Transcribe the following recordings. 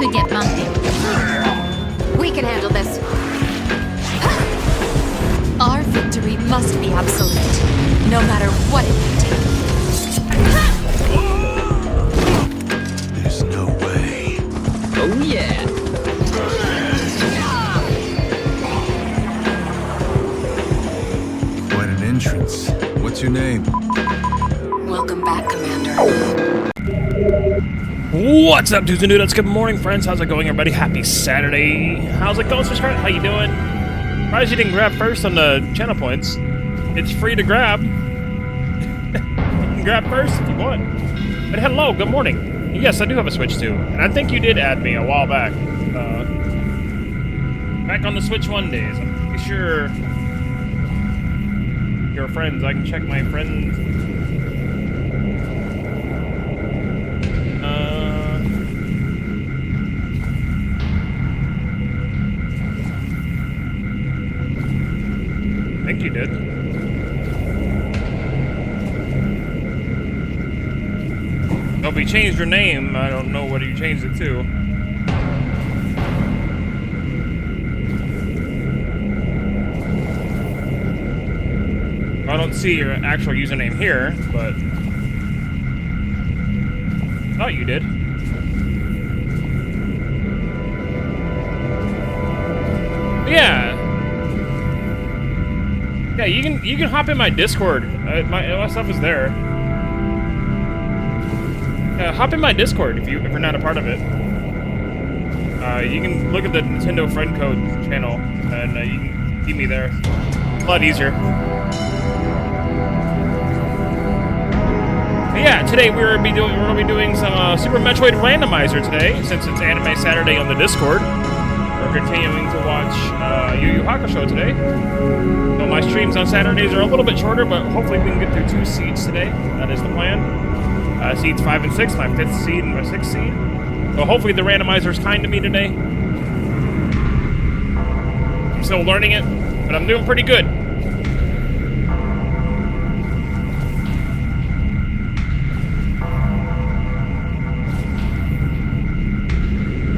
could get bumpy. We can handle this. Our victory must be absolute, no matter what it may take. There's no way. Oh yeah. Quite an entrance. What's your name? Welcome back, Commander. What's up, dudes and dudettes? Good morning, friends. How's it going, everybody? Happy Saturday. How's it going, subscribe? How you doing? Surprised you didn't grab first on the channel points. It's free to grab. You can grab first if you want. But hello, good morning. Yes, I do have a Switch too, and I think you did add me a while back. Back on the Switch 1 days. I'm pretty sure your friends. I can check my friends. I think you did. Hope you changed your name. I don't know what you changed it to. I don't see your actual username here, but I thought you did. Yeah. Yeah, you can hop in my Discord. My stuff is there. Hop in my Discord if you're not a part of it. You can look at the Nintendo Friend Code channel, and you can keep me there. A lot easier. But yeah, today we're gonna be doing some Super Metroid Randomizer today, since it's Anime Saturday on the Discord. We're continuing to watch Yu Yu Hakusho today. So my streams on Saturdays are a little bit shorter, but hopefully we can get through 2 seeds today. That is the plan. Seeds 5 and 6, my 5th seed and my 6th seed. So hopefully the randomizer's kind to me today. I'm still learning it, but I'm doing pretty good.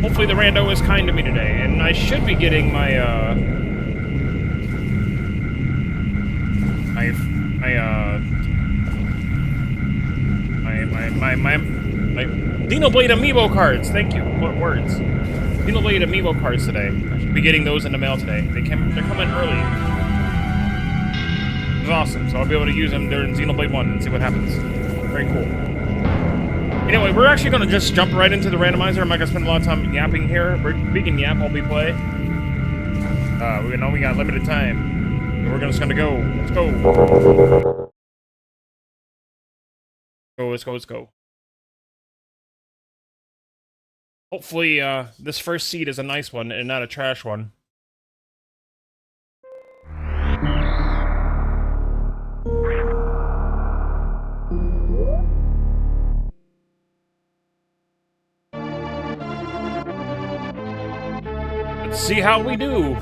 Hopefully the rando is kind to me today, and I should be getting my my Xenoblade Amiibo cards. Thank you. What words? Xenoblade Amiibo cards today. I should be getting those in the mail today. They're coming early. It's awesome. So I'll be able to use them during Xenoblade 1 and see what happens. Very cool. Anyway, we're actually going to just jump right into the randomizer. I'm not going to spend a lot of time yapping here. We can yap while we play. We know we got limited time. We're just going to go. Let's go. Let's go. Hopefully, this first seed is a nice one and not a trash one. Let's see how we do.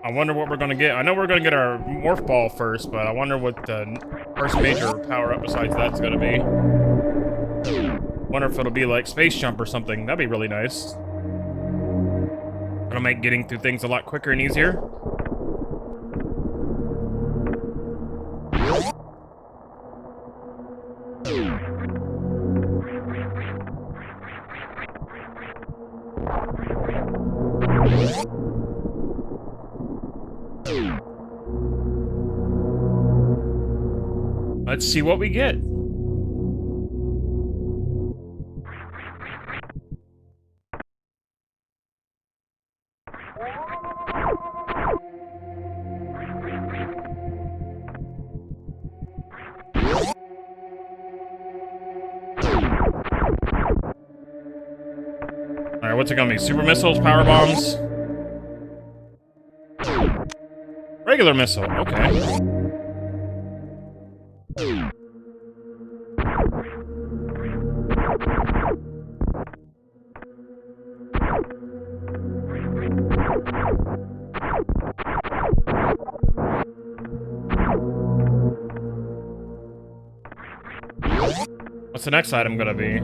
I wonder what we're gonna get. I know we're gonna get our Morph Ball first, but I wonder what the first major power-up besides that's gonna be. Wonder if it'll be like Space Jump or something. That'd be really nice. It'll make getting through things a lot quicker and easier. Let's see what we get. Alright, what's it gonna be? Super missiles, power bombs? Regular missile, okay. What's the next item gonna be?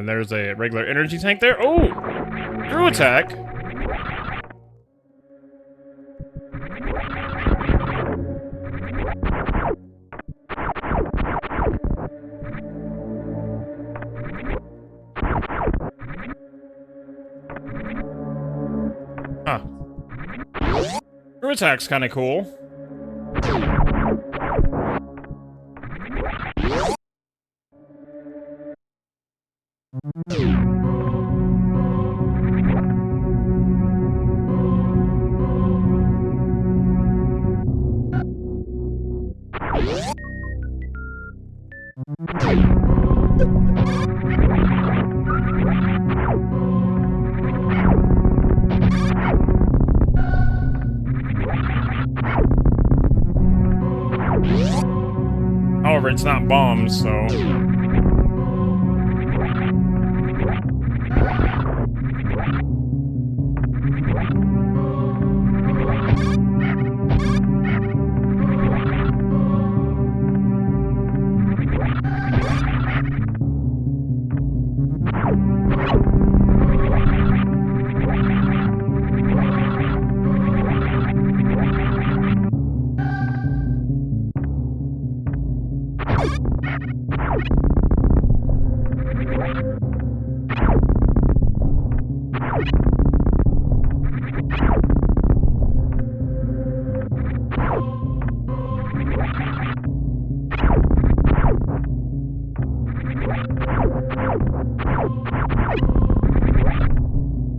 There's a regular energy tank there. Oh! Screw attack! Huh. Screw attack's kinda cool. However, it's not bombs, so...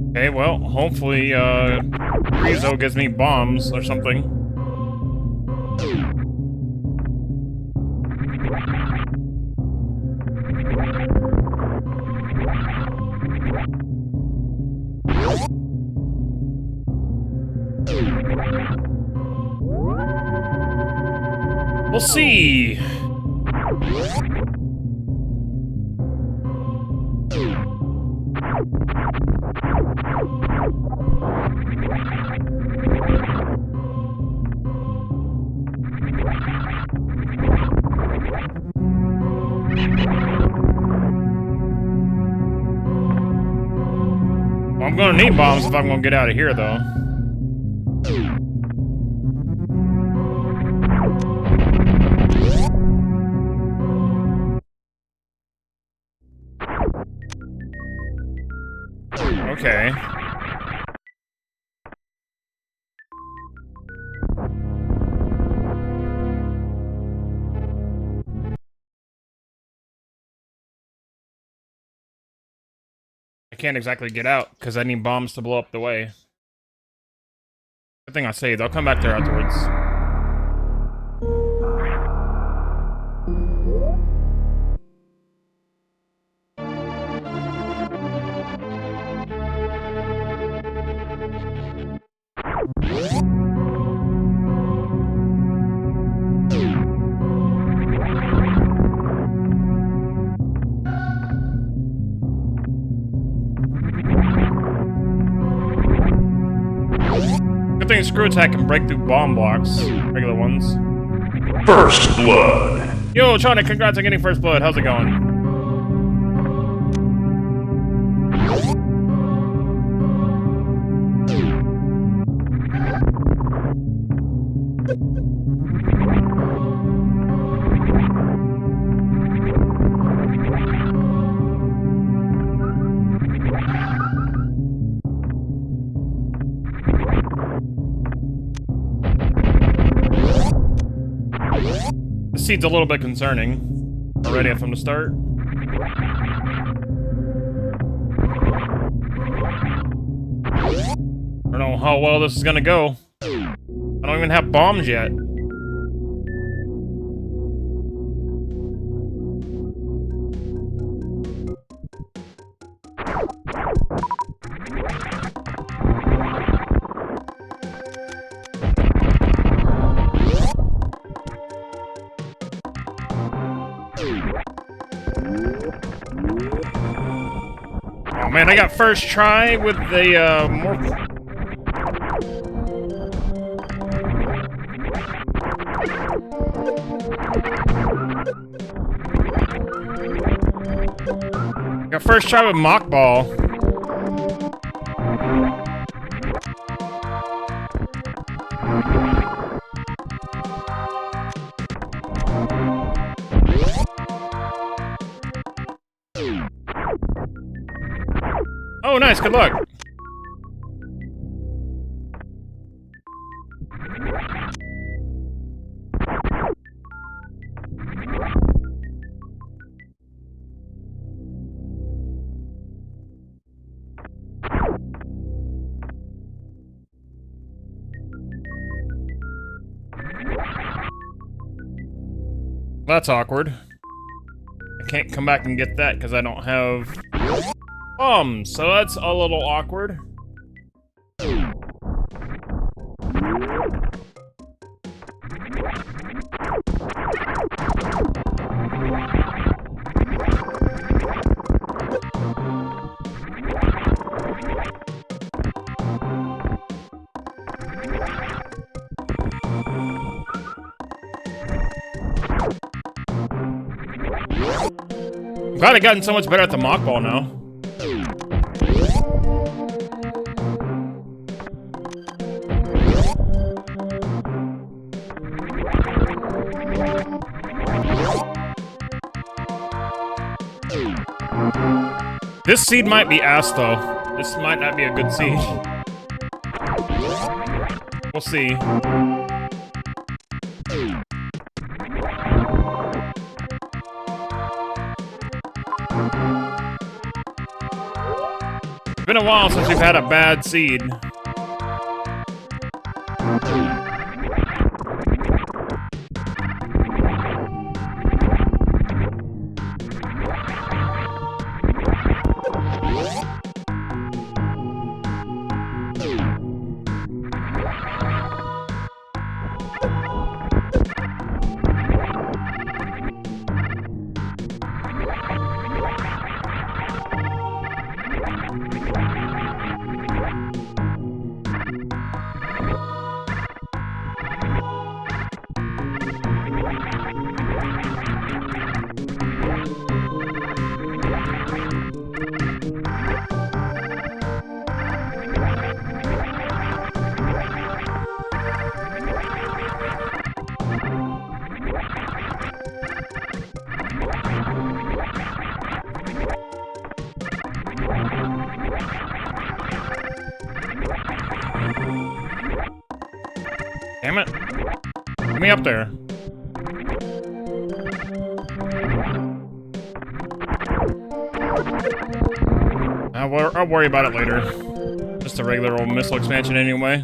Okay, well, hopefully, Rizzo gives me bombs or something. We'll see. I'm gonna need bombs if I'm gonna get out of here, though. Okay. I can't exactly get out because I need bombs to blow up the way. Good thing I saved. I'll come back there afterwards. Good thing screw attack can break through bomb blocks, regular ones. First blood. Yo, Chana, congrats on getting first blood. How's it going? This seed's a little bit concerning already from the start. I don't know how well this is gonna go. I don't even have bombs yet. Oh man, I got first try with the first try with Mock Ball. Oh, nice. Good luck. That's awkward. I can't come back and get that because I don't have bombs, so that's a little awkward. I'm glad I've gotten so much better at the mock ball now. This seed might be ass though. This might not be a good seed. We'll see. It's been a while since we've had a bad seed. Damn it. Get me up there. I'll worry about it later. Just a regular old missile expansion anyway.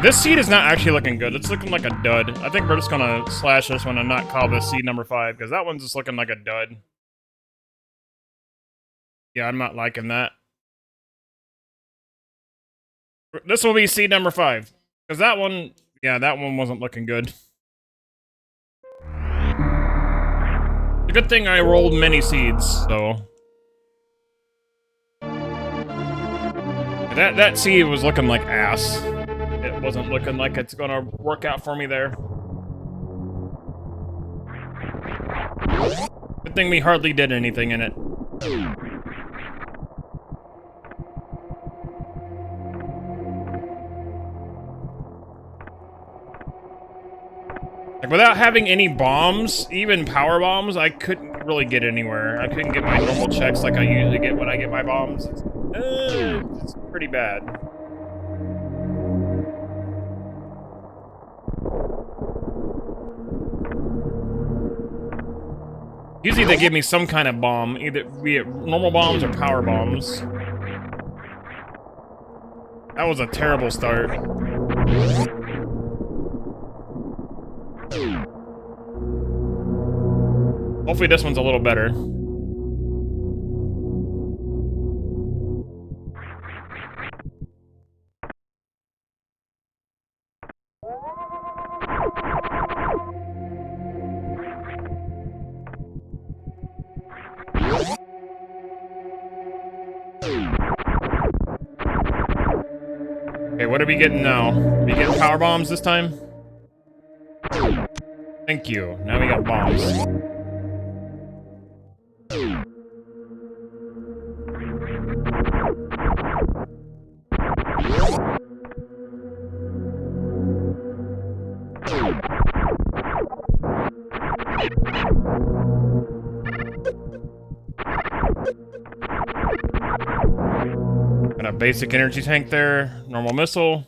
This seed is not actually looking good. It's looking like a dud. I think we're just gonna slash this one and not call this seed number 5, because that one's just looking like a dud. Yeah, I'm not liking that. This will be seed number 5. Because that one, yeah, that one wasn't looking good. It's a good thing I rolled many seeds, so... That seed was looking like ass. It wasn't looking like it's gonna work out for me there. Good thing we hardly did anything in it. Like, without having any bombs, even power bombs, I couldn't really get anywhere. I couldn't get my normal checks like I usually get when I get my bombs. It's pretty bad. Usually they give me some kind of bomb, either be it normal bombs or power bombs. That was a terrible start. Hopefully this one's a little better. Okay, what are we getting now? Are we getting power bombs this time? Thank you. Now we got bombs. Got a basic energy tank there, normal missile.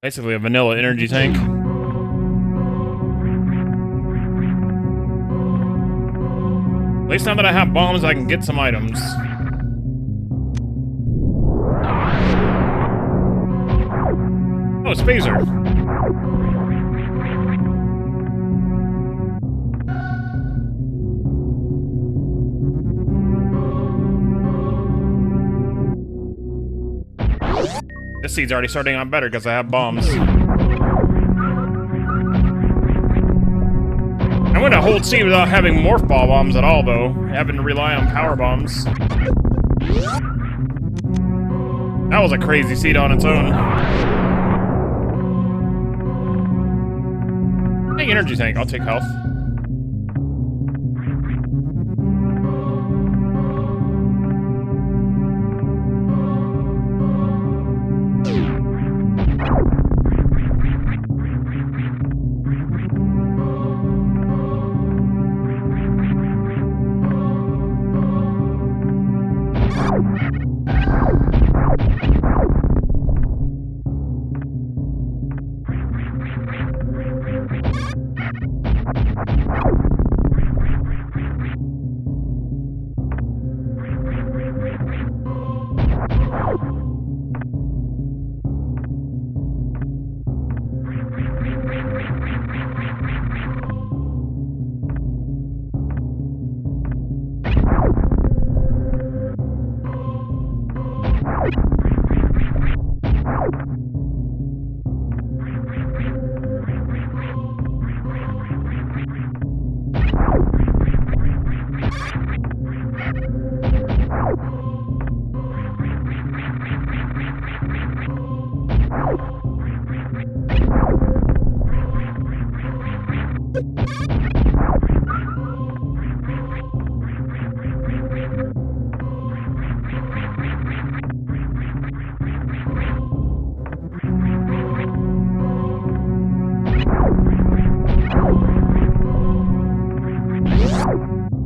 Basically a vanilla energy tank. At least now that I have bombs, I can get some items. Oh, it's phaser. This seed's already starting out better because I have bombs. I went a whole seed without having morph ball bombs at all, though. Having to rely on power bombs. That was a crazy seed on its own. Hey, energy tank. I'll take health.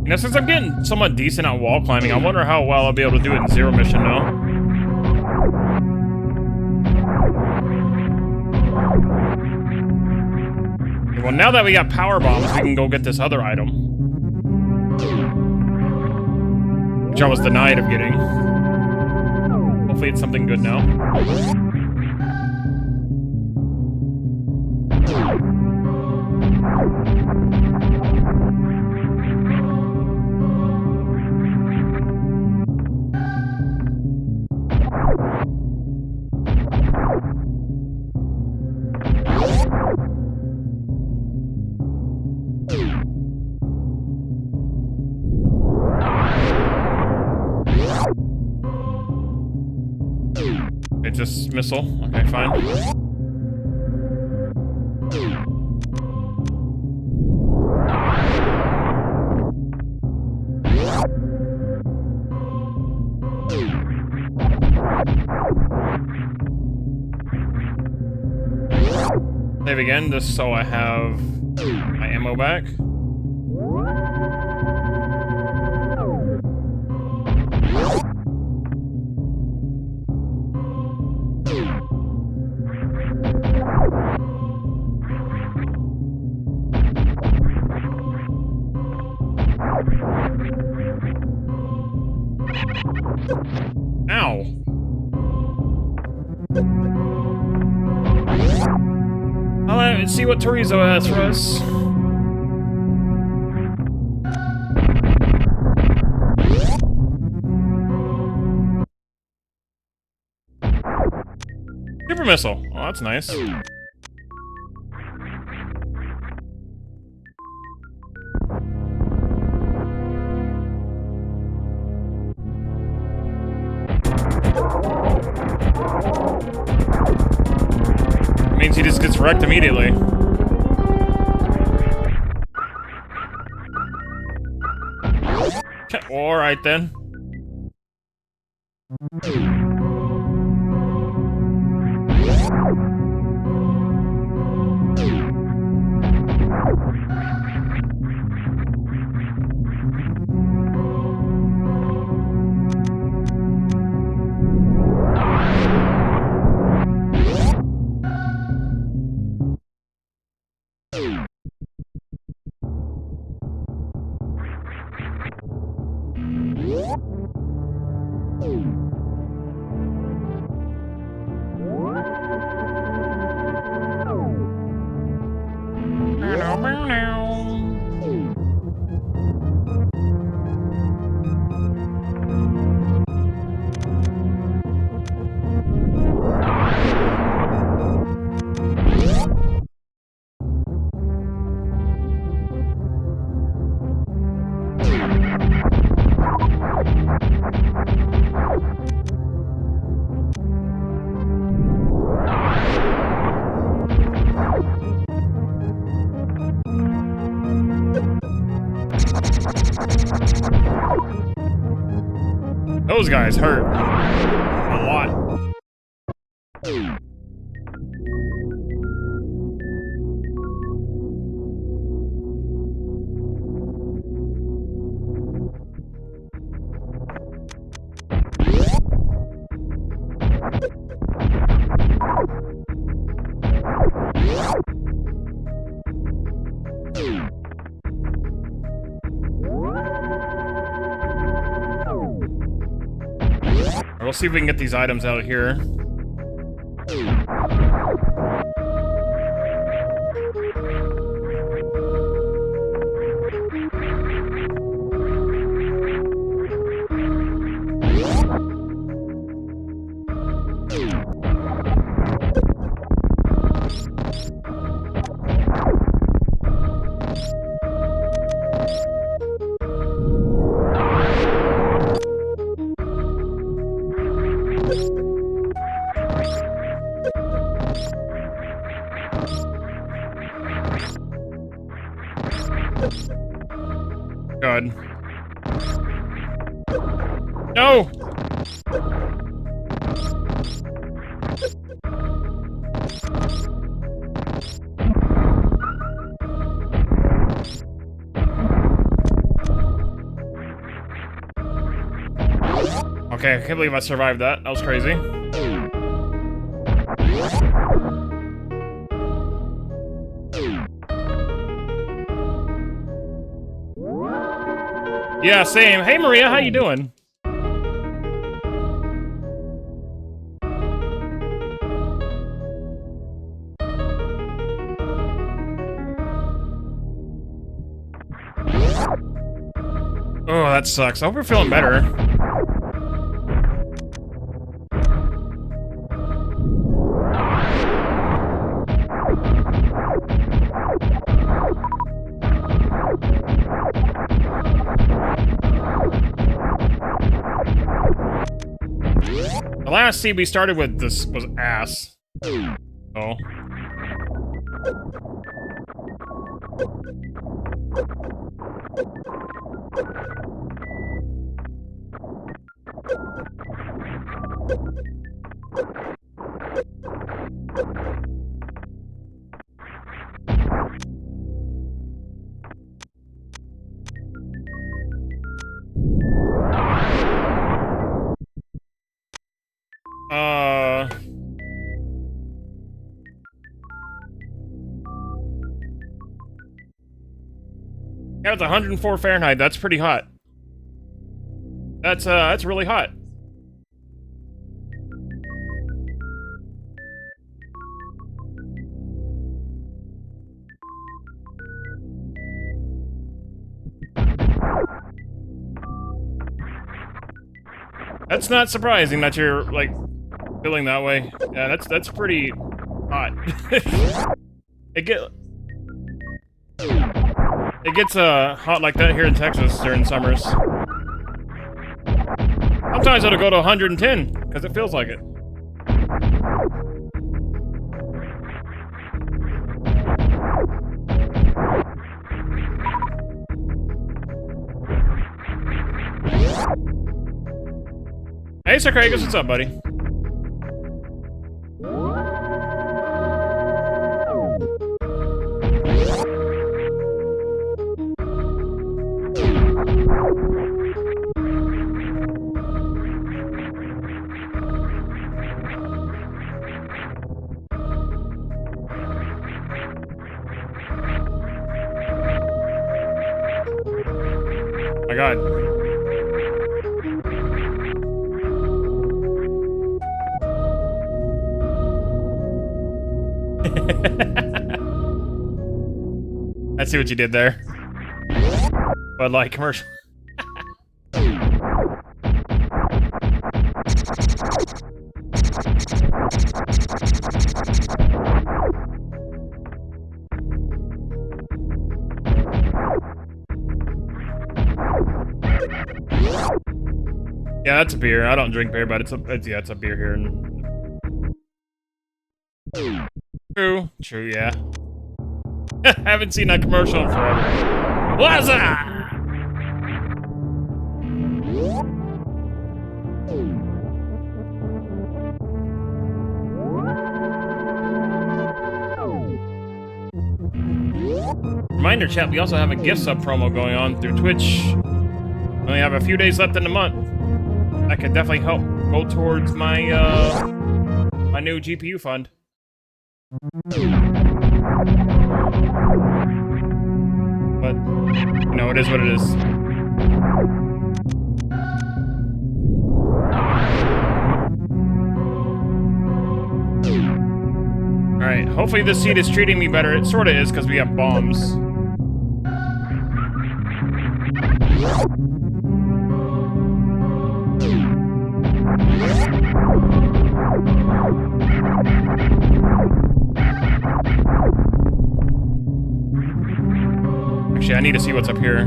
You know, since I'm getting somewhat decent at wall climbing, I wonder how well I'll be able to do it in Zero Mission now. Okay, well, now that we got power bombs, we can go get this other item. Which I was denied of getting. Hopefully it's something good now. It's just missile. Okay, fine. Save again, just so I have my ammo back. Ow. Let's see what Torizo has for us. Super missile. Oh, that's nice. Means he just gets wrecked immediately. Okay, alright then. Those guys hurt a lot. We'll see if we can get these items out of here. God. No! Okay, I can't believe I survived that. That was crazy. Yeah, same. Hey, Maria, how you doing? Oh, that sucks. I hope you're feeling better. The last seed we started with this was ass. Oh. Yeah, it's 104 Fahrenheit. That's pretty hot. That's really hot. That's not surprising that you're, like, feeling that way. Yeah, that's pretty hot. It gets hot like that here in Texas during summers. Sometimes it'll go to 110, because it feels like it. Hey, Sir Kragus, what's up, buddy? My God. I see what you did there. But like commercial. Yeah, that's a beer. I don't drink beer, but it's a beer here. True, yeah. Haven't seen that commercial in forever. Waza! Reminder, chat, we also have a gift sub promo going on through Twitch. We only have a few days left in the month. That could definitely help go towards my my new GPU fund. But you know, it is what it is. Alright, hopefully this seat is treating me better. It sorta is because we have bombs. Actually, I need to see what's up here.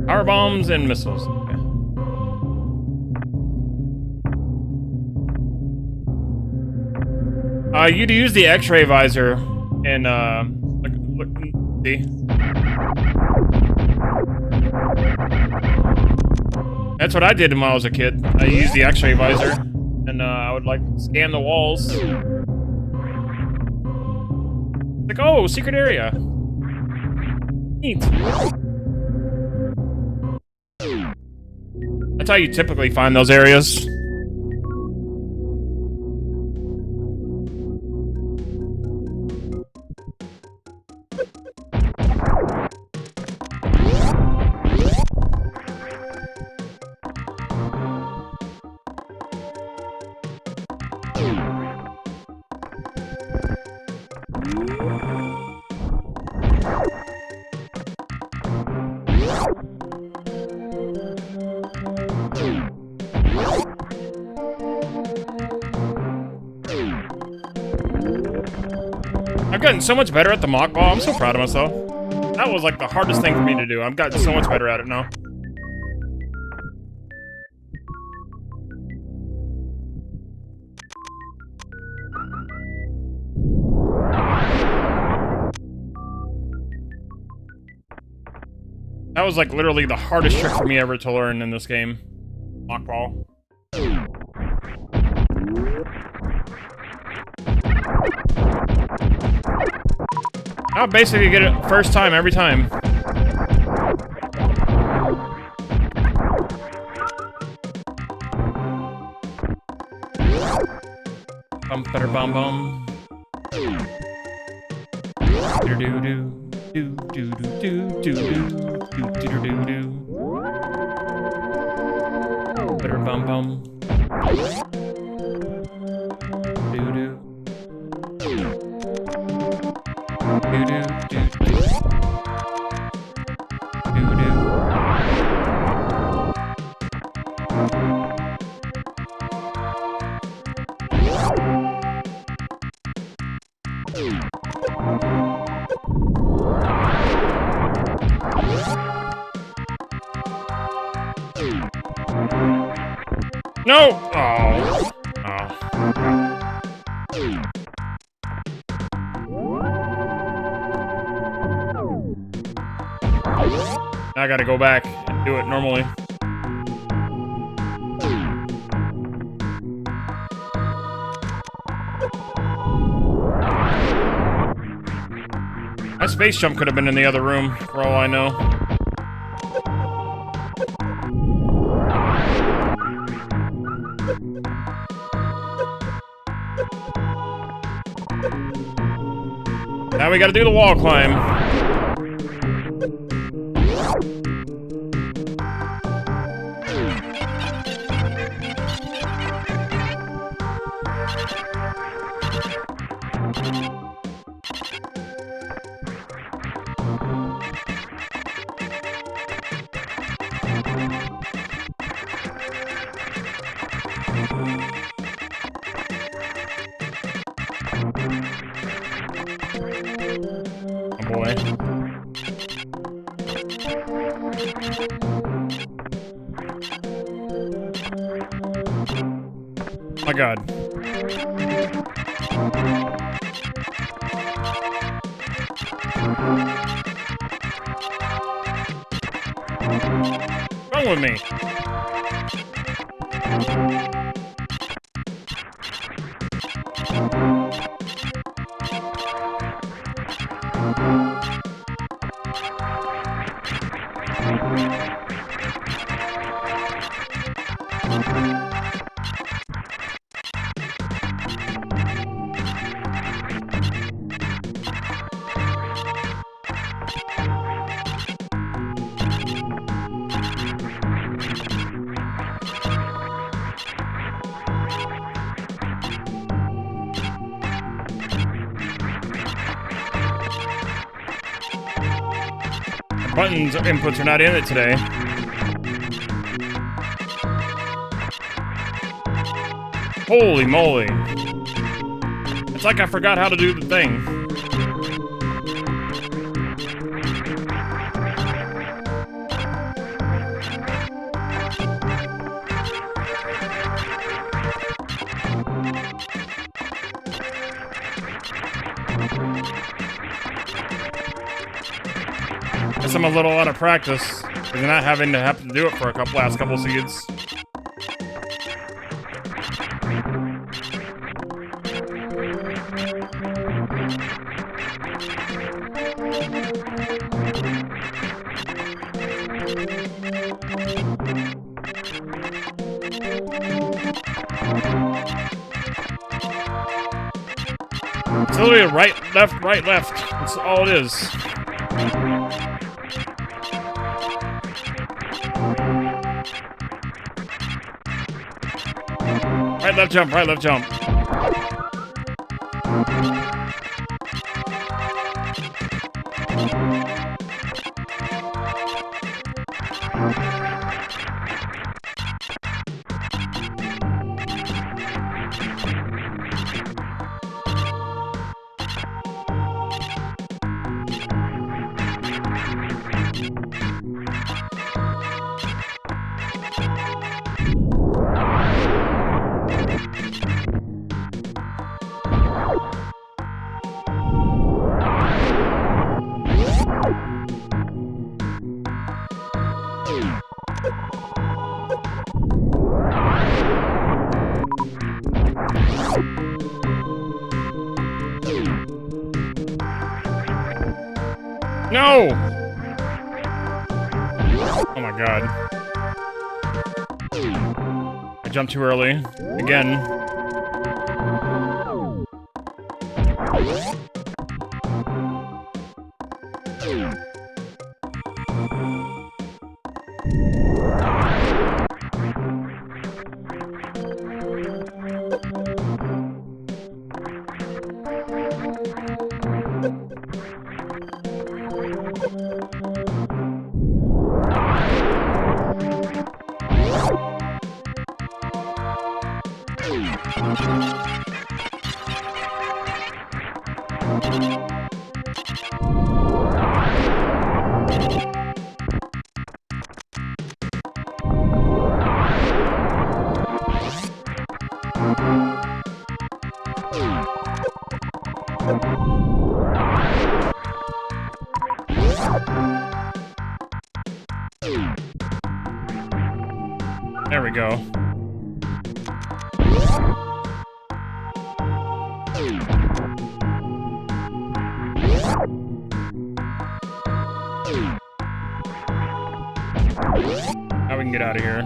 Power bombs and missiles. Okay. You'd use the X-ray visor and look, see. That's what I did when I was a kid. I used the X-ray visor, and I would like scan the walls. Like, oh, secret area. Neat. That's how you typically find those areas. I've gotten so much better at the mock ball. I'm so proud of myself. That was like the hardest thing for me to do. I've gotten so much better at it now. That was like literally the hardest trick for me ever to learn in this game. Mock ball. I'll basically get it first time every time. Bum better bum bum. Do do do do do do do do do do do do do. bitter bum bum. Doo doo. Doo doo doo doo. Doo doo. No! Oh. Oh. I gotta go back and do it normally. My space jump could have been in the other room, for all I know. Now we gotta do the wall climb. Oh boy. My God. What's wrong with me? Buttons inputs are not in it today. Holy moly. It's like I forgot how to do the thing. Guess I'm a little out of practice, because not having to have to do it for last couple seeds. It's literally right, left, right, left. That's all it is. Right, left, jump, right, left, jump. No! Oh my God. I jumped too early. Again. There we go. Now we can get out of here.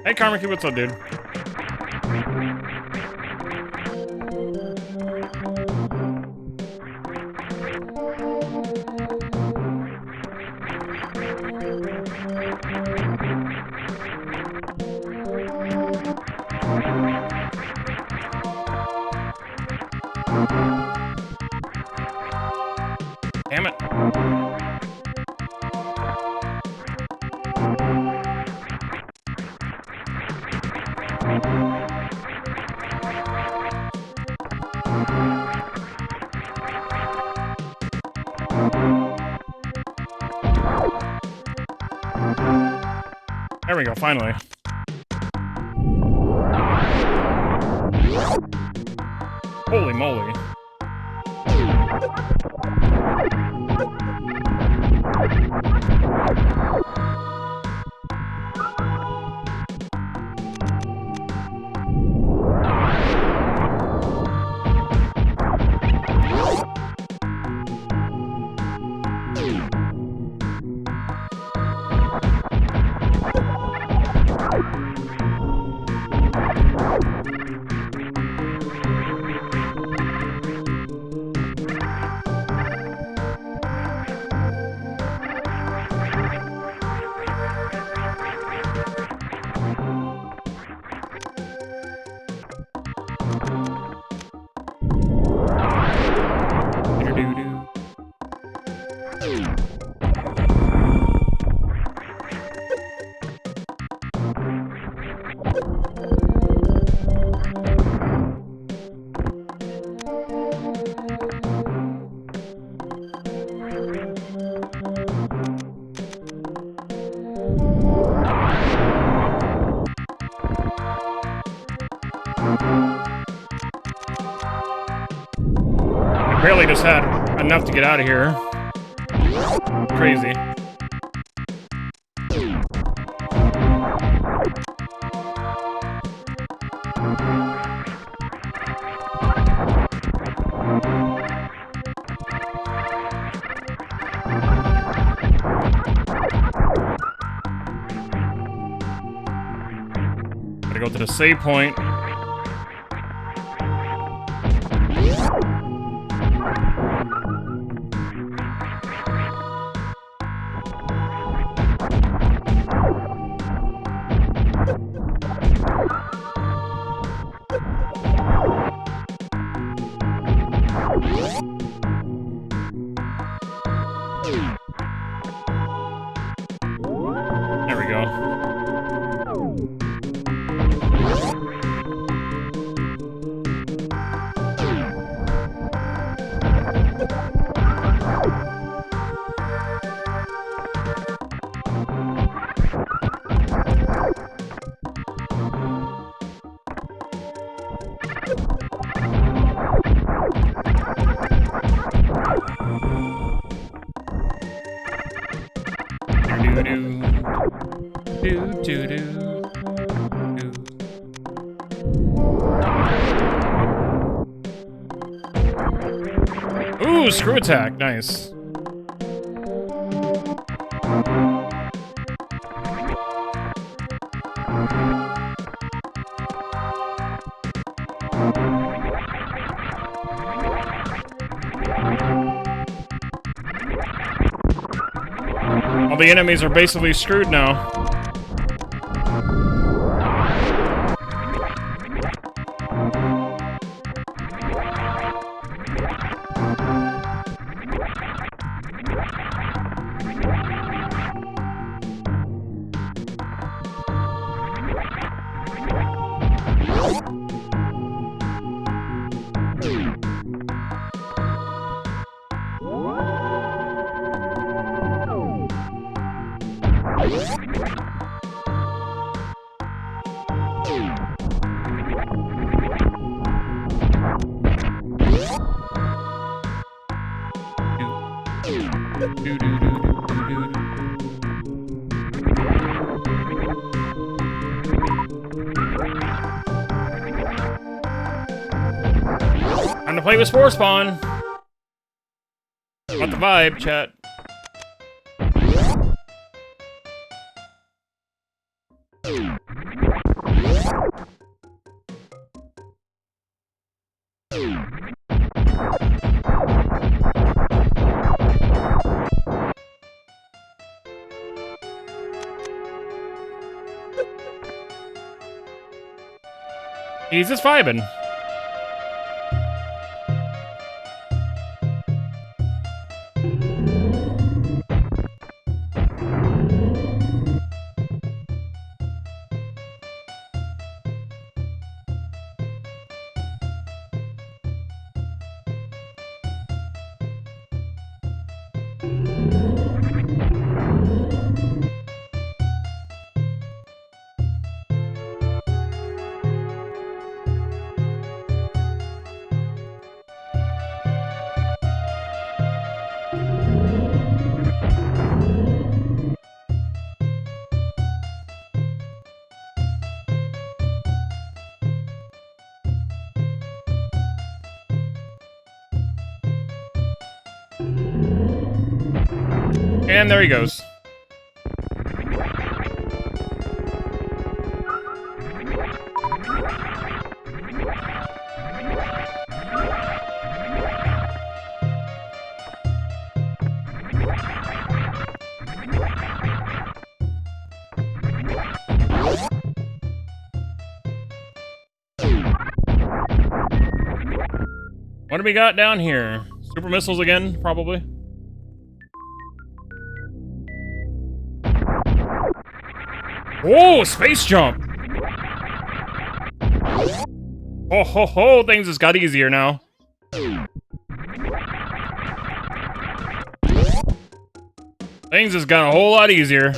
Hey, Carmicky, what's up, dude? Damn it. There we go, finally. Holy moly. Barely just had enough to get out of here. Crazy. Gotta go to the save point. There we go. Ooh, Ooh, screw attack. Nice. All the enemies are basically screwed now. Time to play with Spore Spawn. Got the vibe, chat. He's just vibing. And there he goes. What do we got down here? Super missiles again, probably. Whoa, space jump! Oh ho ho, things just got easier now. Things just got a whole lot easier.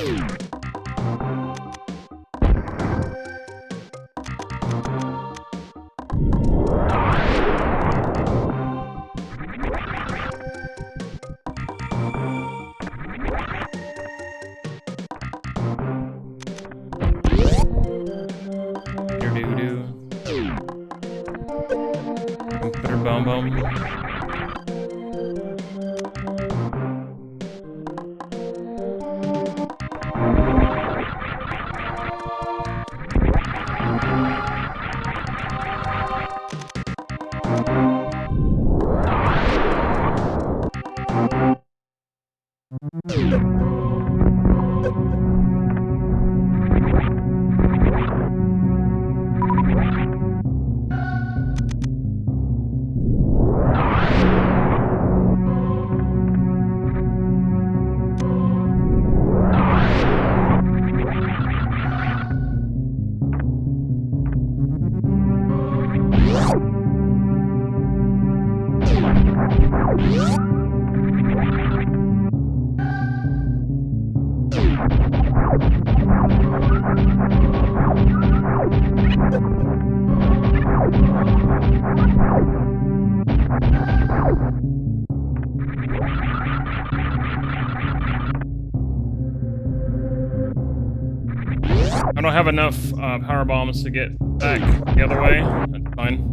I don't have enough power bombs to get back the other way. That's fine.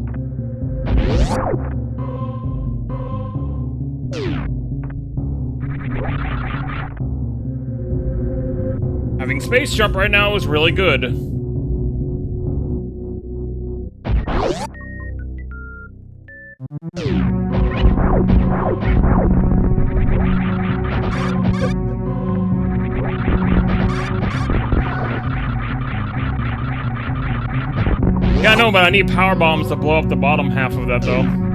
space jump right now is really good. Yeah, I know, but I need power bombs to blow up the bottom half of that, though.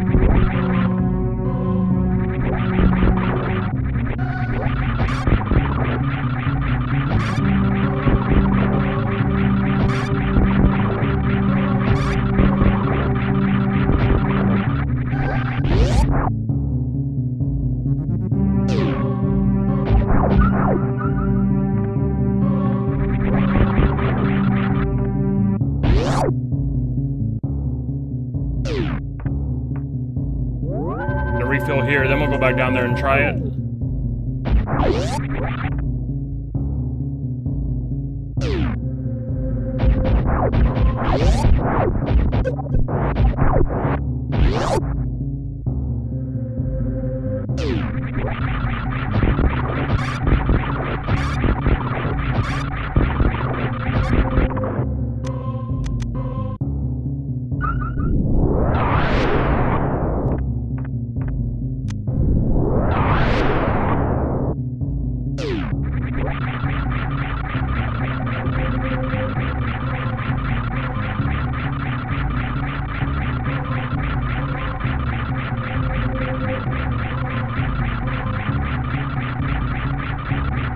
Refill here, then we'll go back down there and try it.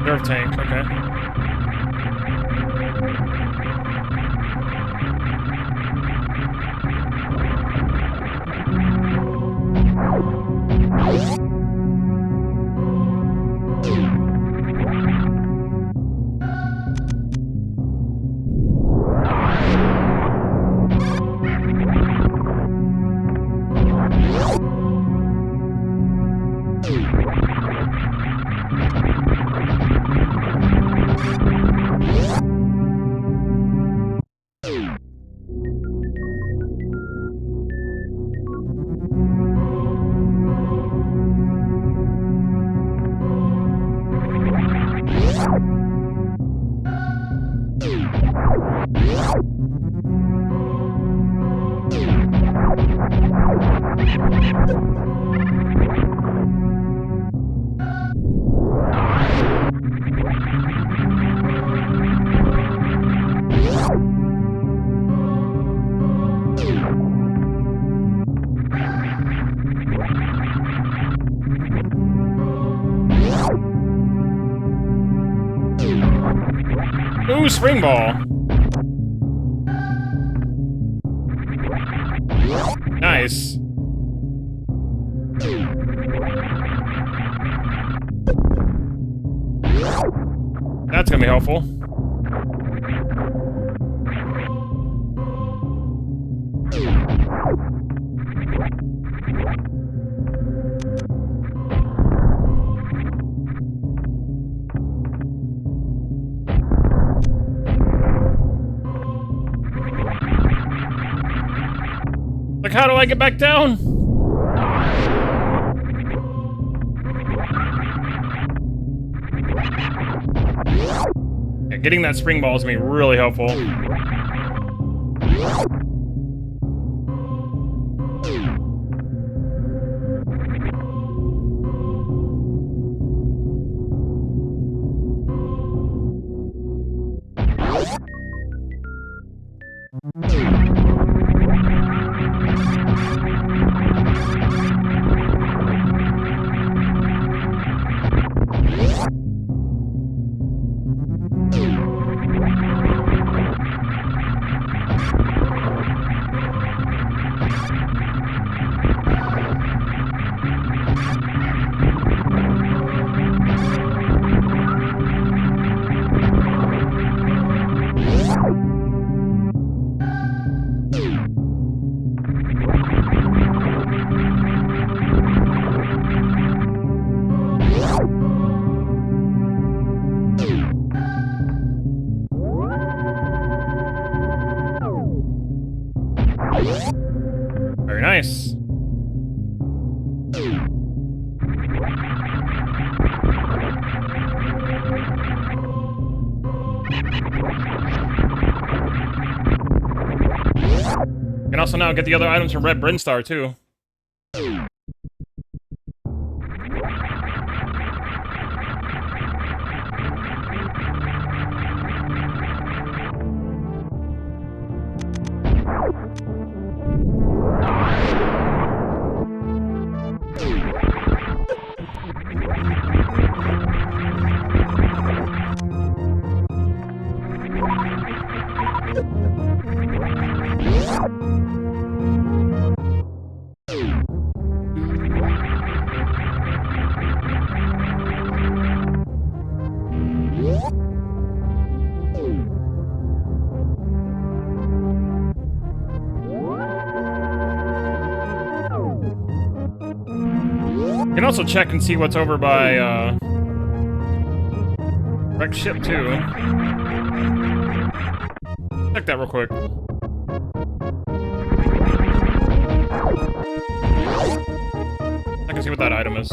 Nerve tank, okay. Ooh, spring ball. Nice. That's gonna be helpful. Like, how do I get back down? Yeah, getting that spring ball is gonna be really helpful. Very nice. You can also now get the other items from Red Brinstar, too. You can also check and see what's over by, wrecked ship, too. Check that real quick. I can see what that item is.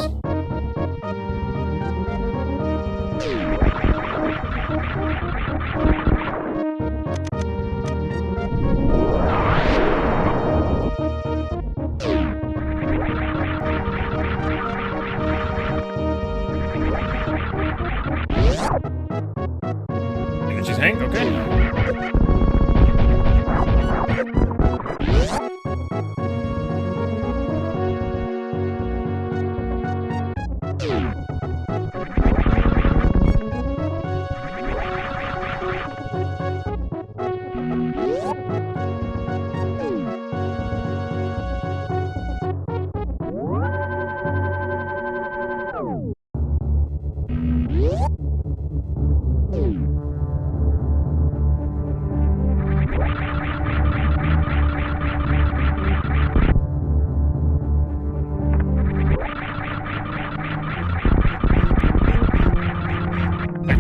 Energy tank, okay.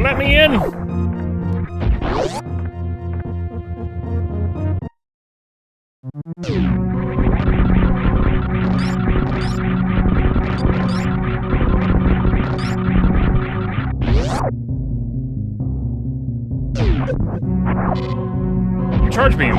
Let me in! Charge beam.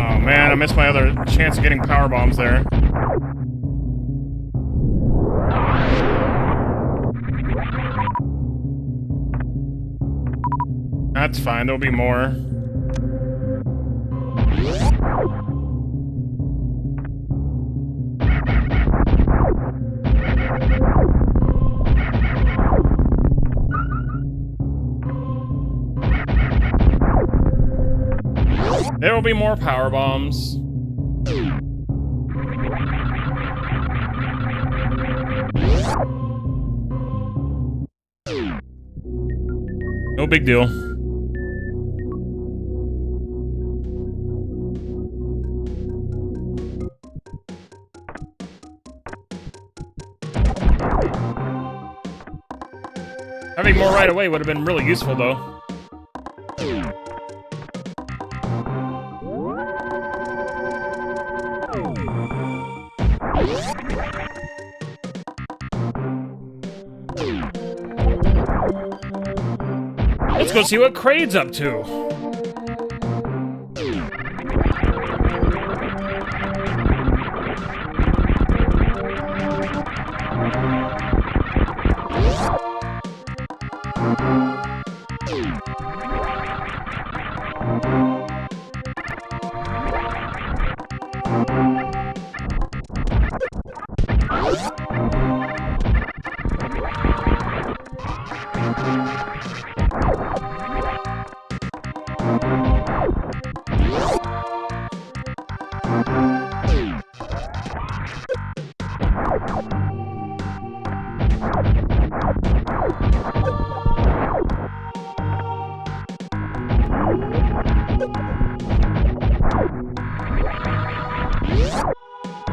Oh man, I missed my other chance of getting power bombs there. That's fine, there'll be more. There will be more power bombs. No big deal. Having more right away would have been really useful, though. Let's go see what Kraid's up to.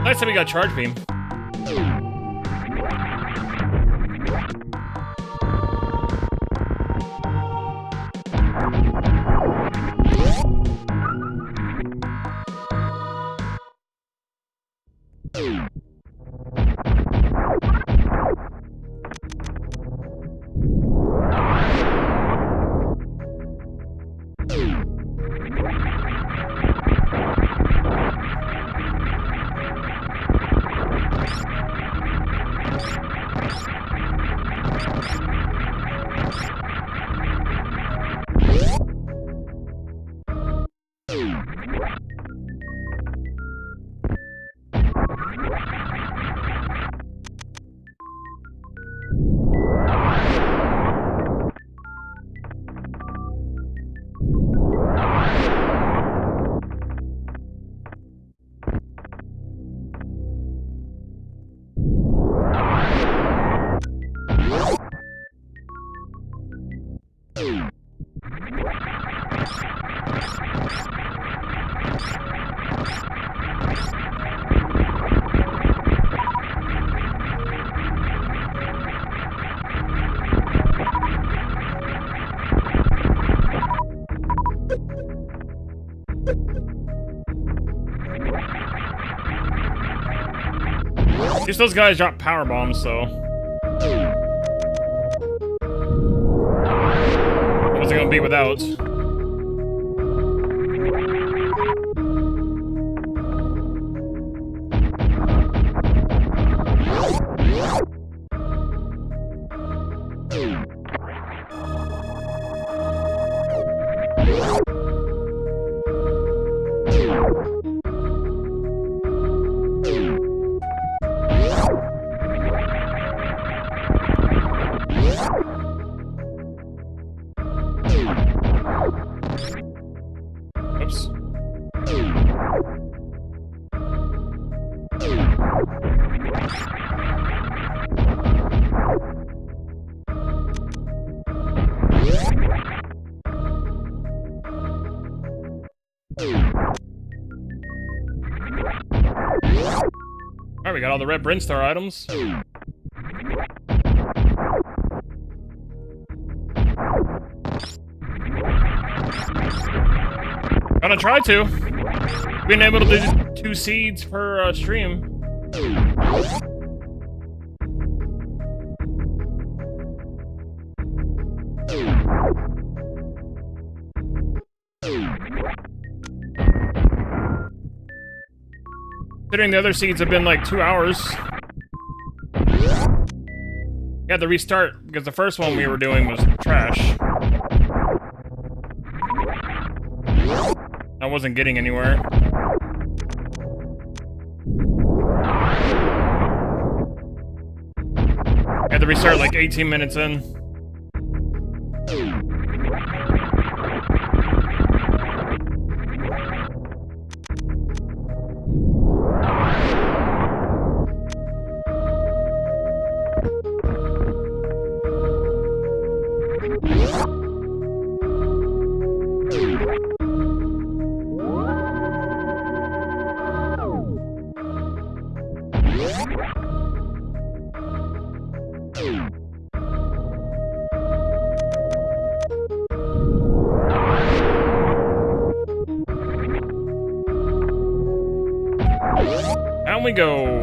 Nice that we got charge beam. At least those guys drop power bombs, so I wasn't gonna be without. Oops. Alright, we got all the red Brinstar items. Gonna try to. Being able to do 2 seeds per stream. Considering the other seeds have been like 2 hours. We had to restart because the first one we were doing was trash. I wasn't getting anywhere. I had to restart like 18 minutes in. Down we go.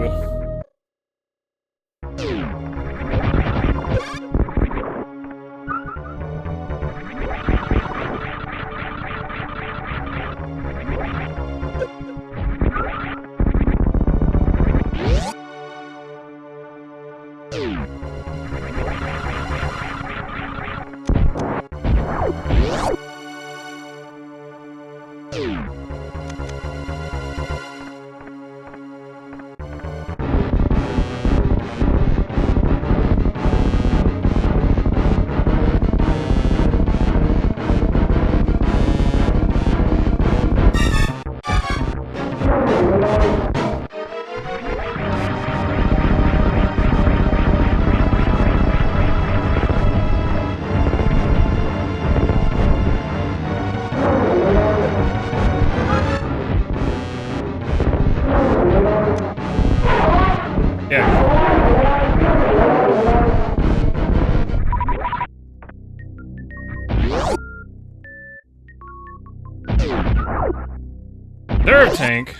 Reserve tank.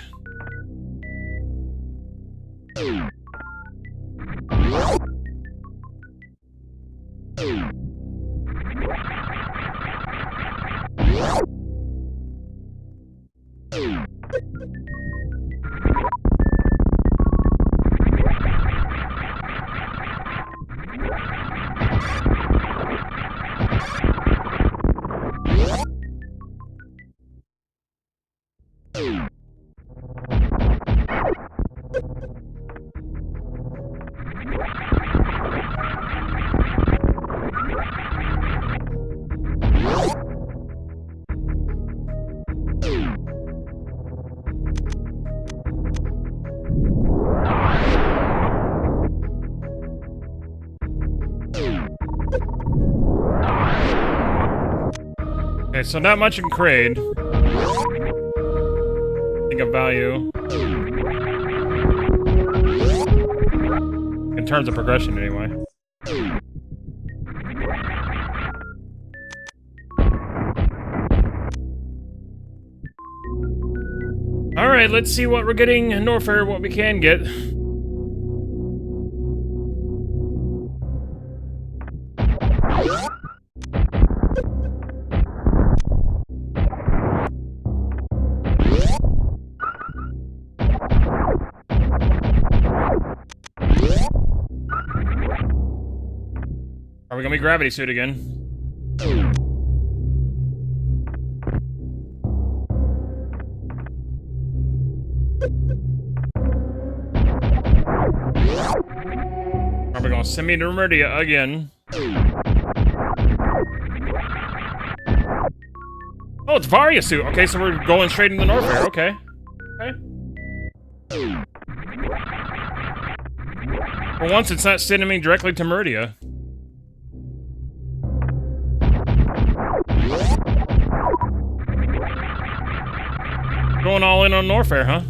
Okay, so not much in Kraid. Think of value. In terms of progression, anyway. Alright, let's see what we're getting in Norfair, what we can get. Are we gonna be gravity suit again? Are we gonna send me to Meridia again? Oh, it's Varia suit. Okay, so we're going straight into Norfair. Okay. Okay. For once, it's not sending me directly to Meridia. Going all in on Norfair, huh?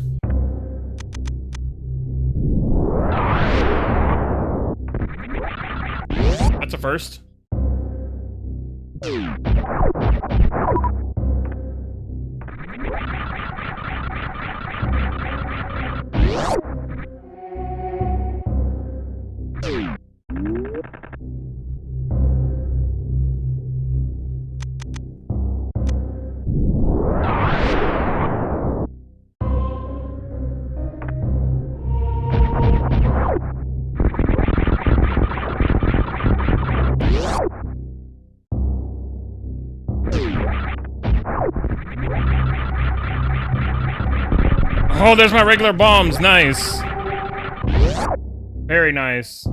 That's a first. Oh, there's my regular bombs. Nice. Very nice.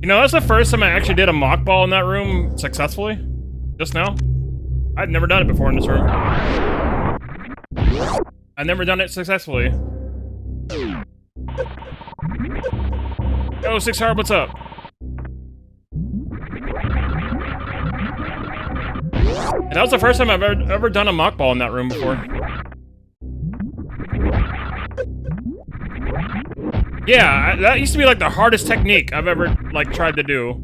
You know, that's the first time I actually did a mock ball in that room successfully. Just now. I'd never done it before in this room. I've never done it successfully. Yo, 6 Hard, what's up? And that was the first time I've ever done a mock ball in that room before. Yeah, that used to be like the hardest technique I've ever like tried to do.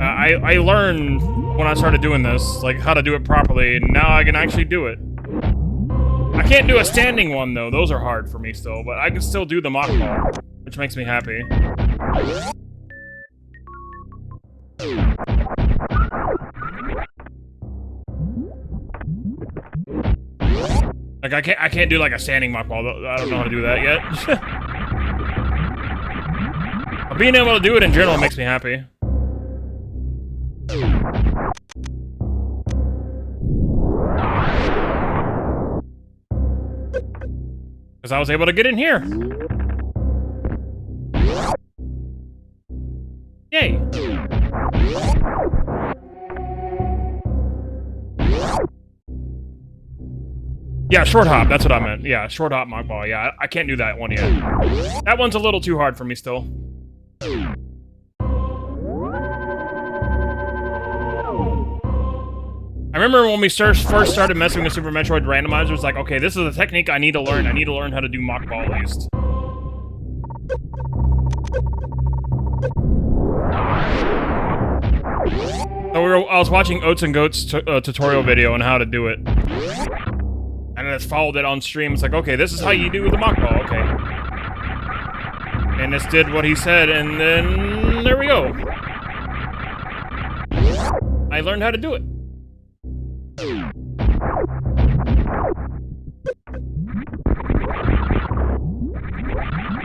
I learned when I started doing this, like how to do it properly, and now I can actually do it. I can't do a standing one though; those are hard for me still. But I can still do the mock ball, which makes me happy. Like I can't do like a standing mock ball. I don't know how to do that yet. But being able to do it in general makes me happy. Because I was able to get in here. Yay. Yeah, short hop, that's what I meant. Yeah, short hop mock ball. Yeah, I can't do that one yet. That one's a little too hard for me still. I remember when we first started messing with Super Metroid Randomizer, it's like, okay, this is a technique I need to learn. I need to learn how to do mock ball at least. So I was watching Oats and Goats tutorial video on how to do it. And I just followed it on stream. It's like, okay, this is how you do the mock ball, okay. And this did what he said, and then there we go. I learned how to do it.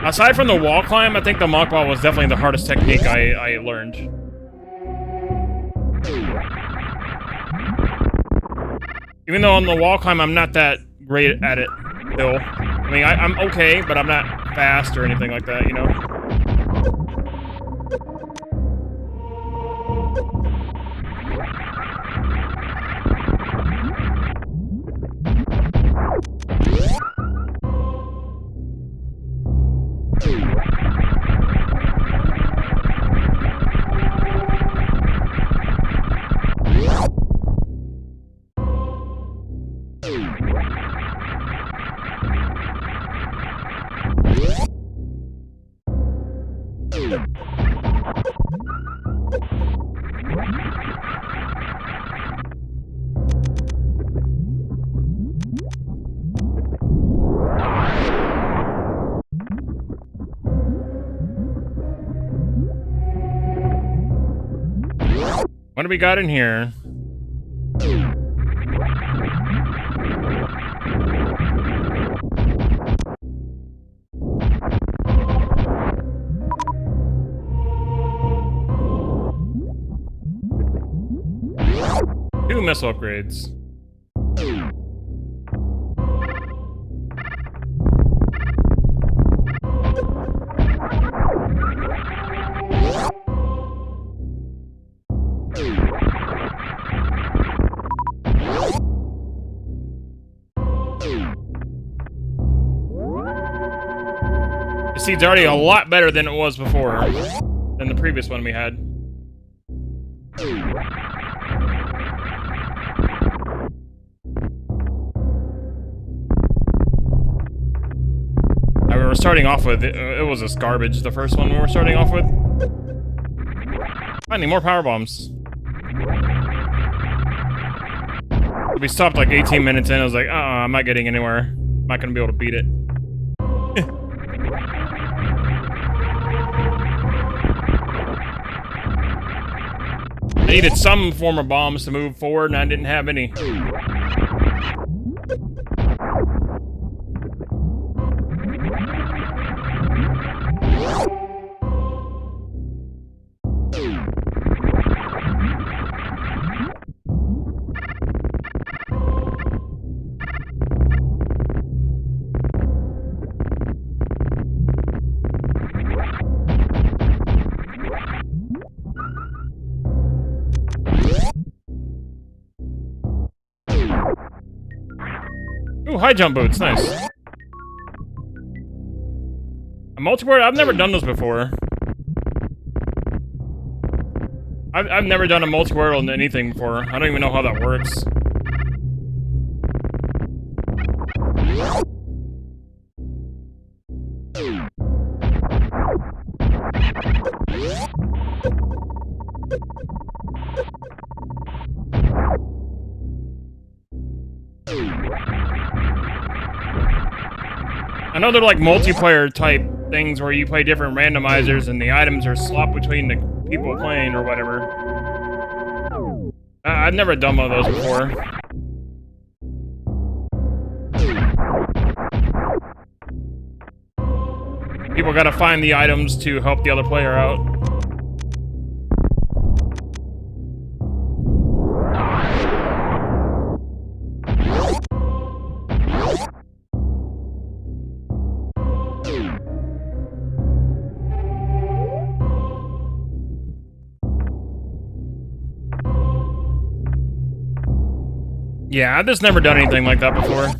Aside from the wall climb, I think the mock ball was definitely the hardest technique I learned. Even though on the wall climb, I'm not that great at it, still. I mean, I'm okay, but I'm not fast or anything like that, you know? What do we got in here? Two missile upgrades. The seed's already a lot better than it was before, than the previous one we had. We were starting off with, it was just garbage, the first one we were starting off with. I need more power bombs. We stopped like 18 minutes in, I was like, I'm not getting anywhere. I'm not gonna be able to beat it. I needed some form of bombs to move forward, and I didn't have any. Ooh, high jump boots, nice. A multiplayer? I've never done those before. I've never done a multiplayer on anything before. I don't even know how that works. I know they're like multiplayer type things where you play different randomizers and the items are swapped between the people playing or whatever. I've never done one of those before. People gotta find the items to help the other player out. Yeah, I've just never done anything like that before.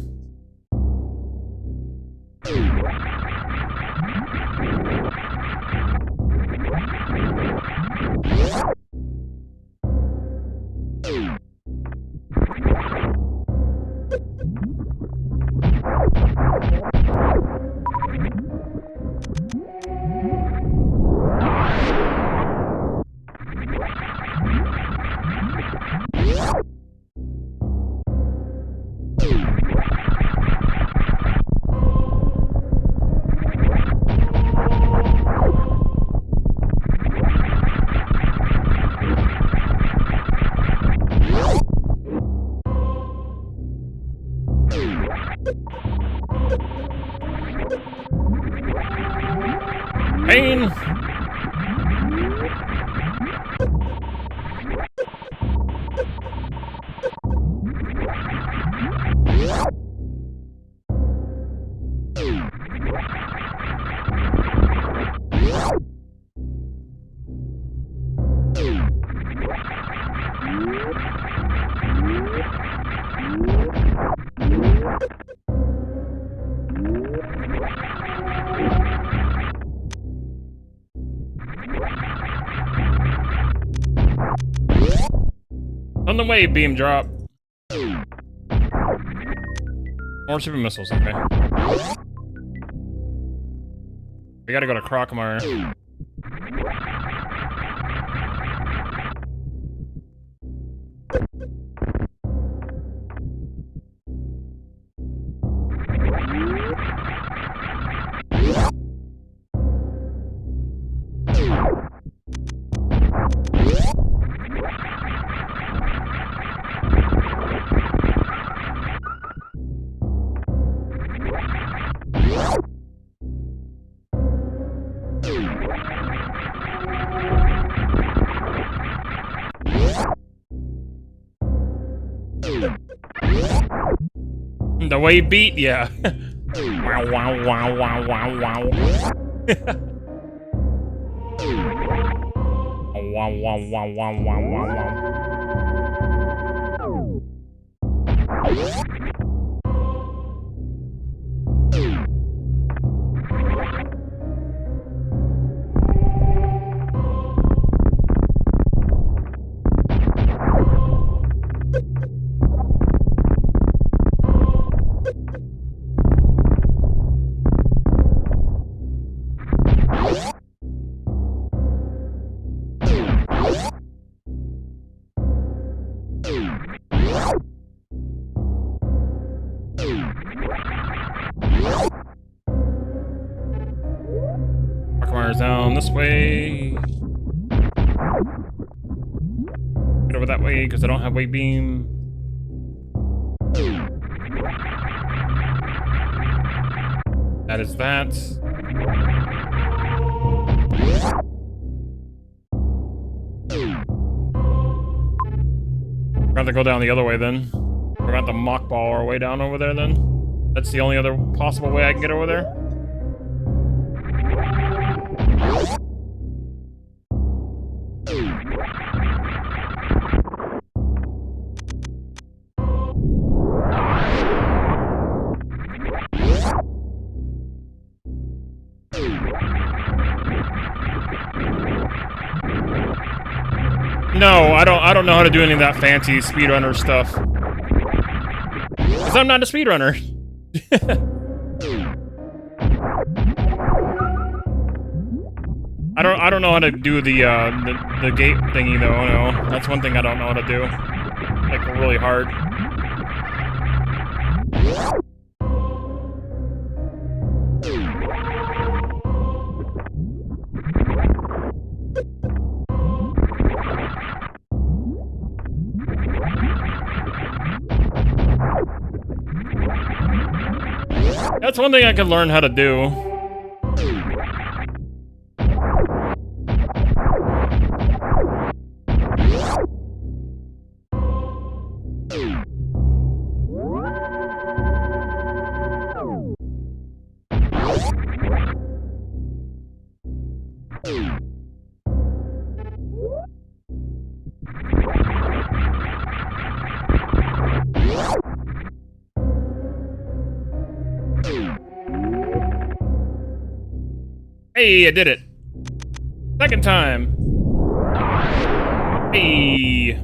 On the way, beam drop. More super missiles, okay. We gotta go to Crocmire. The way beat, yeah. Wow, wow, wow, wow, wow, wow. Wow, wow, wow, wow, wow, wow, wow. Crocmire's down this way. Get over that way because I don't have wave beam. That is that. We're going to go down the other way then. We're going to mock ball our way down over there then. That's the only other possible way I can get over there. No, I don't know how to do any of that fancy speedrunner stuff. Because I'm not a speedrunner. I don't know how to do the gate thingy though, no. That's one thing I don't know how to do. Like really hard. That's one thing I could learn how to do. Hey, I did it. Second time. Hey.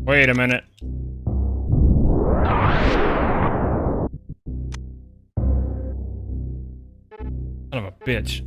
Wait a minute. Son of a bitch.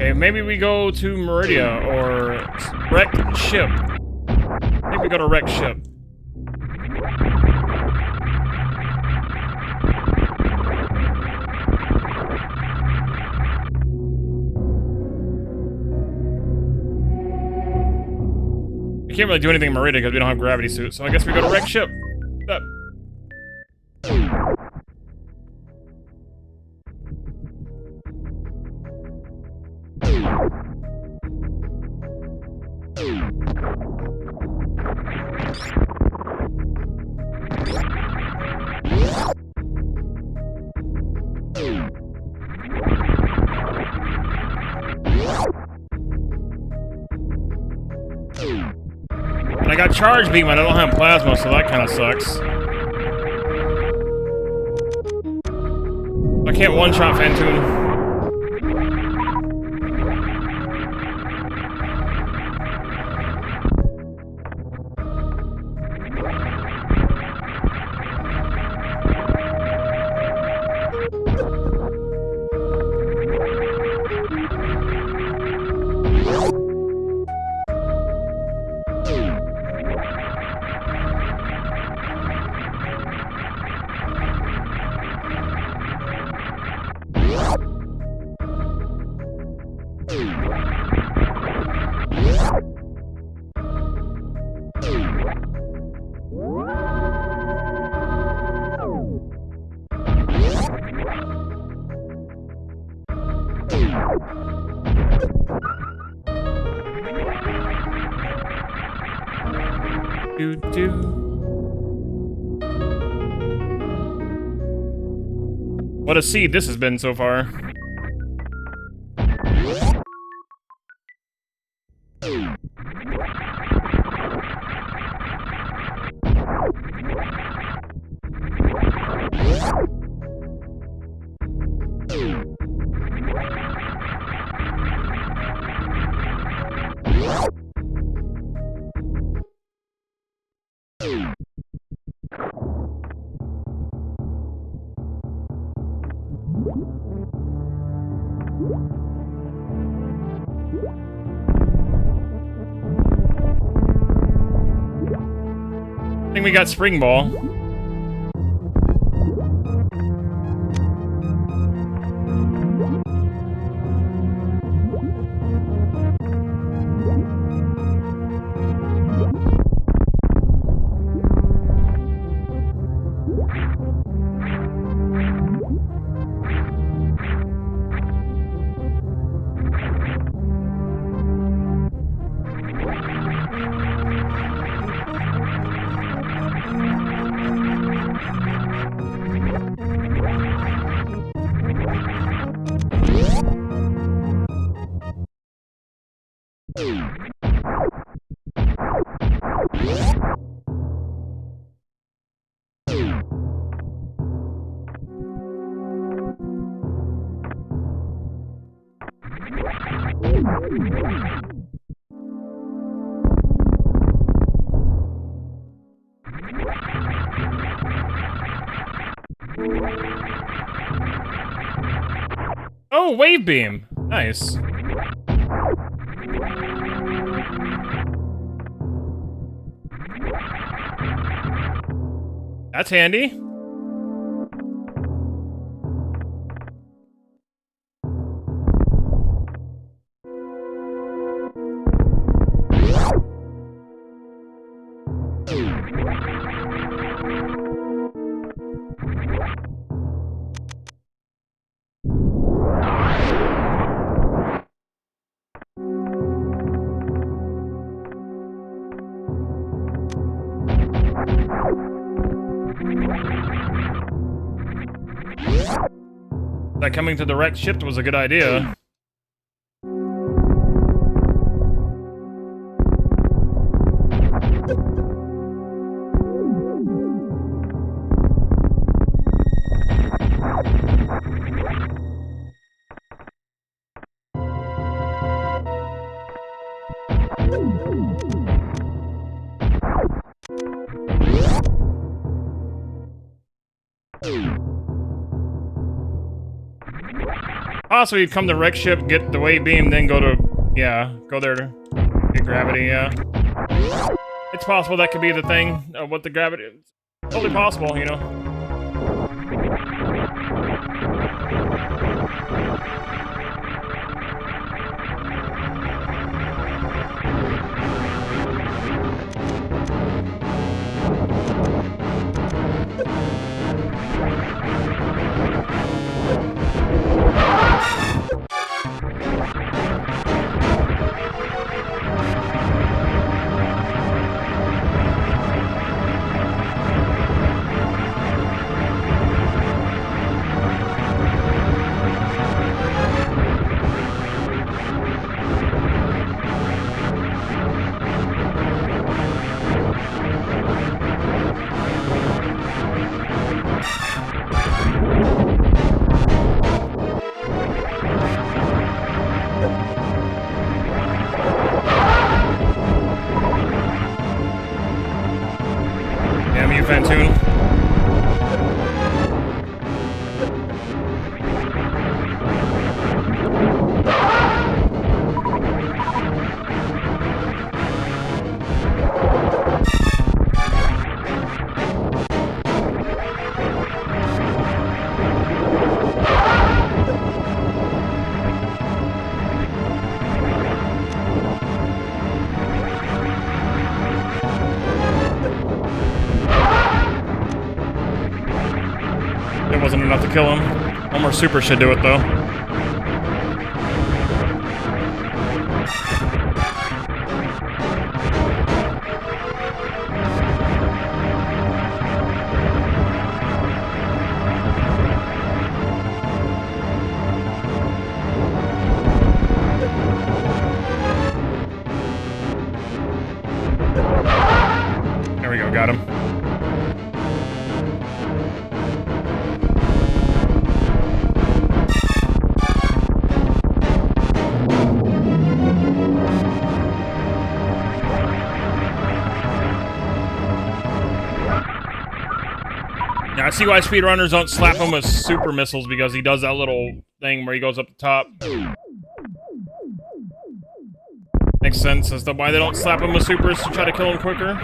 Okay, maybe we go to Meridia or wreck ship. Maybe we go to wreck ship. We can't really do anything in Meridia because we don't have gravity suits, so I guess we go to wreck ship. Up. And I got charge beam, and I don't have plasma, so that kind of sucks. I can't one-shot Phantoon. What a seed this has been so far. I think we got Spring Ball. Oh, wave beam. Nice. That's handy. That coming to the wrecked ship was a good idea. Possibly come to wreck ship, get the wave beam, then go to, yeah, go there to get gravity, yeah. It's possible that could be the thing, what the gravity is. Totally possible, you know. Damn you, Fantoon. It wasn't enough to kill him. One more super should do it, though. There we go, got him. Now, I see why speedrunners don't slap him with super missiles, because he does that little thing where he goes up the top. Makes sense as to why they don't slap him with supers to try to kill him quicker.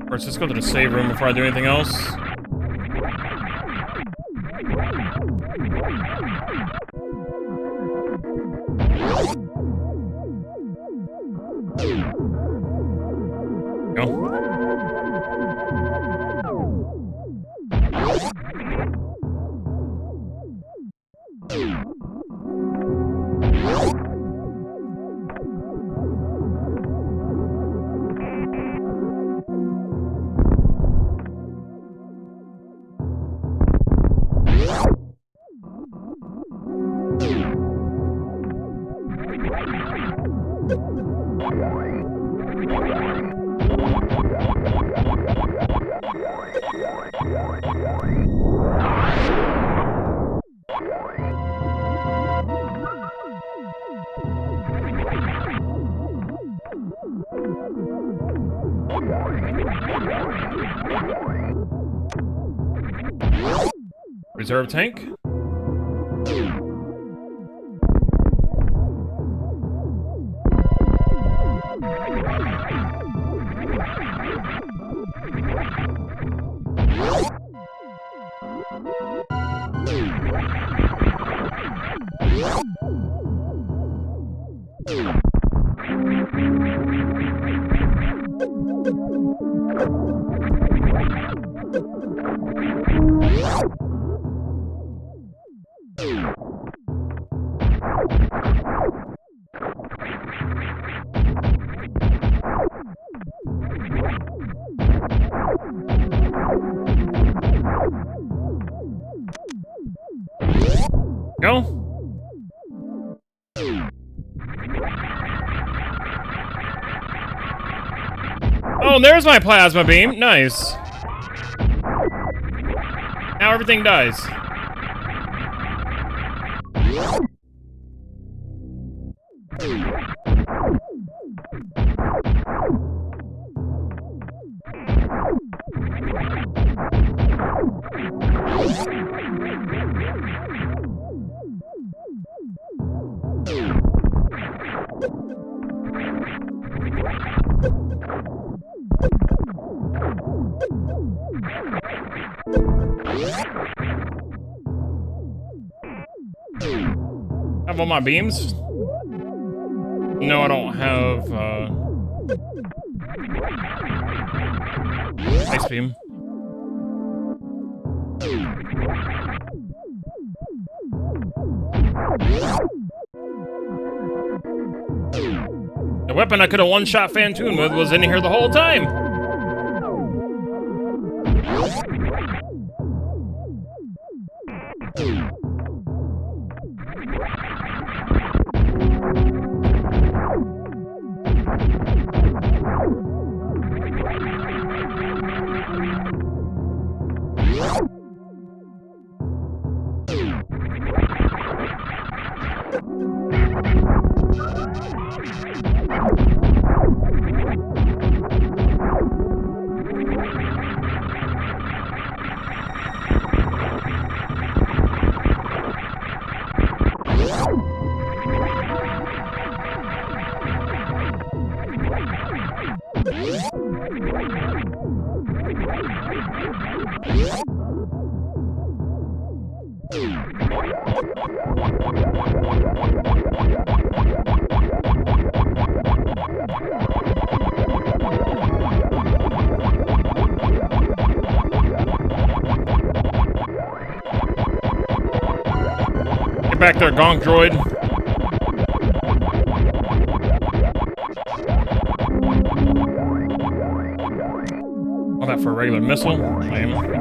First, let's go to the save room before I do anything else. Go. Reserve tank? Go. Oh, and there's my plasma beam. Nice. Now everything dies. Have all my beams? No, I don't have, ice beam. The weapon I could have one-shot Fantoon with was in here the whole time. Get back there, gonk droid. All that for a regular missile? Lame.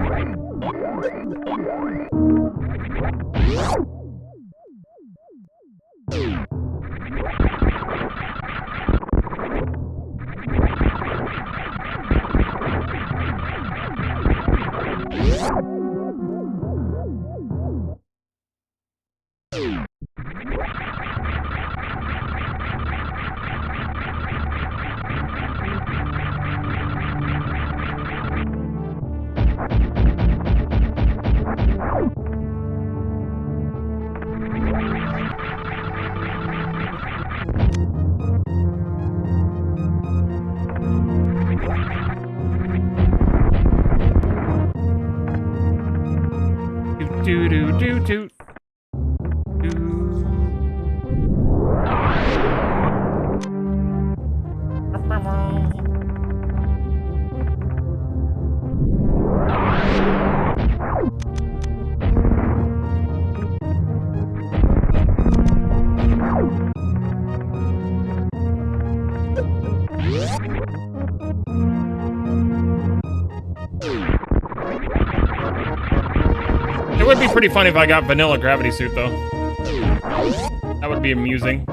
Do do do do. It would be pretty funny if I got vanilla gravity suit, though. That would be amusing.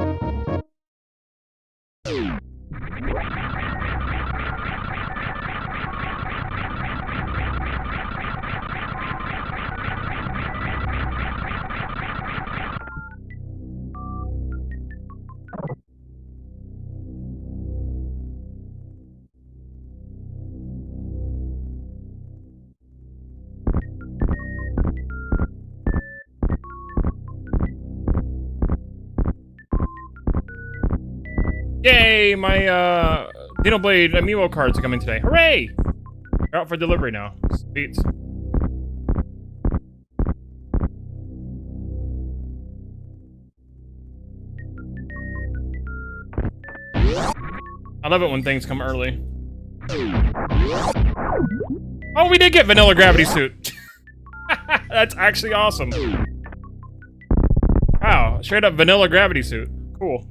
Yay! My Xenoblade amiibo cards are coming today. Hooray! They're out for delivery now. Sweet. I love it when things come early. Oh, we did get vanilla gravity suit. That's actually awesome. Wow, straight up vanilla gravity suit. Cool.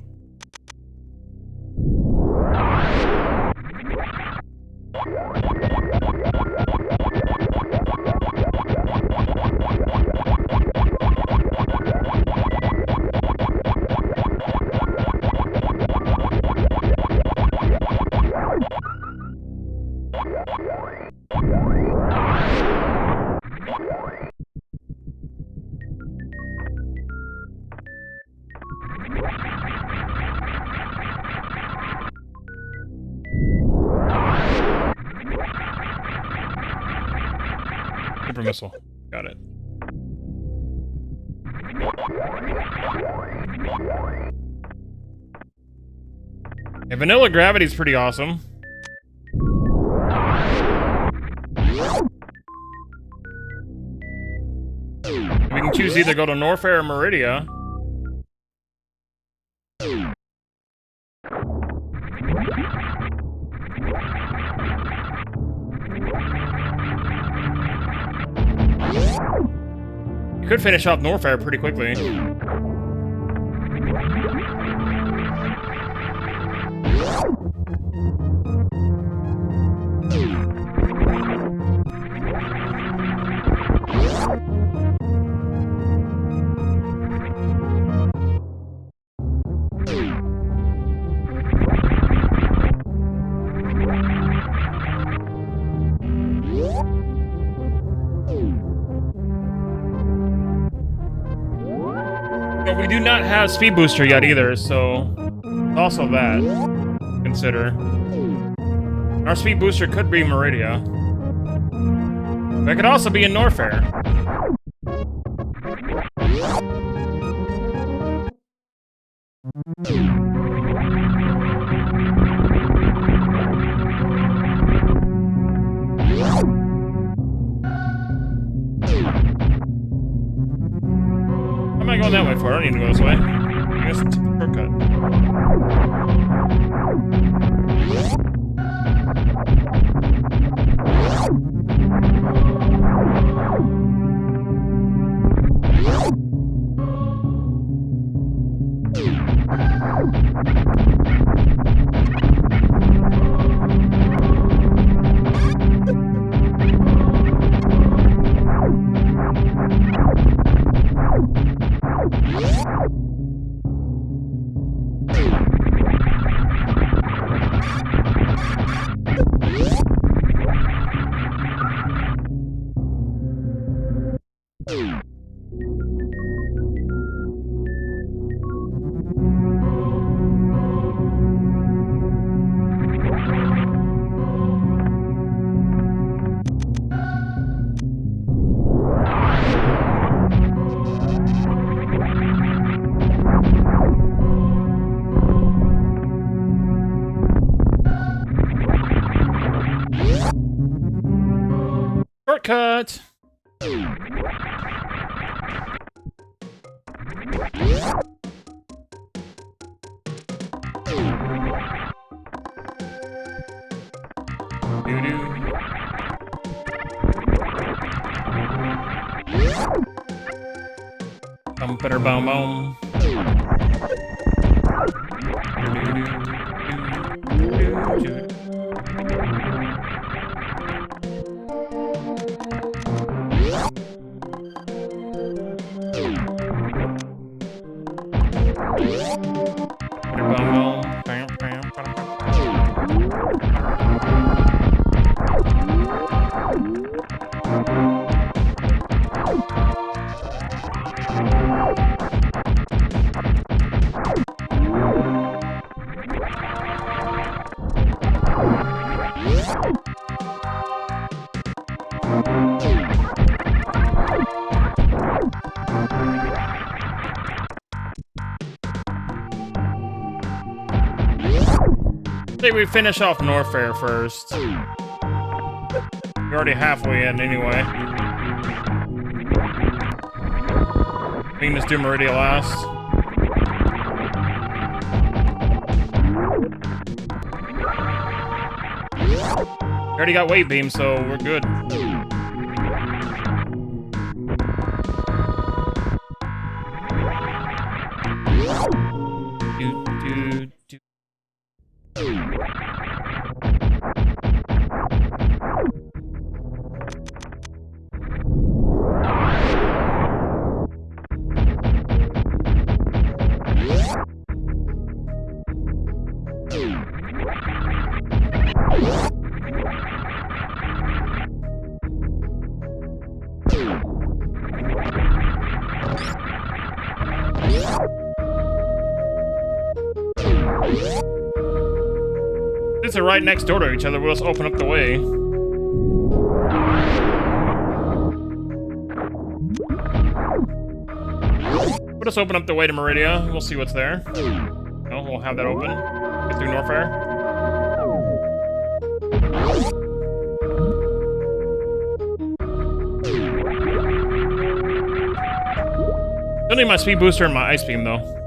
Super missile. Got it. Yeah, vanilla gravity's pretty awesome. We can choose either go to Norfair or Meridia. You could finish off Norfair pretty quickly. But we do not have speed booster yet either, so also that consider. Our speed booster could be Meridia. But it could also be in Norfair. How am I going that way for? I don't need to go this way. I guess it's a shortcut. Shortcut! Better boom boom. I think we finish off Norfair first. We're already halfway in anyway. We can just do Meridia last. We already got Weight Beam, so we're good. Since they're right next door to each other, we'll just open up the way. We'll just open up the way to Meridia. We'll see what's there. No, we'll have that open. Get through Norfair. Still need my speed booster and my ice beam though.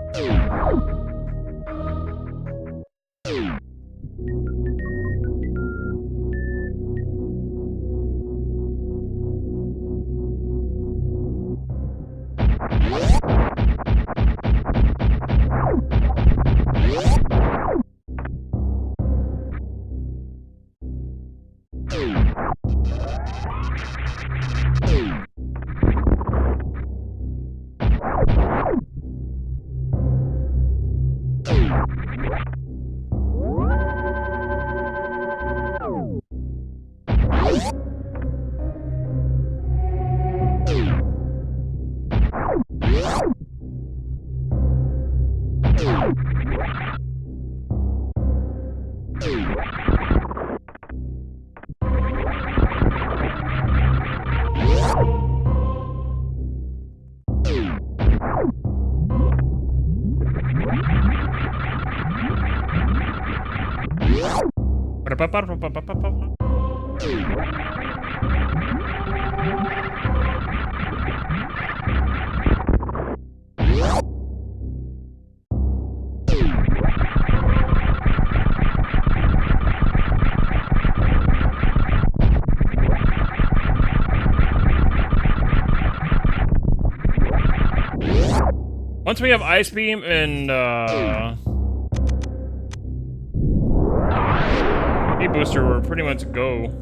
Once we have ice beam and speed booster, we're pretty much go.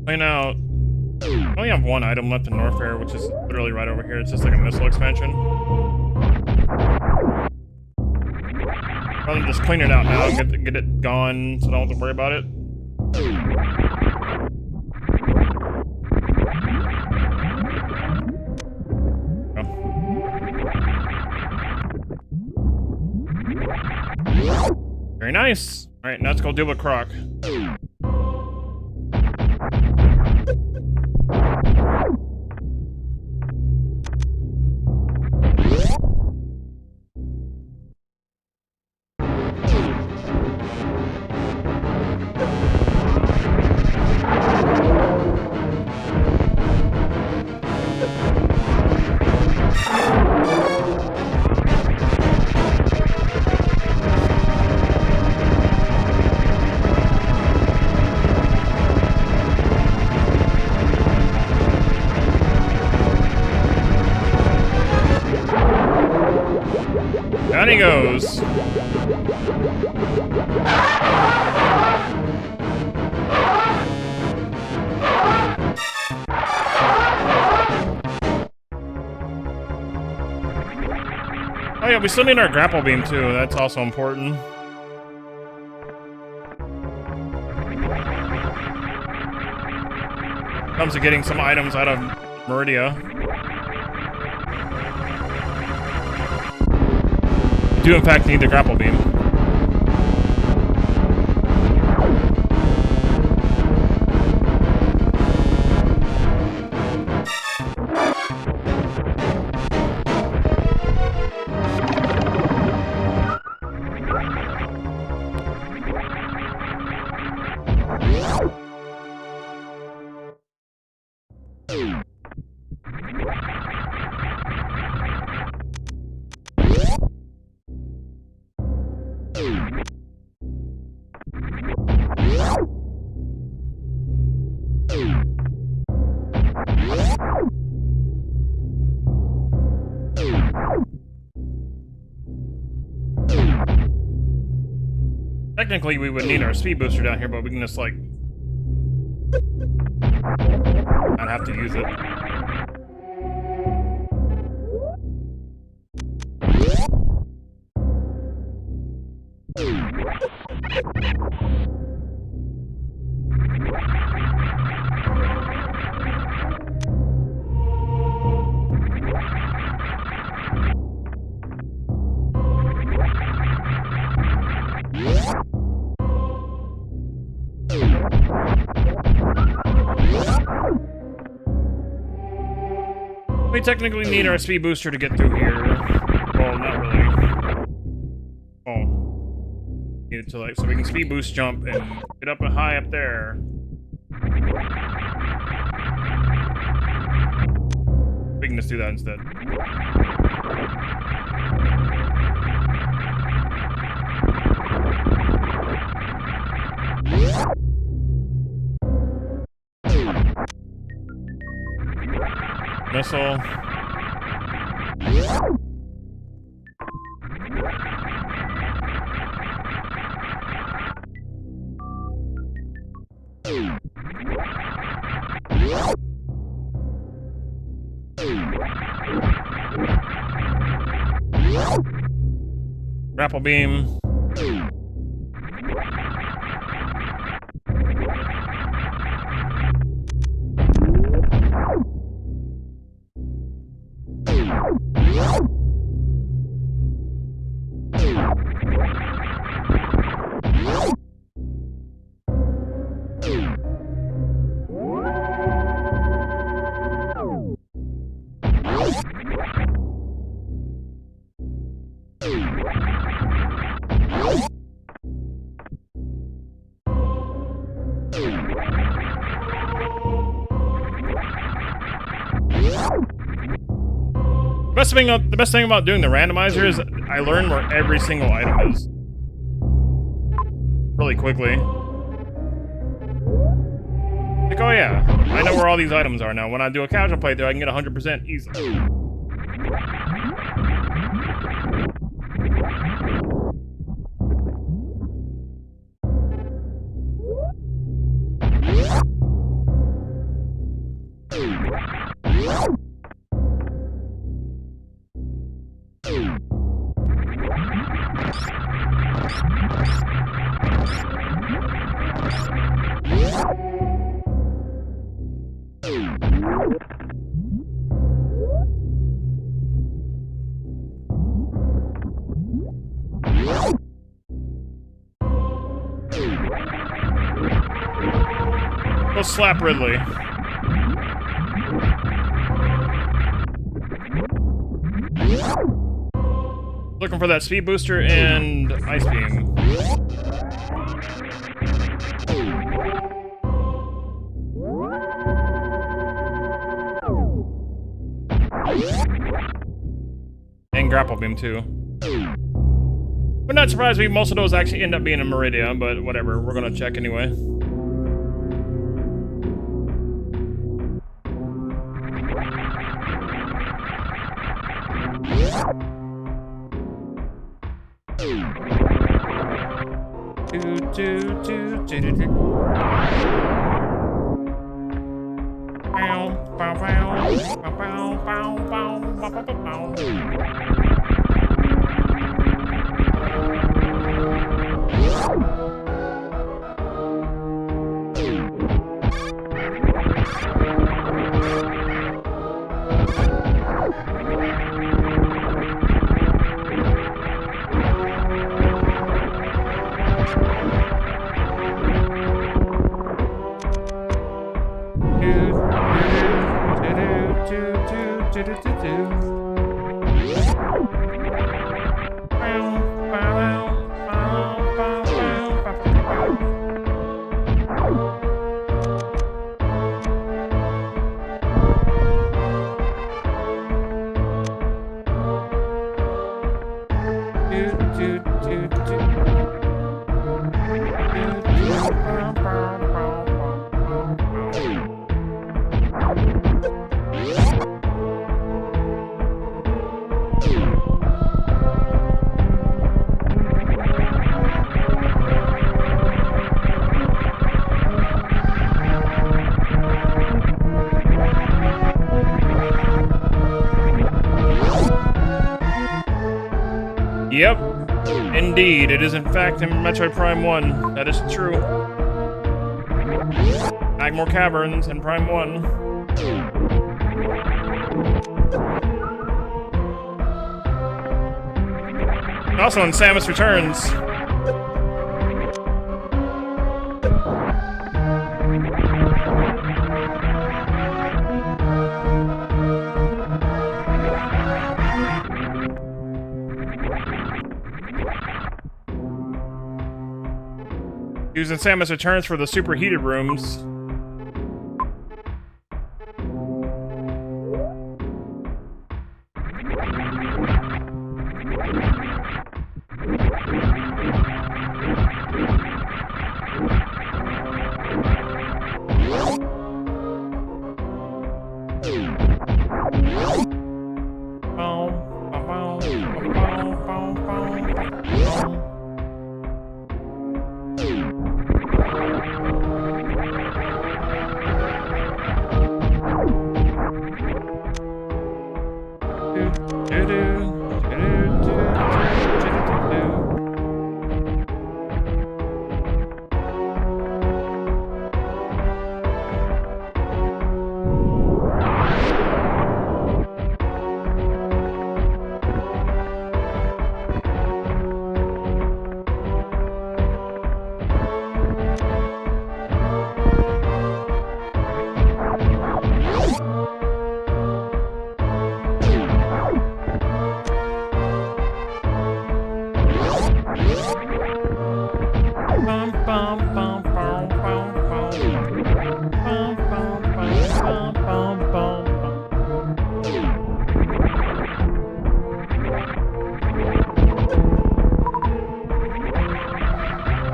Right now, I only have one item left in Norfair, which is literally right over here. It's just like a missile expansion. Rather than just clean it out now and get it gone so I don't have to worry about it. Oh. Very nice. All right, now let's go deal with Croc. Down he goes. Oh yeah, we still need our grapple beam too. That's also important. Comes to getting some items out of Meridia. Do in fact need the grapple beam. Technically, we would need our speed booster down here, but we can just, like... not have to use it. We technically need our speed booster to get through here. Well, not really. Oh. Need it to, like, so we can speed boost jump and get up and high up there. We can just do that instead. Missile. Grapple beam. The best thing about doing the randomizer is I learn where every single item is really quickly. Like, oh yeah, I know where all these items are now. When I do a casual playthrough, I can get 100% easily. Go slap Ridley. Looking for that speed booster and ice beam. And grapple beam too. We're not surprised most of those actually end up being in Meridia, but whatever, we're gonna check anyway. Yep. Indeed, it is in fact in Metroid Prime 1. That is true. Magmore Caverns in Prime 1. Also in Samus Returns. Using Samus Returns for the superheated rooms.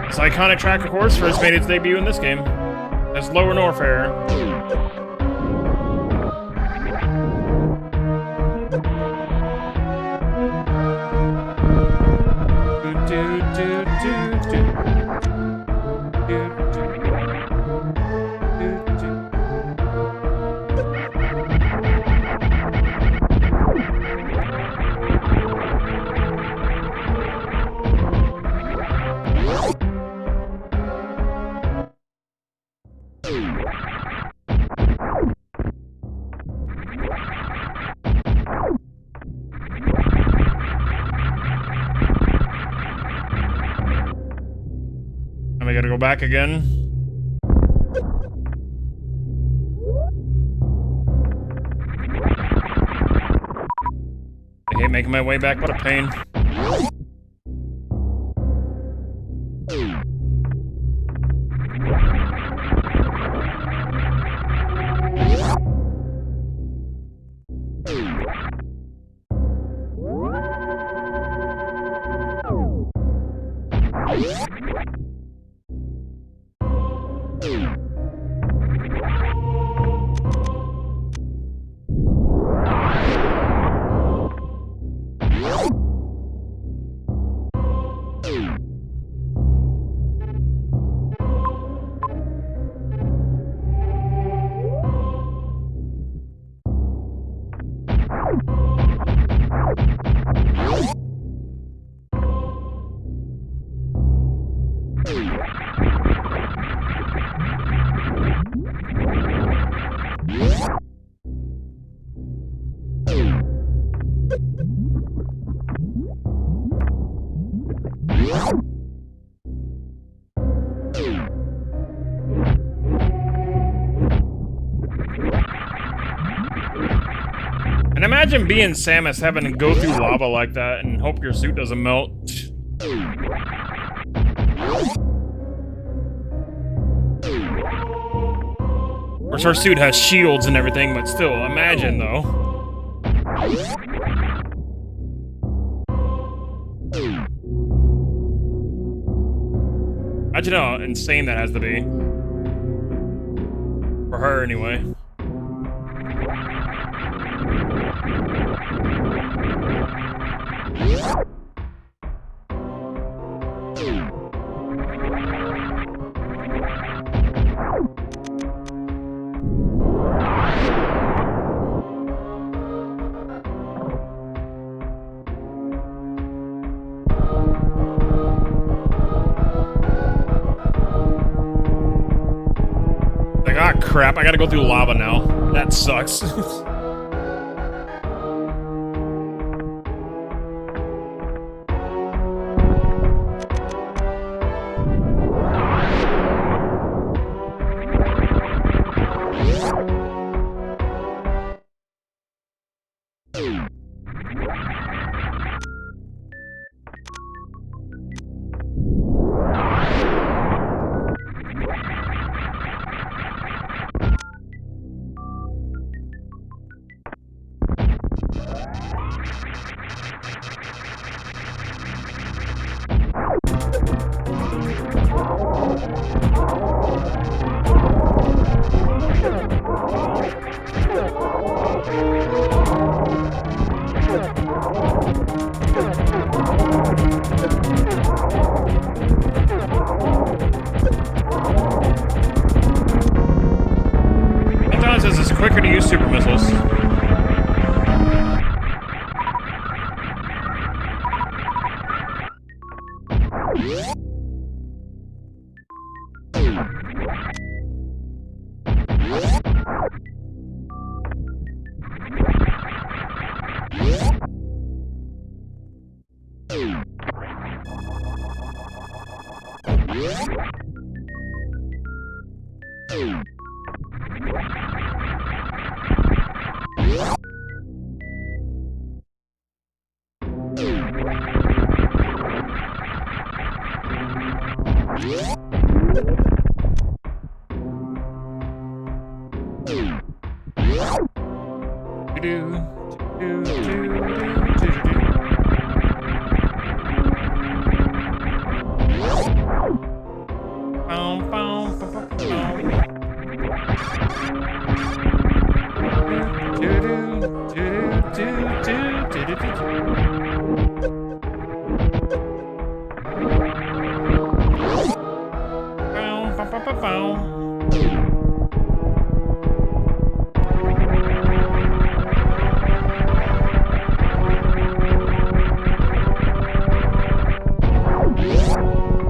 This iconic track, of course, first made its debut in this game as Lower Norfair. And we gotta go back again. I hate making my way back, what a pain. And imagine being Samus having to go through lava like that and hope your suit doesn't melt. Of course, her suit has shields and everything, but still, imagine though. Imagine how insane that has to be. For her, anyway. crap, I gotta go through lava now. That sucks. Sometimes it's just quicker to use super missiles.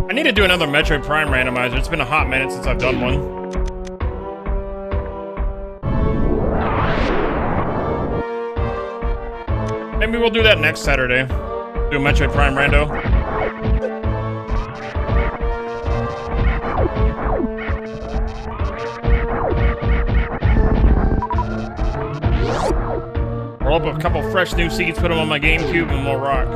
I need to do another Metroid Prime randomizer. It's been a hot minute since I've done one. Maybe we'll do that next Saturday. Do a Metroid Prime rando. Roll up a couple fresh new seeds, put them on my GameCube, and we'll rock.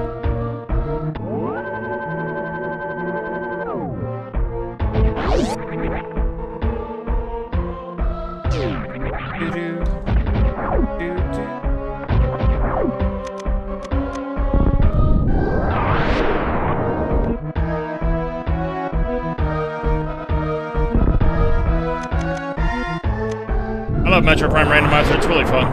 I love Metro Prime Randomizer, it's really fun.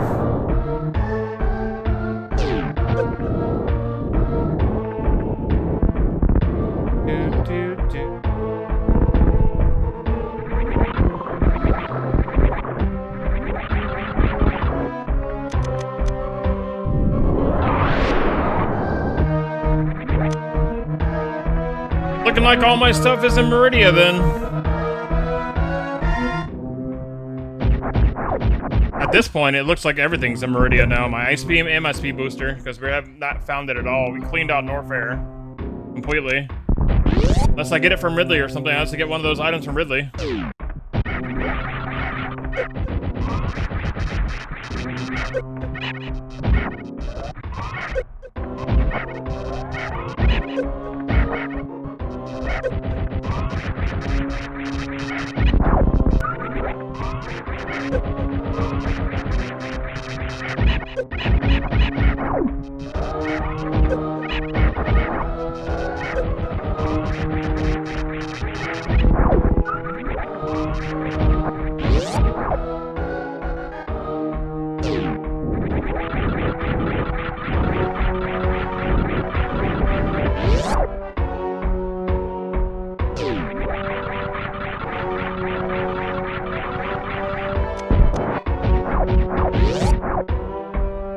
Looking like all my stuff is in Meridia then. At this point, it looks like everything's in Meridia now. My Ice Beam and my Speed Booster, because we have not found it at all. We cleaned out Norfair completely. Unless I get it from Ridley or something, I have to get one of those items from Ridley.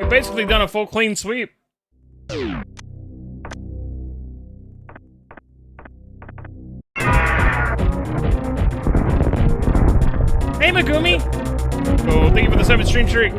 Basically done a full clean sweep. Hey, Hey, Megumi! Oh, thank you for the 7 stream streak.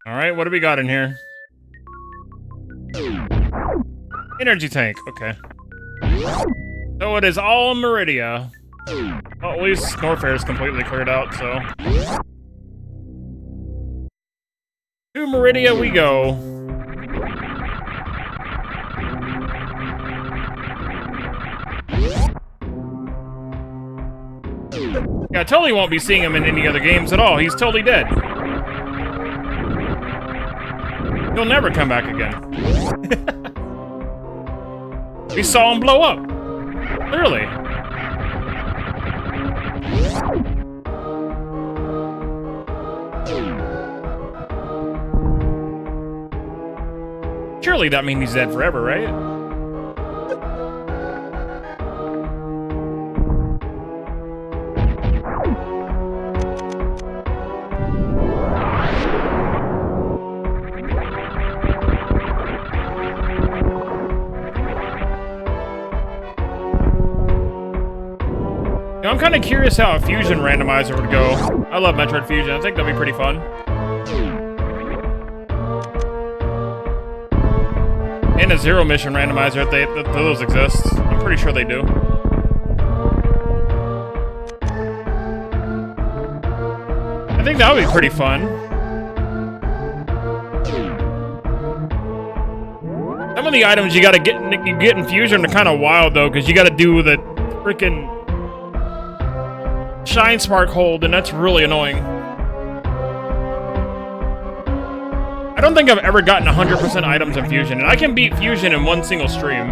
Alright, what do we got in here? Energy tank, okay. So it is all Meridia. Well, at least Norfair is completely cleared out, so. To Meridia we go. Yeah, I totally won't be seeing him in any other games at all. He's totally dead. He'll never come back again. We saw him blow up. Clearly. Surely that means he's dead forever, right? I'm kind of curious how a Fusion Randomizer would go. I love Metroid Fusion. I think that'd be pretty fun. And a Zero Mission Randomizer, if those exist. I'm pretty sure they do. I think that would be pretty fun. Some of the items you get in Fusion are kind of wild though, because you gotta do the freaking Shine Spark hold, and that's really annoying. I don't think I've ever gotten 100% items in Fusion, and I can beat Fusion in one single stream.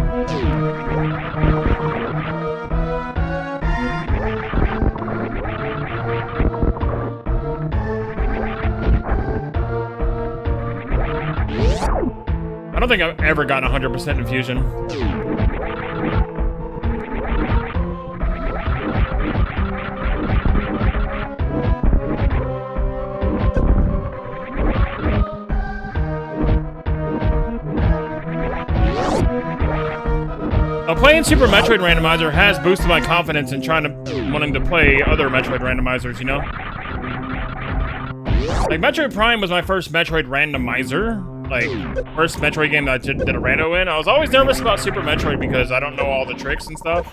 I don't think I've ever gotten 100% in Fusion. Playing Super Metroid Randomizer has boosted my confidence in wanting to play other Metroid Randomizers, you know? Like, Metroid Prime was my first Metroid Randomizer. Like, first Metroid game that I did a rando in. I was always nervous about Super Metroid because I don't know all the tricks and stuff.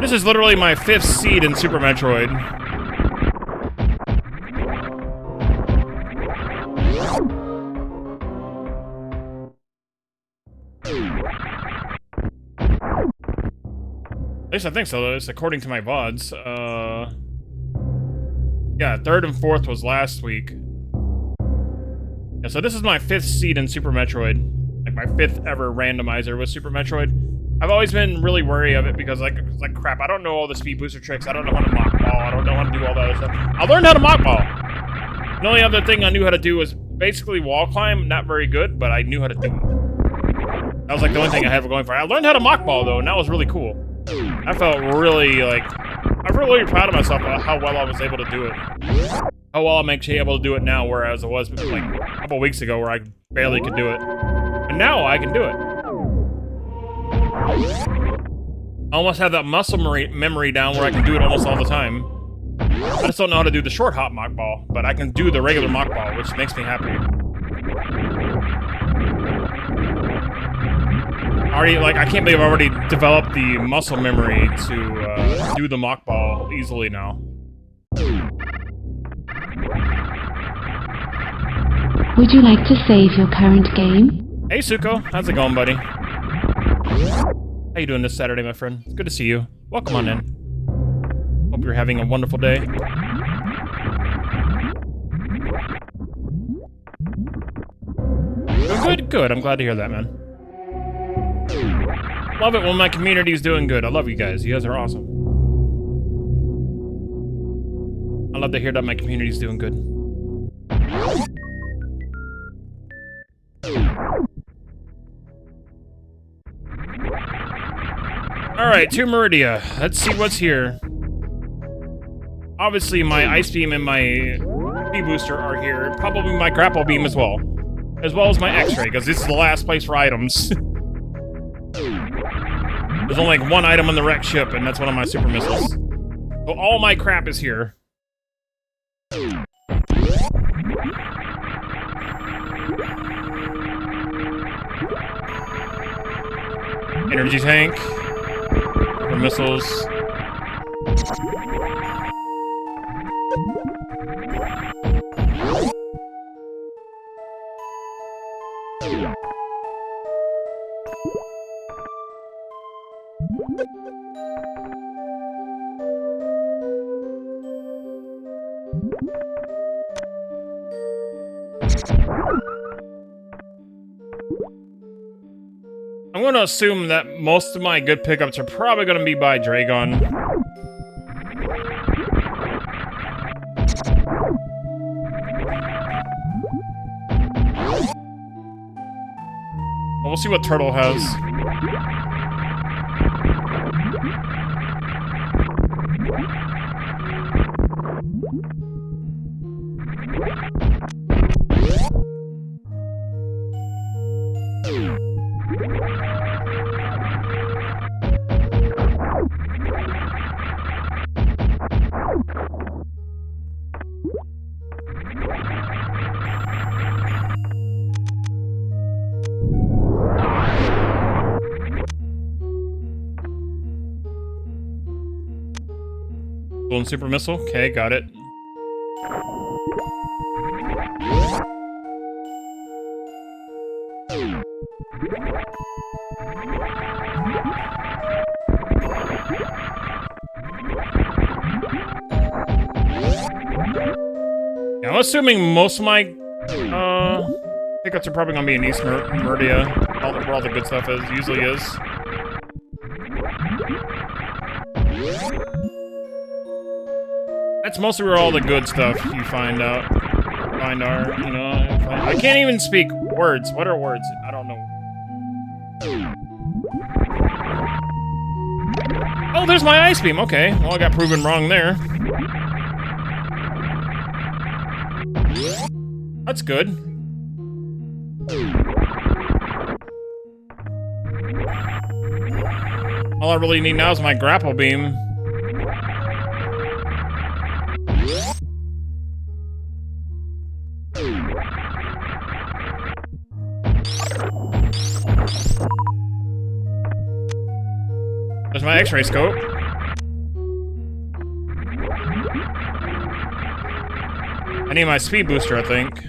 This is literally my 5th seed in Super Metroid. At least I think so, it's according to my VODs. Yeah, 3rd and 4th was last week. Yeah, so this is my 5th seed in Super Metroid. Like, my 5th ever randomizer with Super Metroid. I've always been really wary of it because, like, crap, I don't know all the speed booster tricks. I don't know how to mock ball. I don't know how to do all that other stuff. I learned how to mock ball. The only other thing I knew how to do was basically wall climb. Not very good, but I knew how to do it. That was, like, the only thing I had going for it. I learned how to mock ball, though, and that was really cool. I felt really, like, I'm really proud of myself about how well I was able to do it. How well I'm actually able to do it now, whereas it was, like, a couple weeks ago where I barely could do it. And now I can do it. I almost have that muscle memory down where I can do it almost all the time. I just don't know how to do the short hop mock ball, but I can do the regular mock ball, which makes me happy. Already, like, I can't believe I already developed the muscle memory to do the mock ball easily now. Would you like to save your current game? Hey, Suko. How's it going, buddy? How you doing this Saturday, my friend? It's good to see you. Welcome on in. Hope you're having a wonderful day. Good, good. I'm glad to hear that, man. Love it when my community is doing good. I love you guys. You guys are awesome. I love to hear that my community is doing good. Alright, to Meridia. Let's see what's here. Obviously, my Ice Beam and my Speed Booster are here. Probably my Grapple Beam as well. As well as my X-Ray, because this is the last place for items. There's only like one item on the wrecked ship, and that's one of my super missiles. So all my crap is here. Energy tank. For missiles. I'm going to assume that most of my good pickups are probably going to be by Dragon. We'll see what Turtle has. Golden Super Missile. Okay, got it. Yeah, I'm assuming most of my pickups are probably gonna be in East Meridia, where all the good stuff is, usually is. That's mostly where all the good stuff you find are, you know. I can't even speak words. What are words? I don't know. Oh, there's my Ice Beam. Okay, well, I got proven wrong there. That's good. All I really need now is my Grapple Beam. There's my X-ray scope. I need my speed booster, I think.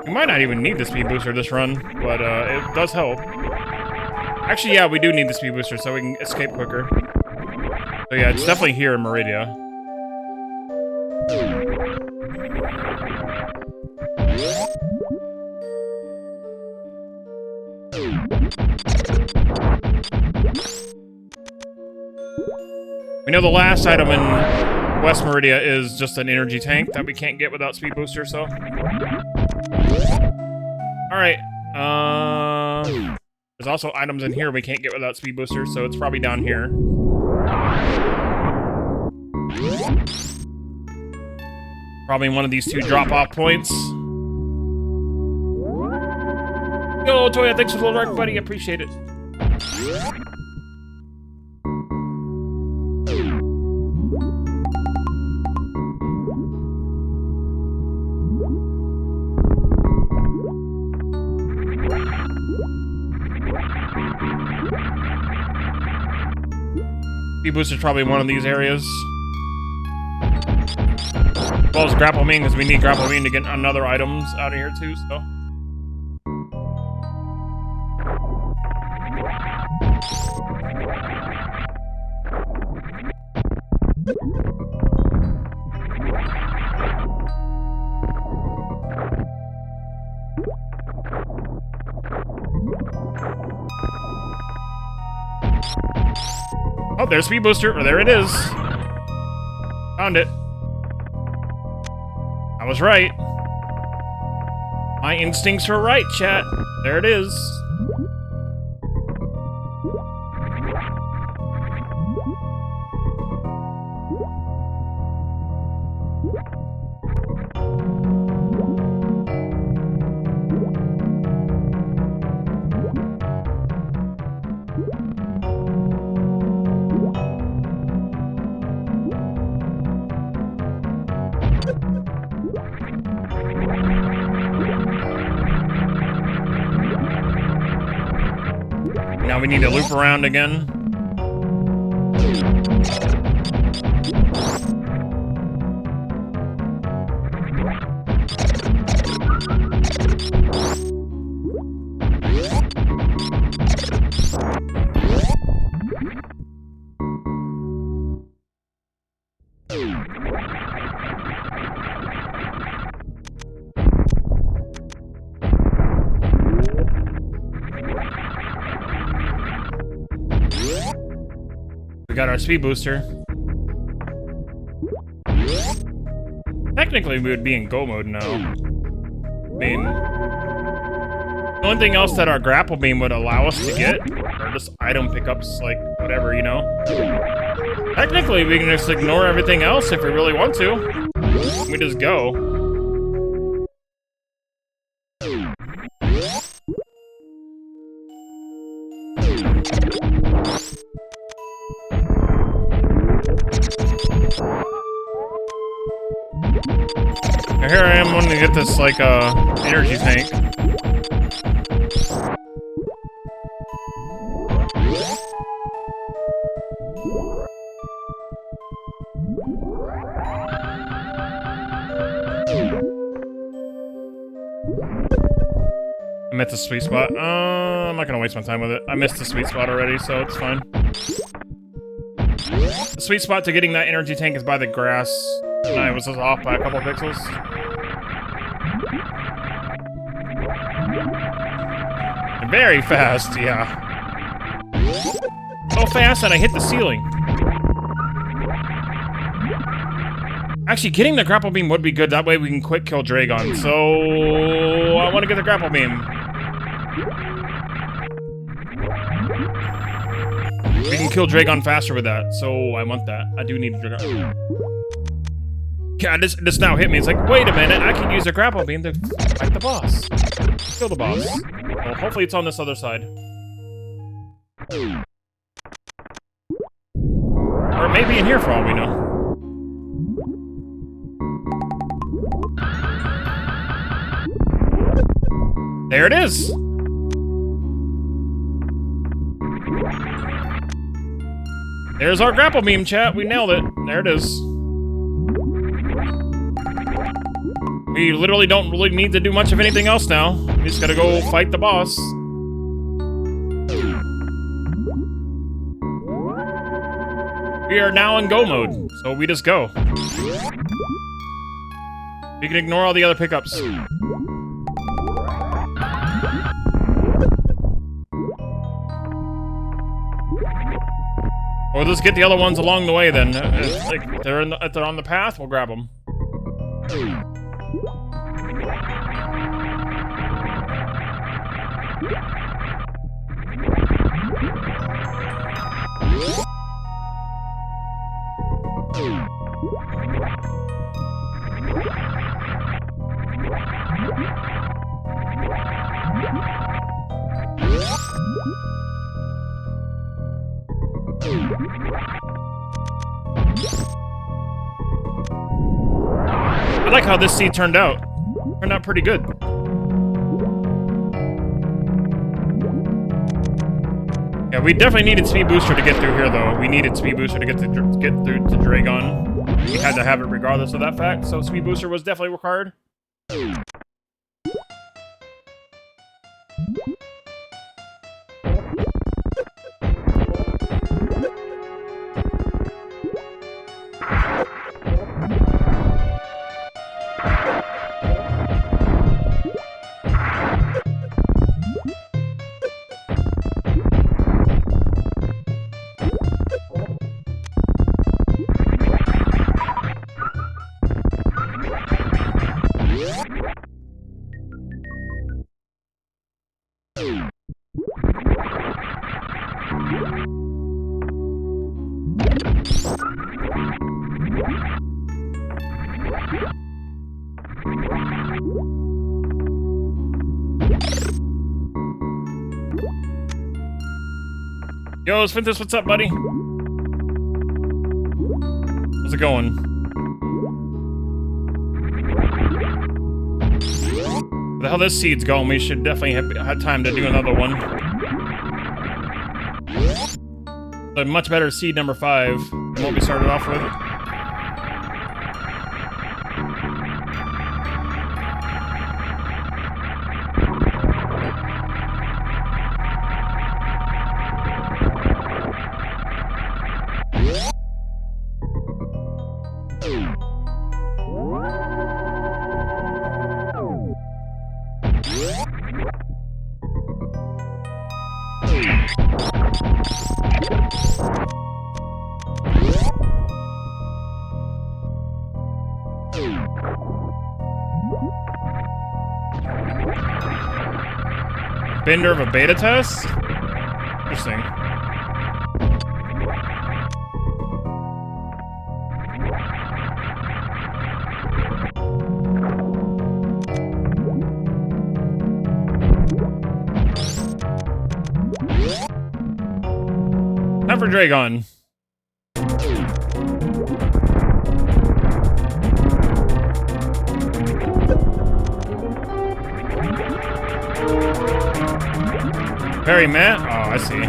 We might not even need the speed booster this run, but it does help. Actually, yeah, we do need the speed booster so we can escape quicker. So yeah, it's definitely here in Meridia. We know the last item in West Meridia is just an energy tank that we can't get without speed booster, so. Alright, there's also items in here we can't get without speed booster, so it's probably down here. Probably one of these two drop-off points. Yo, Toya, thanks for the like, buddy. Appreciate it. speed booster's probably one of these areas. As well as grapple beam, because we need grapple beam to get another items out of here too, so. Oh, there's speed booster. Or there it is. Found it. I was right. My instincts were right, chat. There it is. Now we need to loop around again. We got our speed booster. Technically, we would be in go mode now. I mean, the only thing else that our grapple beam would allow us to get are just item pickups, like whatever, you know? Technically, we can just ignore everything else if we really want to. We just go. Here I am wanting to get this, like, energy tank. I'm at the sweet spot. I'm not gonna waste my time with it. I missed the sweet spot already, so it's fine. The sweet spot to getting that energy tank is by the grass. And I was just off by a couple pixels. Very fast, yeah. So fast that I hit the ceiling. Actually, getting the grapple beam would be good. That way we can quick kill Dragon. So I want to get the grapple beam. We can kill Dragon faster with that. So I want that. I do need Dragon. Yeah, this now hit me. It's like, wait a minute, I can use a grapple beam to fight the boss. Kill the boss. Well, hopefully it's on this other side. Or it may be in here for all we know. There it is! There's our grapple beam, chat. We nailed it. There it is. We literally don't really need to do much of anything else now. We just gotta go fight the boss. We are now in go mode, so we just go. We can ignore all the other pickups. Or just get the other ones along the way then. Like, if they're on the path, we'll grab them. I like how this seed turned out. Turned out pretty good. Yeah, we definitely needed Speed Booster to get through here, though. We needed Speed Booster to get through to Dragon. We had to have it regardless of that fact, so Speed Booster was definitely required. Yo, Sphinxus, what's up, buddy? How's it going? Where the hell this seed's going? We should definitely have time to do another one. A much better seed number 5 than what we started off with. Bender of a beta test? Interesting. Time for Dragon. Very meh? Oh, I see.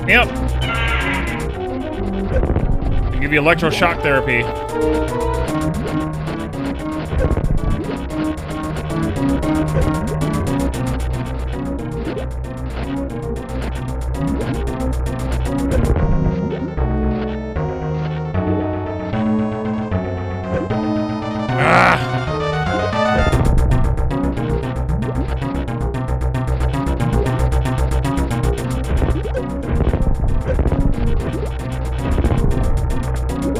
Yep. Give you electroshock therapy.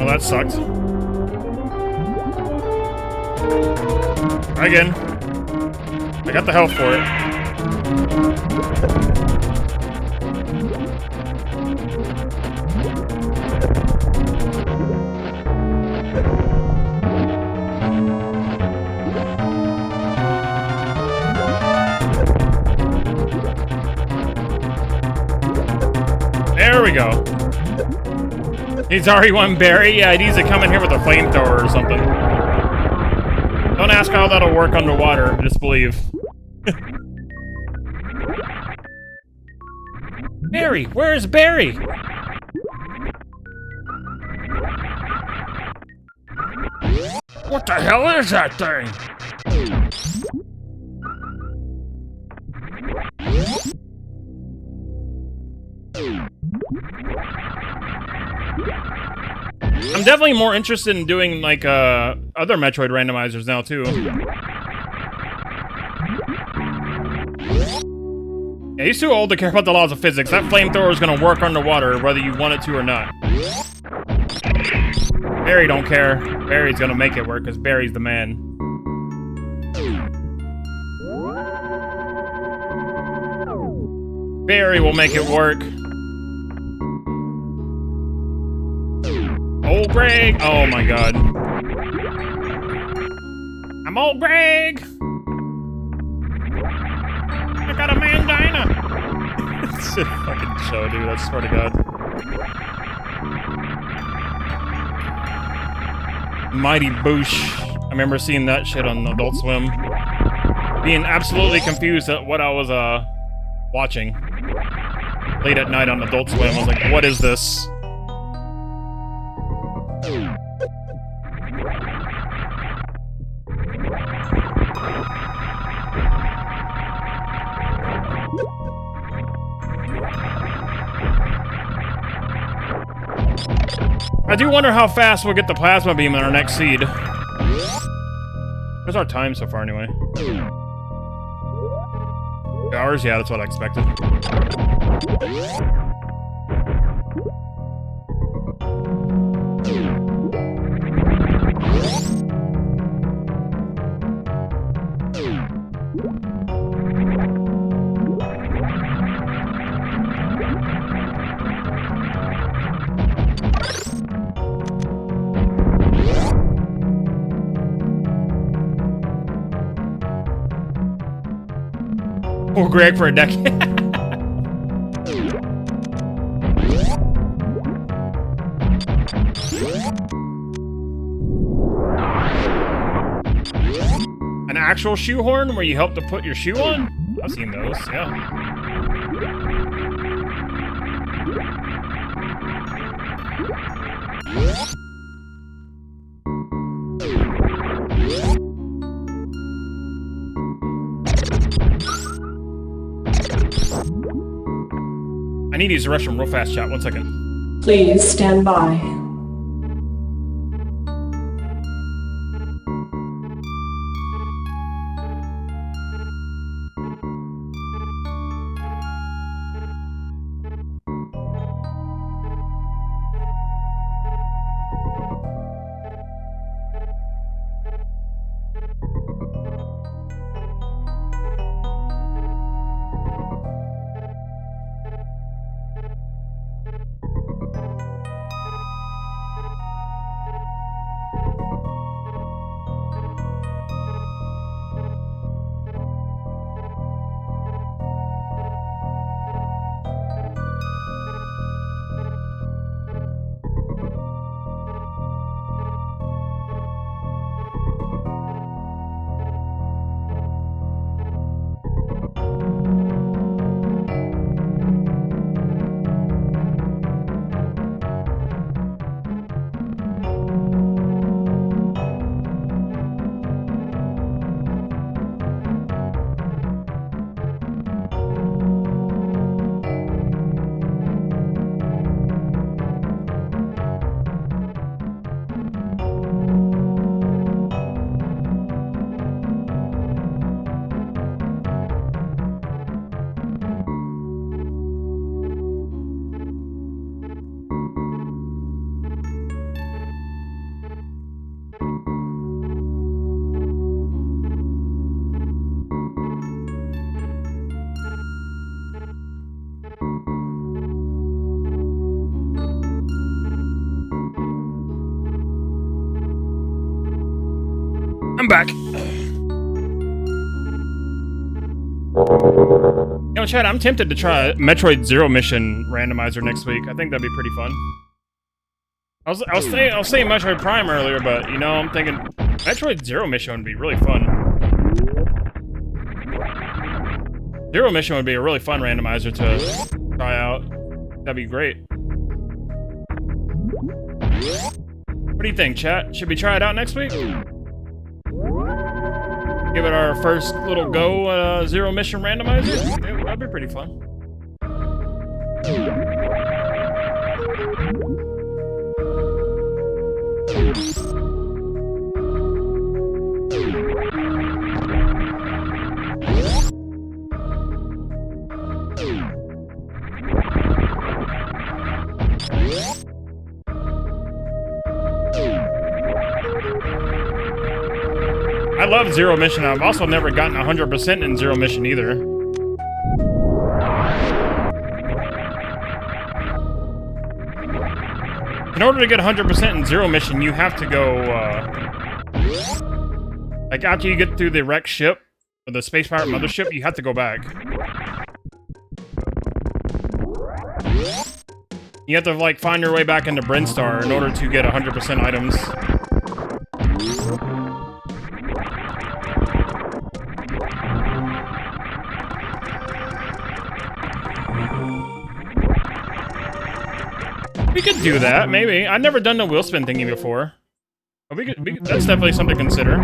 That sucked. Try again. I got the health for it. There we go. Needs RE1 Barry? Yeah, he needs to come in here with a flamethrower or something. Don't ask how that'll work underwater, just believe. Barry! Where is Barry? What the hell is that thing? I'm definitely more interested in doing, like, other Metroid randomizers now, too. Yeah, he's too old to care about the laws of physics. That flamethrower is gonna work underwater, whether you want it to or not. Barry don't care. Barry's gonna make it work, because Barry's the man. Barry will make it work. Oh, Greg! Oh my god. I'm old Greg! I got a mangina! It's a fucking show, dude. I swear to God. Mighty Boosh. I remember seeing that shit on Adult Swim. Being absolutely confused at what I was, watching. Late at night on Adult Swim. I was like, what is this? I do wonder how fast we'll get the plasma beam in our next seed. What's our time so far, anyway? 2 hours? Yeah, that's what I expected. Oh, Greg for a decade. An actual shoehorn where you help to put your shoe on? I've seen those, yeah. I need to use the restroom real fast, chat. 1 second. Please stand by. I'm back. Yo, Chad, I'm tempted to try Metroid Zero Mission Randomizer next week. I think that'd be pretty fun. I was saying Metroid Prime earlier, but you know, I'm thinking Metroid Zero Mission would be really fun. Zero Mission would be a really fun randomizer to try out. That'd be great. What do you think, chat? Should we try it out next week? Give it our first little go Zero Mission Randomizer? Yeah, that'd be pretty fun. I love Zero Mission. I've also never gotten 100% in Zero Mission either. In order to get 100% in Zero Mission, you have to go, Like, after you get through the wrecked ship, or the space pirate mothership, you have to go back. You have to, like, find your way back into Brinstar in order to get 100% items. We could do that, maybe. I've never done the wheel spin thingy before. But that's definitely something to consider.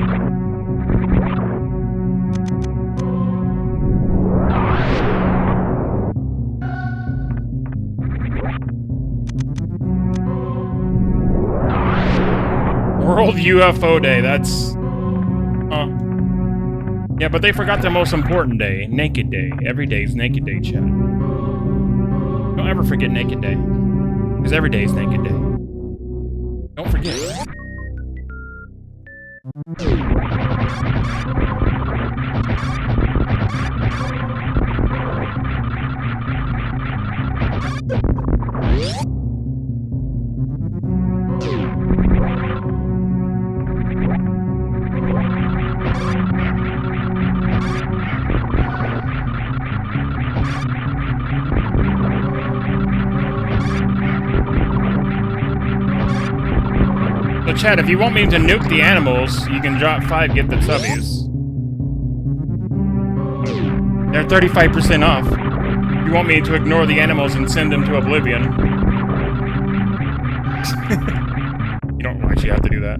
World UFO Day, that's... Yeah, but they forgot the most important day. Naked Day. Every day is Naked Day, chat. Don't ever forget Naked Day. Because every day is Naked Day. Don't forget. So, Chad, if you want me to nuke the animals, you can drop 5 gifted subbies. They're 35% off. If you want me to ignore the animals and send them to oblivion. You don't actually have to do that.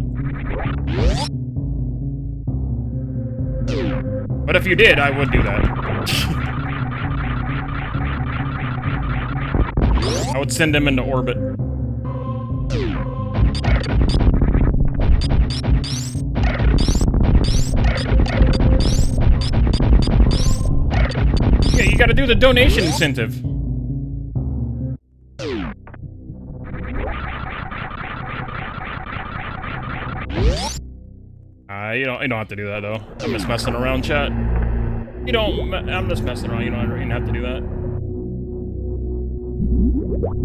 But if you did, I would do that. I would send them into orbit. Yeah, you gotta do the donation incentive. You don't have to do that though. I'm just messing around, chat. I'm just messing around. You don't even have to do that.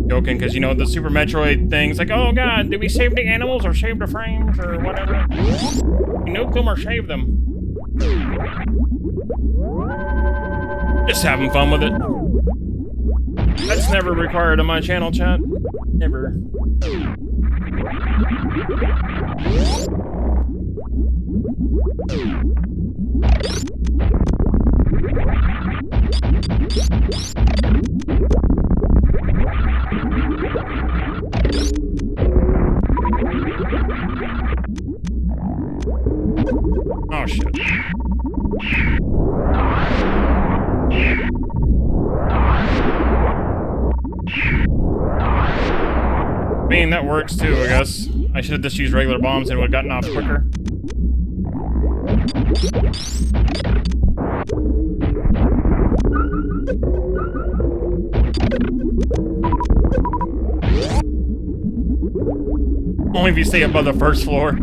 Joking, because you know the Super Metroid thing's like, oh god, did we save the animals or save the frames or whatever? We nuke them or shave them. Just having fun with it. That's never required on my channel, chat. Never. Oh shit. I mean, that works too, I guess. I should have just used regular bombs and would have gotten off quicker. Only if you stay above the first floor.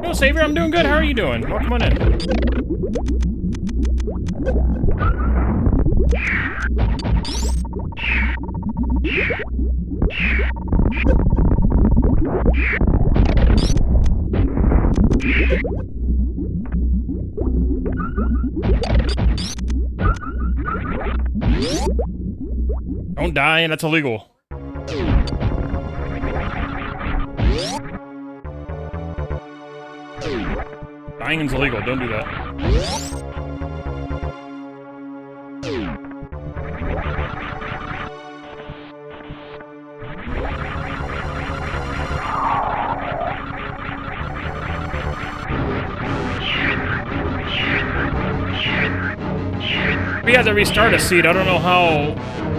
Yo, Savior, I'm doing good. How are you doing? Welcome on in. Don't die, and that's illegal. Dying is illegal. Don't do that. We have to restart a seed. I don't know how,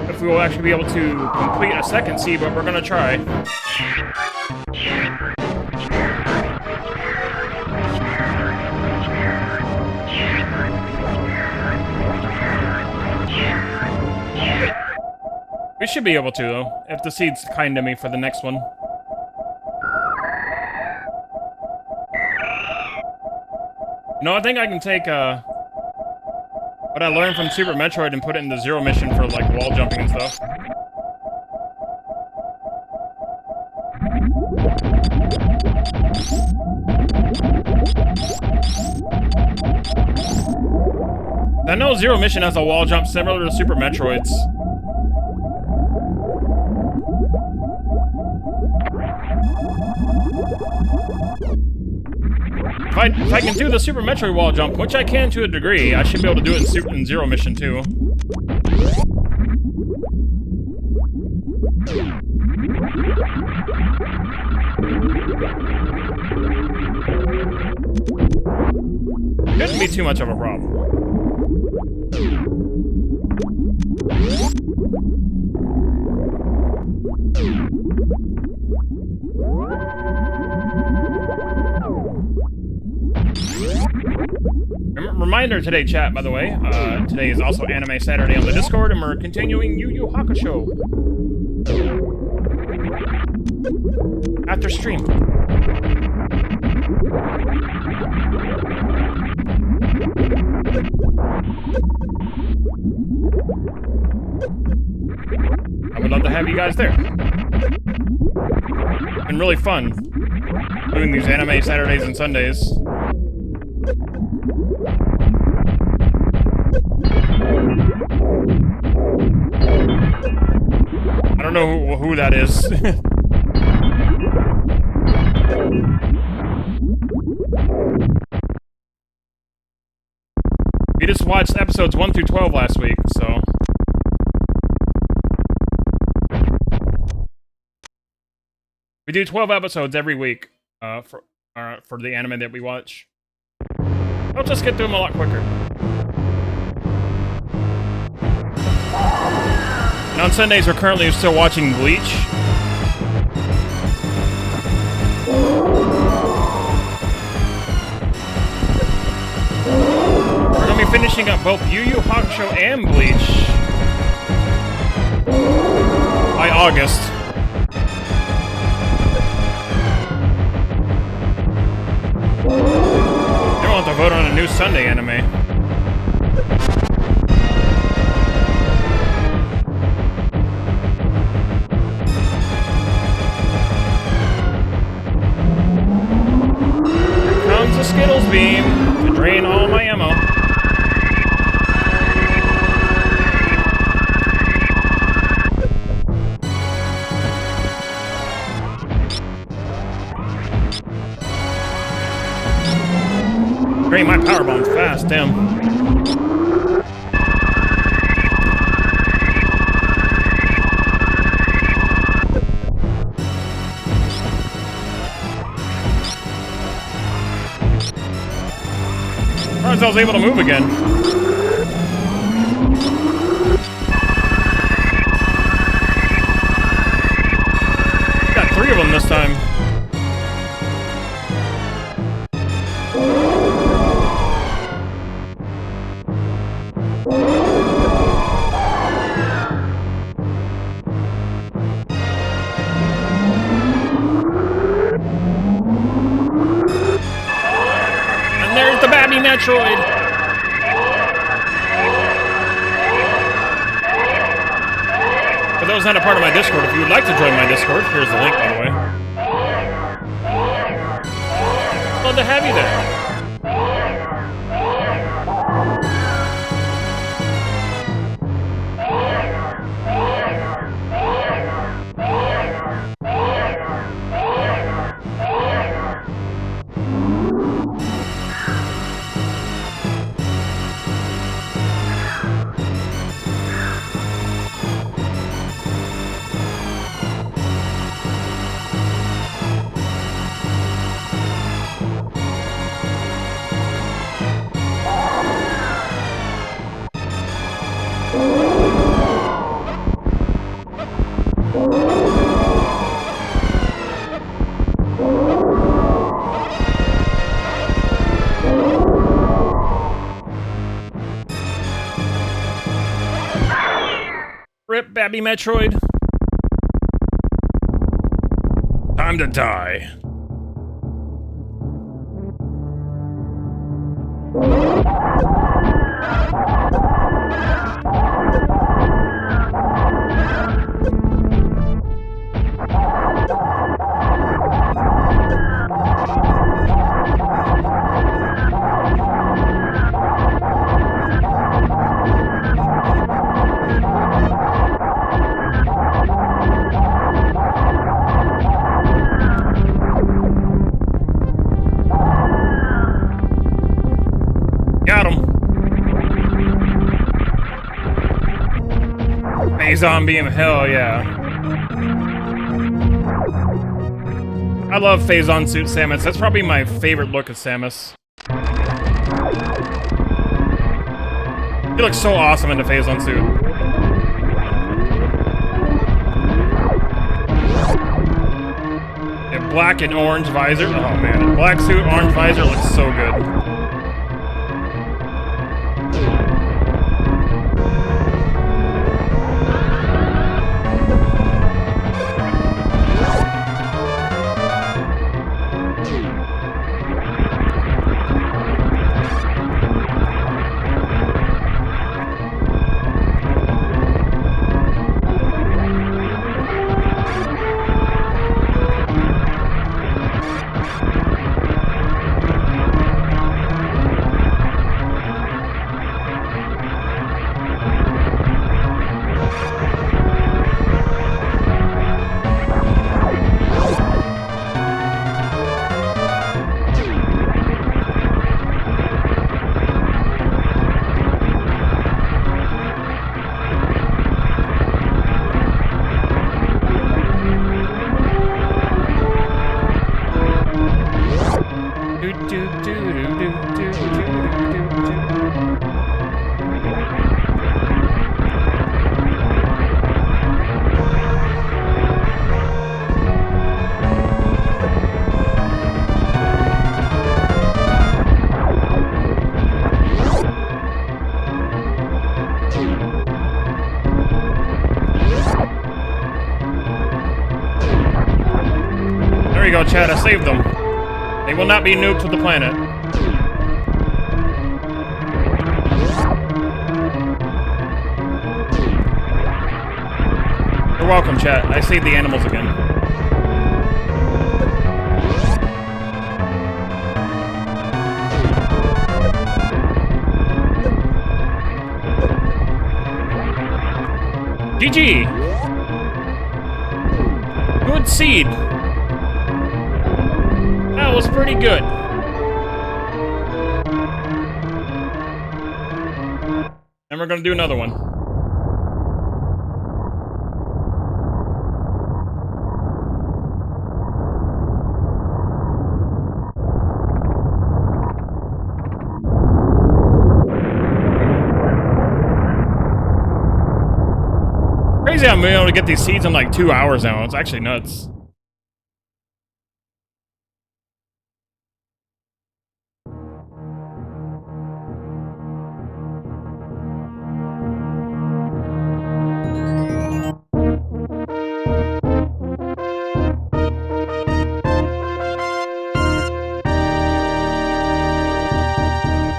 if we will actually be able to complete a second seed, but we're gonna try. We should be able to, though, if the seed's kind to me for the next one. No, I think I can take what I learned from Super Metroid and put it in the Zero mission for like wall jumping and stuff. I know Zero mission has a wall jump similar to Super Metroid's. If I can do the Super Metroid wall jump, which I can to a degree, I should be able to do it in Zero mission too. Shouldn't be too much of a problem. Reminder today, chat, by the way. Today is also Anime Saturday on the Discord, and we're continuing Yu Yu Hakusho after stream. I would love to have you guys there. It's been really fun doing these Anime Saturdays and Sundays. I don't know who that is. We just watched episodes 1 through 12 last week, so... We do 12 episodes every week for the anime that we watch. I'll just get through them a lot quicker. And on Sundays, we're currently still watching Bleach. We're going to be finishing up both Yu Yu Hakusho and Bleach by August. Then we'll have to vote on a new Sunday anime. A Skittles beam to drain all my ammo. Drain my power bombs fast, damn. I was able to move again. Got 3 of them this time. And there's the baby Metroid. For those not a part of my Discord, if you would like to join my Discord, here's the link, by the way. Love to have you there. Rip, Babby Metroid. Time to die. Got him. Phazon beam, hell yeah. I love Phazon suit Samus. That's probably my favorite look of Samus. He looks so awesome in the Phazon suit. Yeah, black and orange visor. Oh man, black suit, orange visor looks so good. There you go, Chad. I saved them. They will not be nuked with the planet. You're welcome, chat. I saved the animals again. GG! Good seed. That was pretty good. And we're gonna do another one. Crazy how I'm able to get these seeds in like 2 hours now. It's actually nuts.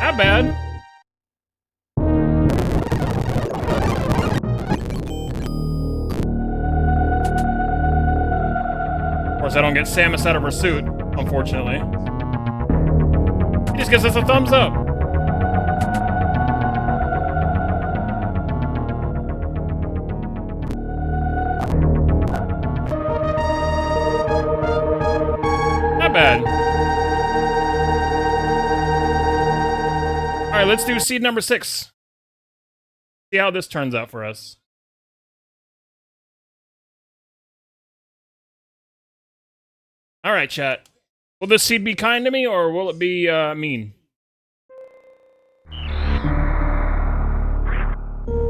Not bad. Of course, I don't get Samus out of her suit, unfortunately. He just gives us a thumbs up. Not bad. Alright, let's do seed number 6. See how this turns out for us. Alright, chat. Will this seed be kind to me, or will it be, mean?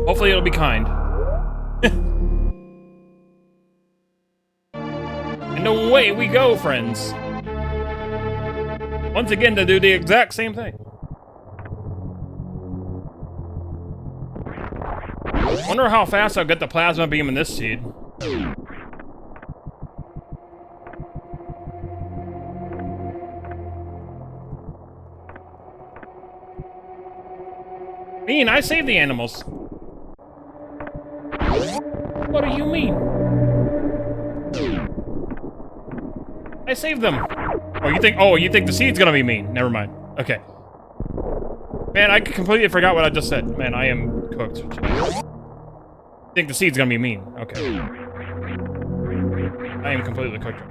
Hopefully it'll be kind. And away we go, friends. Once again to do the exact same thing. Wonder how fast I'll get the plasma beam in this seed. Mean, I saved the animals. What do you mean? I saved them. Oh, you think the seed's gonna be mean? Never mind. Okay. Man, I completely forgot what I just said. Man, I am cooked. I think the seed's gonna be mean. Okay. I am completely cooked.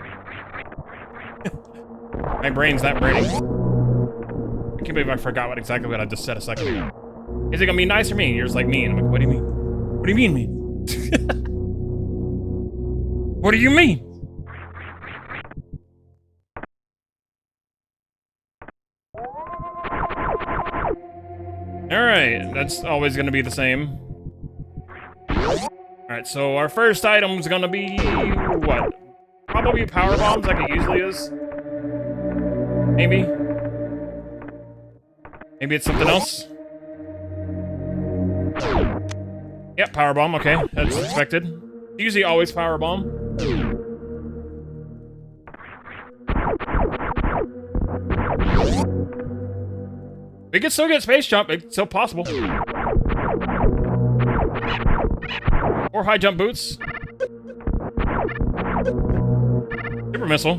My brain's not braining. I can't believe I forgot exactly what I just said a second ago. Is it gonna be nice or mean? You're just like mean. I'm like, what do you mean? What do you mean mean? What do you mean? Alright, that's always gonna be the same. Alright, so our first item is gonna be what? Probably power bombs like it usually is. Maybe. Maybe it's something else. Yep, power bomb, okay. That's expected. Usually always power bomb. We could still get space jump, it's still possible. Or high jump boots. Super missile.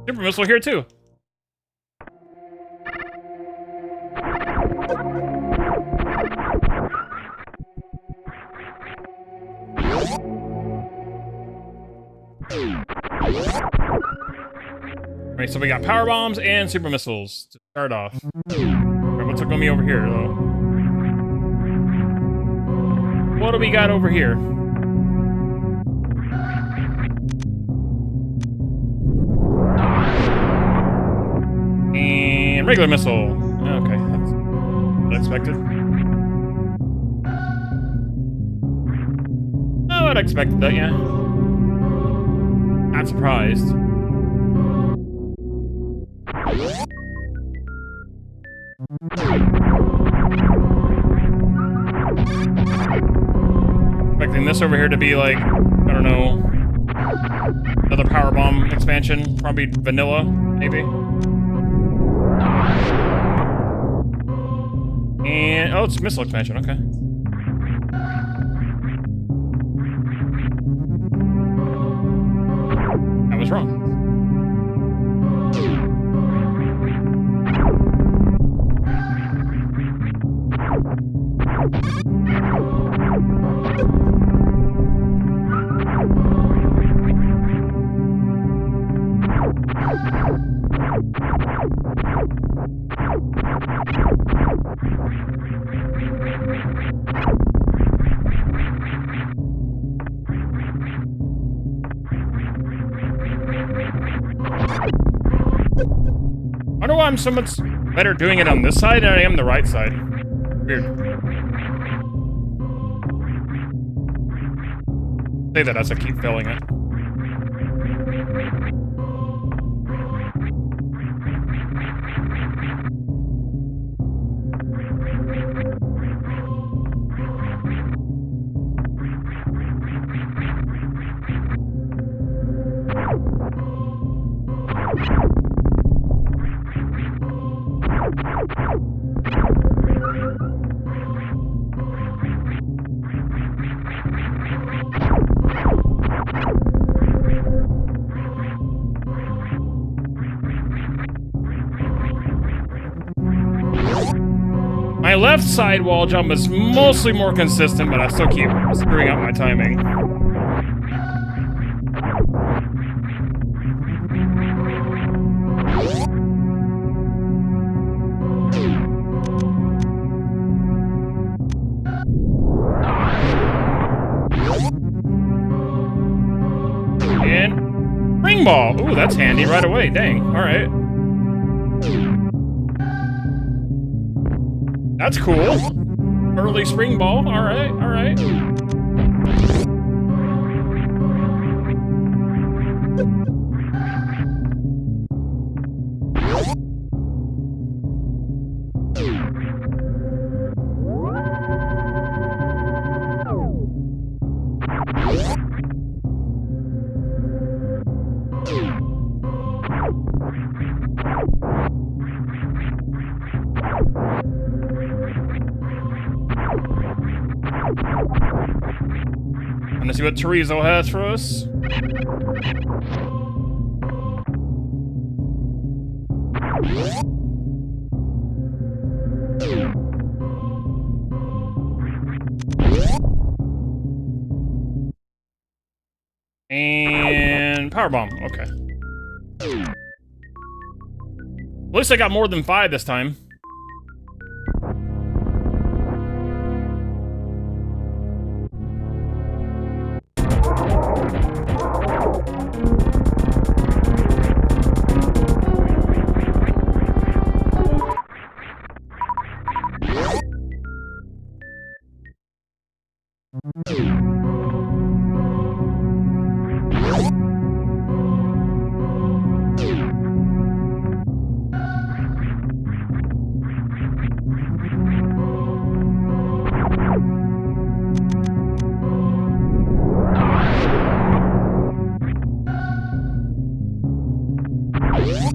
Super missile here too. Alright, so we got power bombs and super missiles to start off. Alright, what's going to be over here, though? What do we got over here? And regular missile. Okay, that's what I expected. Oh, I'd expected that, yeah. Not surprised. Expecting this over here to be like, I don't know, another power bomb expansion, probably vanilla, maybe. And oh, it's missile expansion. Okay. I was wrong. I wonder why I'm so much better doing it on this side than I am the right side. Weird. Say that as I keep failing it. My left side wall jump is mostly more consistent, but I still keep screwing up my timing. And ring ball. Ooh, that's handy right away. Dang. All right. That's cool. Early spring ball. All right, all right. Wanna see what Chorizo has for us? And powerbomb, okay. At least I got more than 5 this time.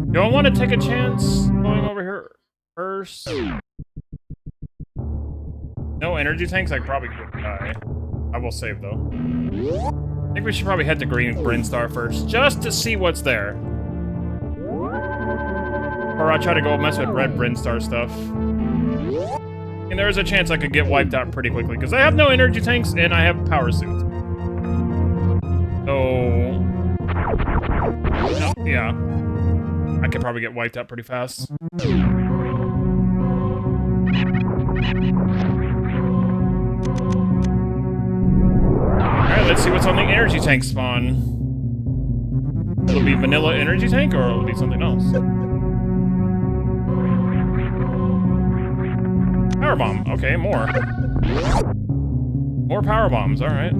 Do I want to take a chance going over here first? No energy tanks? I probably could die. I will save, though. I think we should probably head to Green Brinstar first, just to see what's there. Or I'll try to go mess with Red Brinstar stuff. And there's a chance I could get wiped out pretty quickly, because I have no energy tanks, and I have power suit. So... no, yeah. I could probably get wiped out pretty fast. Alright, let's see what's on the energy tank spawn. It'll be vanilla energy tank, or it'll be something else. Powerbomb. Okay, more. More power bombs, alright.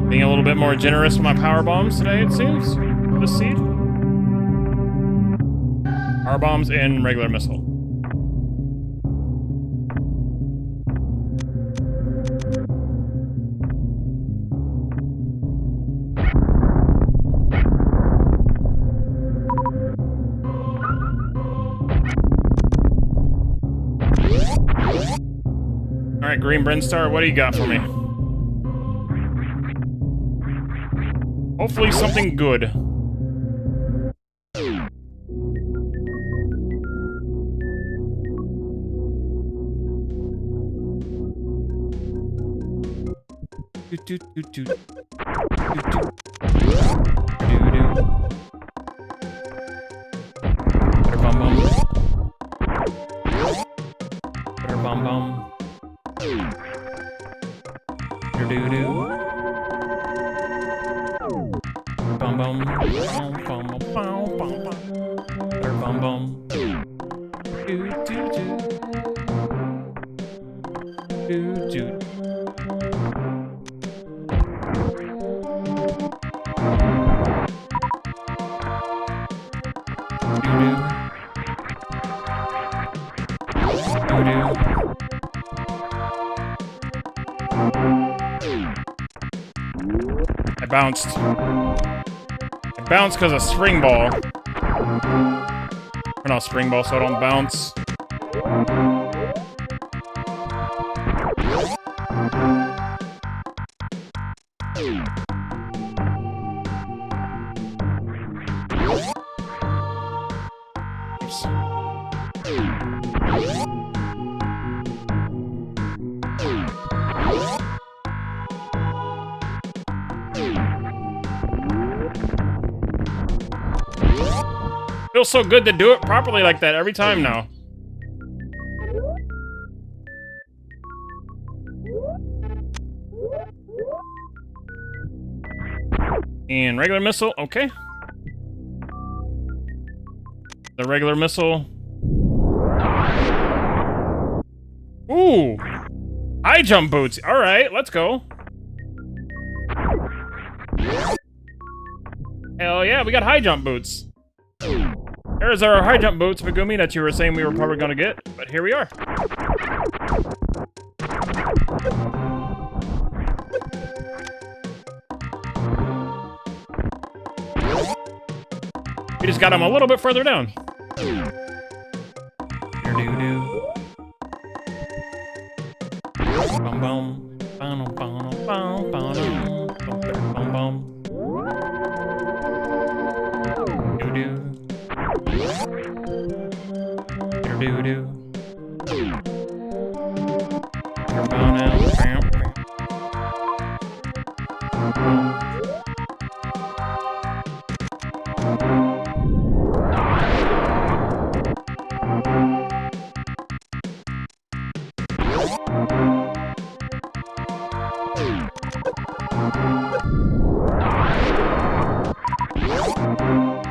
Being a little bit more generous with my power bombs today, it seems. This seed. Power bombs and regular missile. Alright, Green Brinstar, what do you got for me? Hopefully something good. I bounced. I bounced because of spring ball. Or not spring ball, so I don't bounce. Oops. Feels so good to do it properly like that every time now. And regular missile, okay. The regular missile. Ooh! High jump boots. Alright, let's go. Hell yeah, we got high jump boots. There's our high jump boots, Megumi, that you were saying we were probably gonna get, but here we are. We just got him a little bit further down. Bum bum. Bum bum bum bum bum bum. Do do. Do do.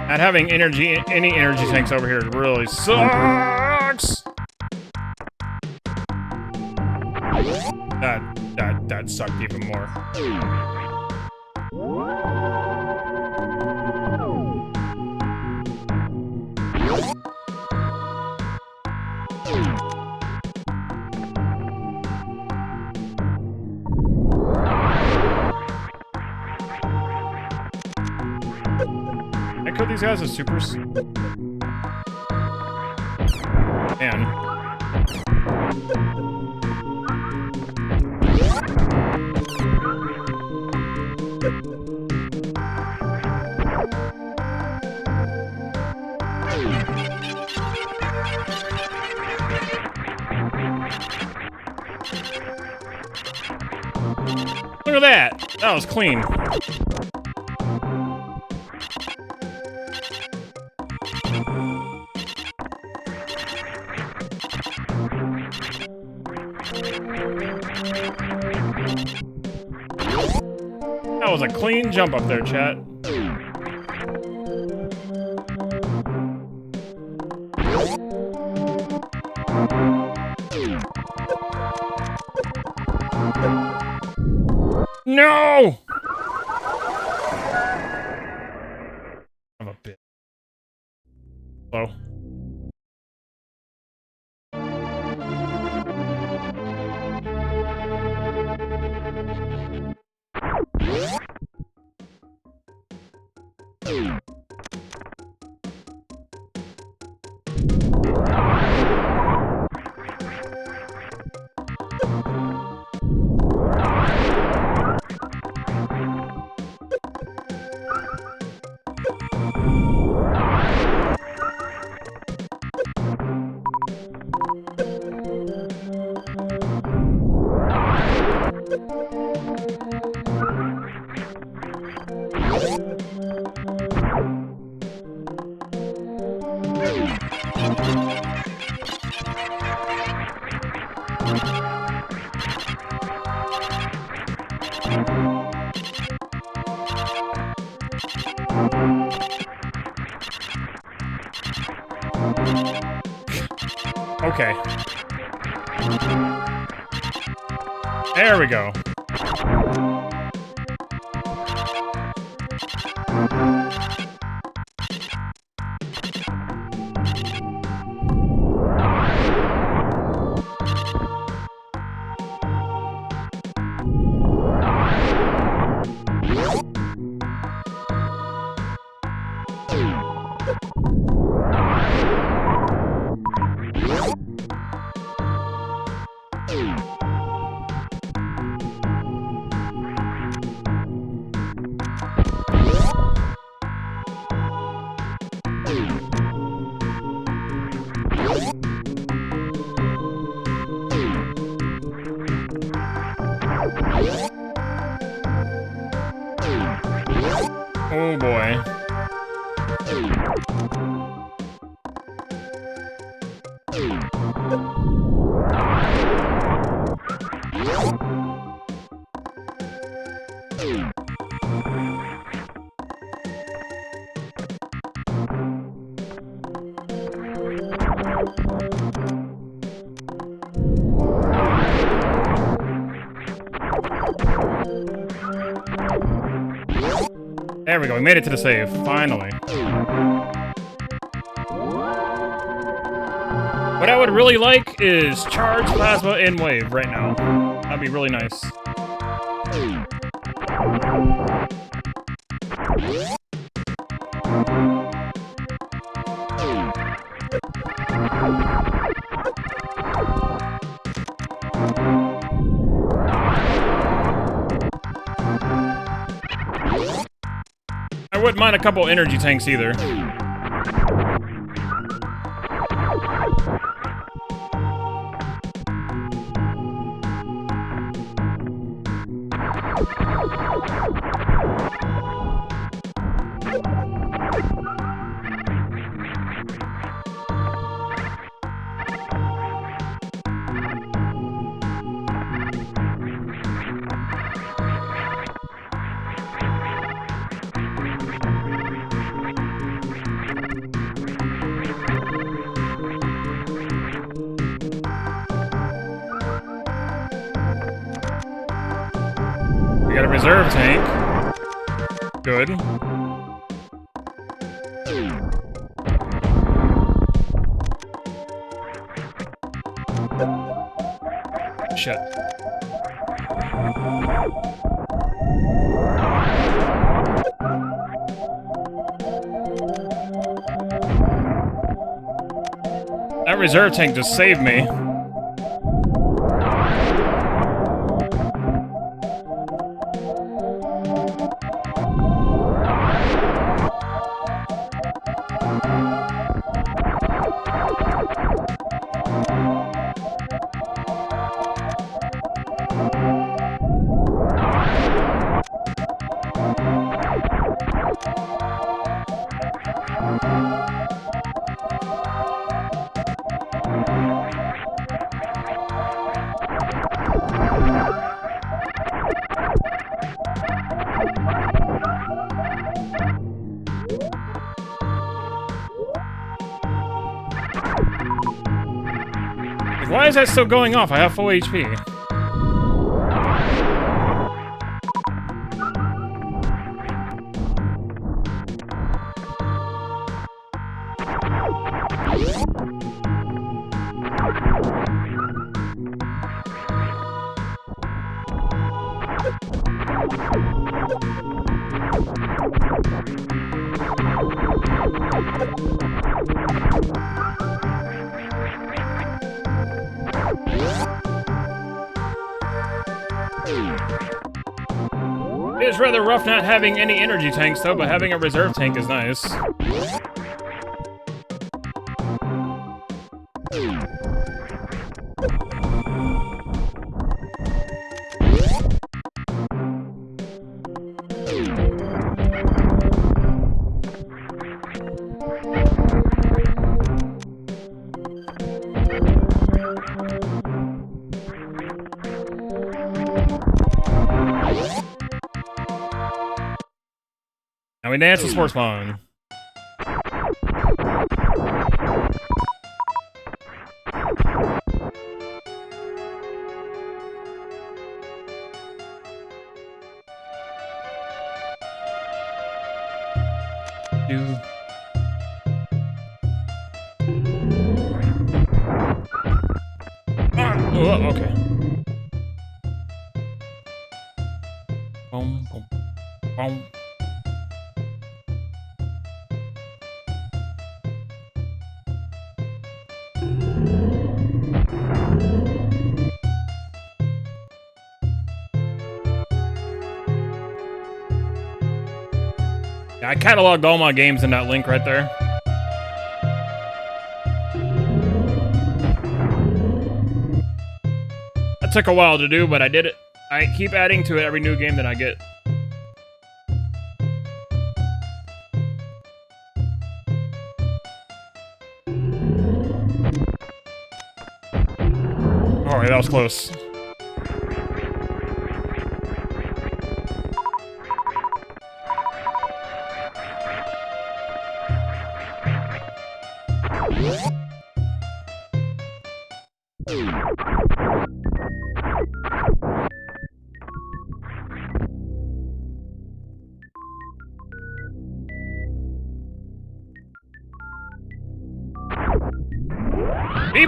Not having any energy tanks over here really sucks. That sucked even more. I could these guys as supers. Man. Look at that! That was clean. That was a clean jump up there, chat. No! I'm a bit slow. Okay. There we go. Oh boy. There we go, we made it to the save, finally. What I would really like is charge, plasma, and wave right now. That'd be really nice. wouldn't mind a couple energy tanks either. We got a reserve tank. Good. Shit. That reserve tank just saved me. Why is that still going off? I have full HP. It is rather rough not having any energy tanks though, but having a reserve tank is nice. Now we dance to sports spawn. Oh, okay. Boom, boom, boom. Yeah, I cataloged all my games in that link right there. That took a while to do, but I did it. I keep adding to it every new game that I get. Alright, that was close.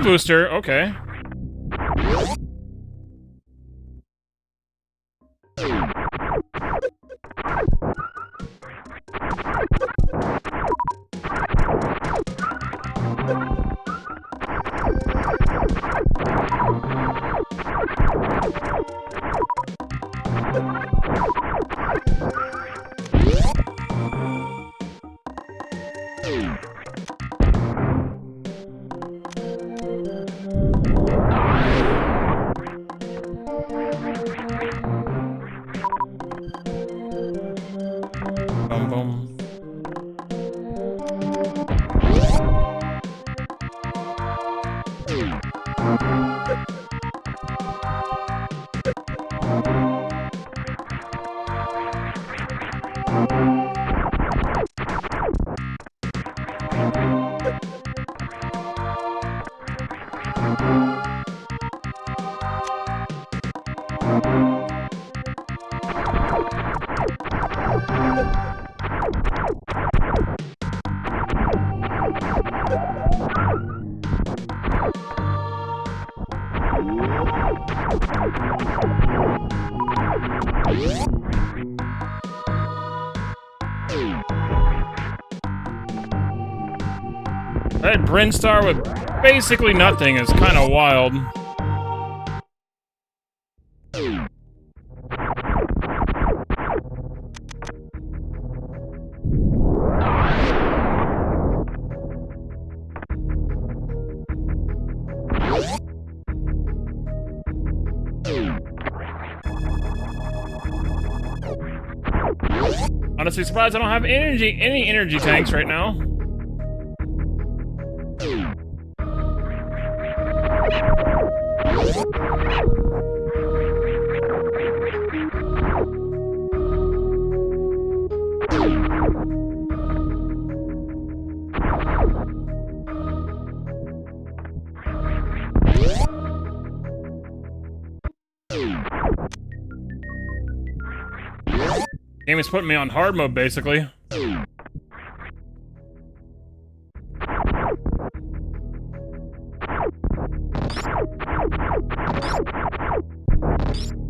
Booster, okay. boom. That Brinstar with basically nothing is kind of wild. Honestly surprised I don't have any energy tanks right now. Game is putting me on hard mode, basically.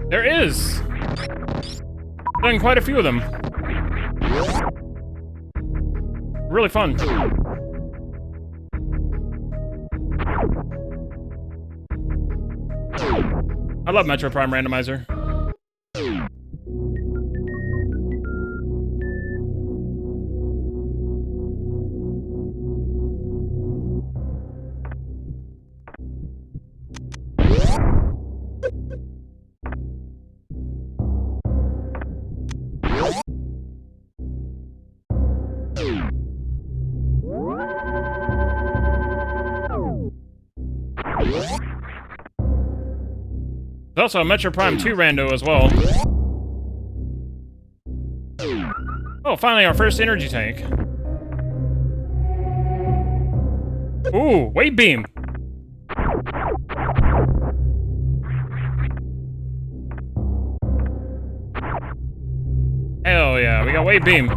There is! Done quite a few of them. Really fun. I love Metroid Prime Randomizer. There's also a Metroid Prime 2 Rando as well. Oh, finally our first energy tank. Ooh, wave beam. Hell yeah, we got wave beam.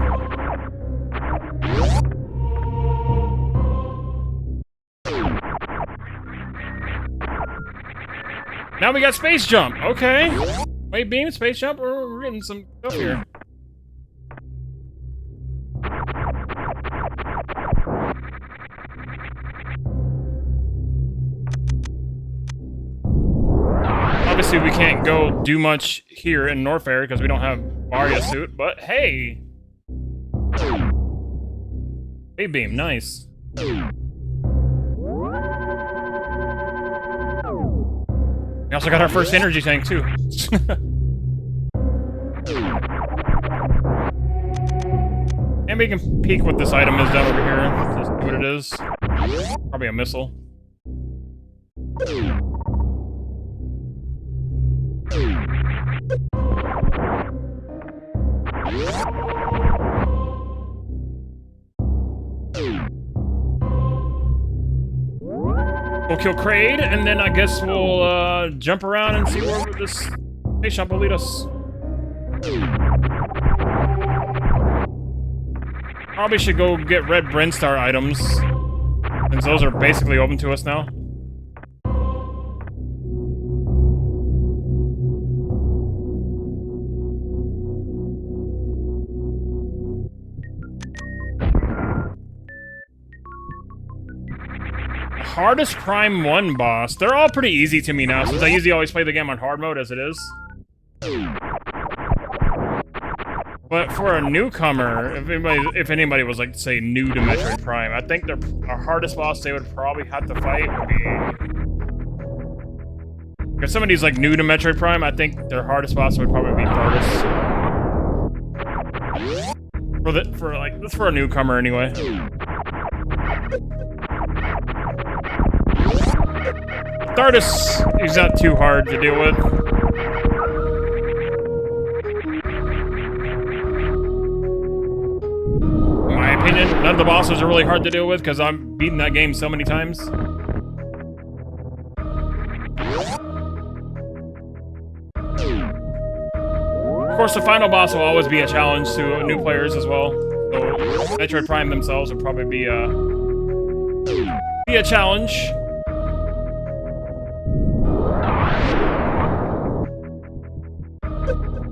Now we got space jump. Okay. Wave beam, space jump. We're getting some stuff here. Obviously, we can't go do much here in Norfair because we don't have Varia suit. But hey, wave beam, nice. We also got our first energy tank, too. And we can peek what this item is down over here. Just see what it is. Probably a missile. We'll kill Kraid, and then I guess we'll jump around and see where this space shop will lead us. Probably should go get red Brinstar items, since those are basically open to us now. Hardest Prime 1 boss. They're all pretty easy to me now, since I usually always play the game on hard mode as it is. But for a newcomer, if anybody was like, say, new to Metroid Prime, I think our hardest boss they would probably have to fight would be... If somebody's like new to Metroid Prime, I think their hardest boss would probably be Thargus. That's for a newcomer anyway. Stardust is not too hard to deal with. In my opinion, none of the bosses are really hard to deal with because I'm beating that game so many times. Of course, the final boss will always be a challenge to new players as well. So, Metroid Prime themselves will probably be a challenge.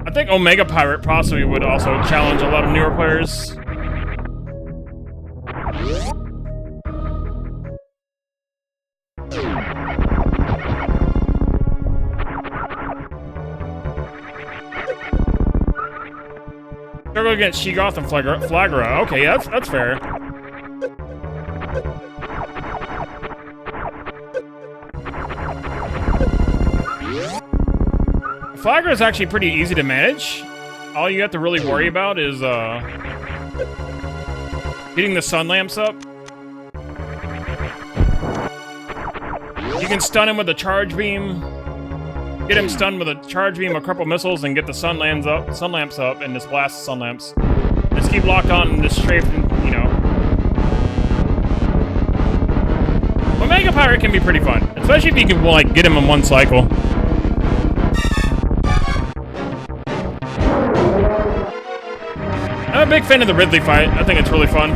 I think Omega Pirate possibly would also challenge a lot of newer players. Struggle against Sheegoth and Flagra. Okay, yeah, that's fair. Flagra is actually pretty easy to manage. All you have to really worry about is getting the sun lamps up. You can stun him with a charge beam. Get him stunned with a charge beam, a couple missiles, and get the sun lamps up, and just blast the sun lamps. Just keep locked on and just strafe, you know. Omega Pirate can be pretty fun, especially if you can like get him in one cycle. I'm a big fan of the Ridley fight. I think it's really fun.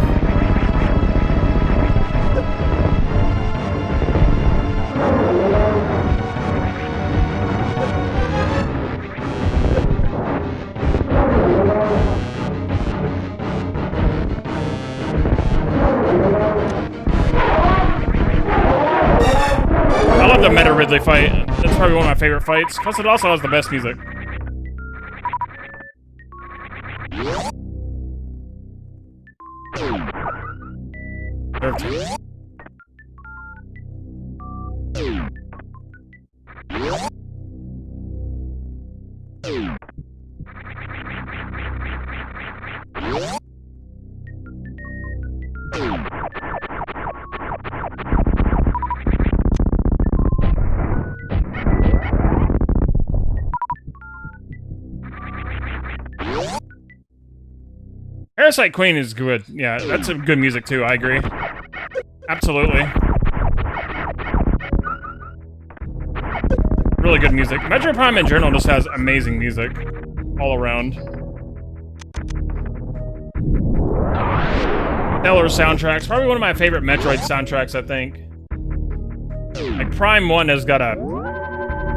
I love the Meta Ridley fight. That's probably one of my favorite fights, plus it also has the best music. Parasite Queen is good. Yeah, that's a good music too, I agree. Absolutely. Really good music. Metroid Prime in general just has amazing music. All around. Stellar soundtracks. Probably one of my favorite Metroid soundtracks, I think. Like, Prime 1 has got a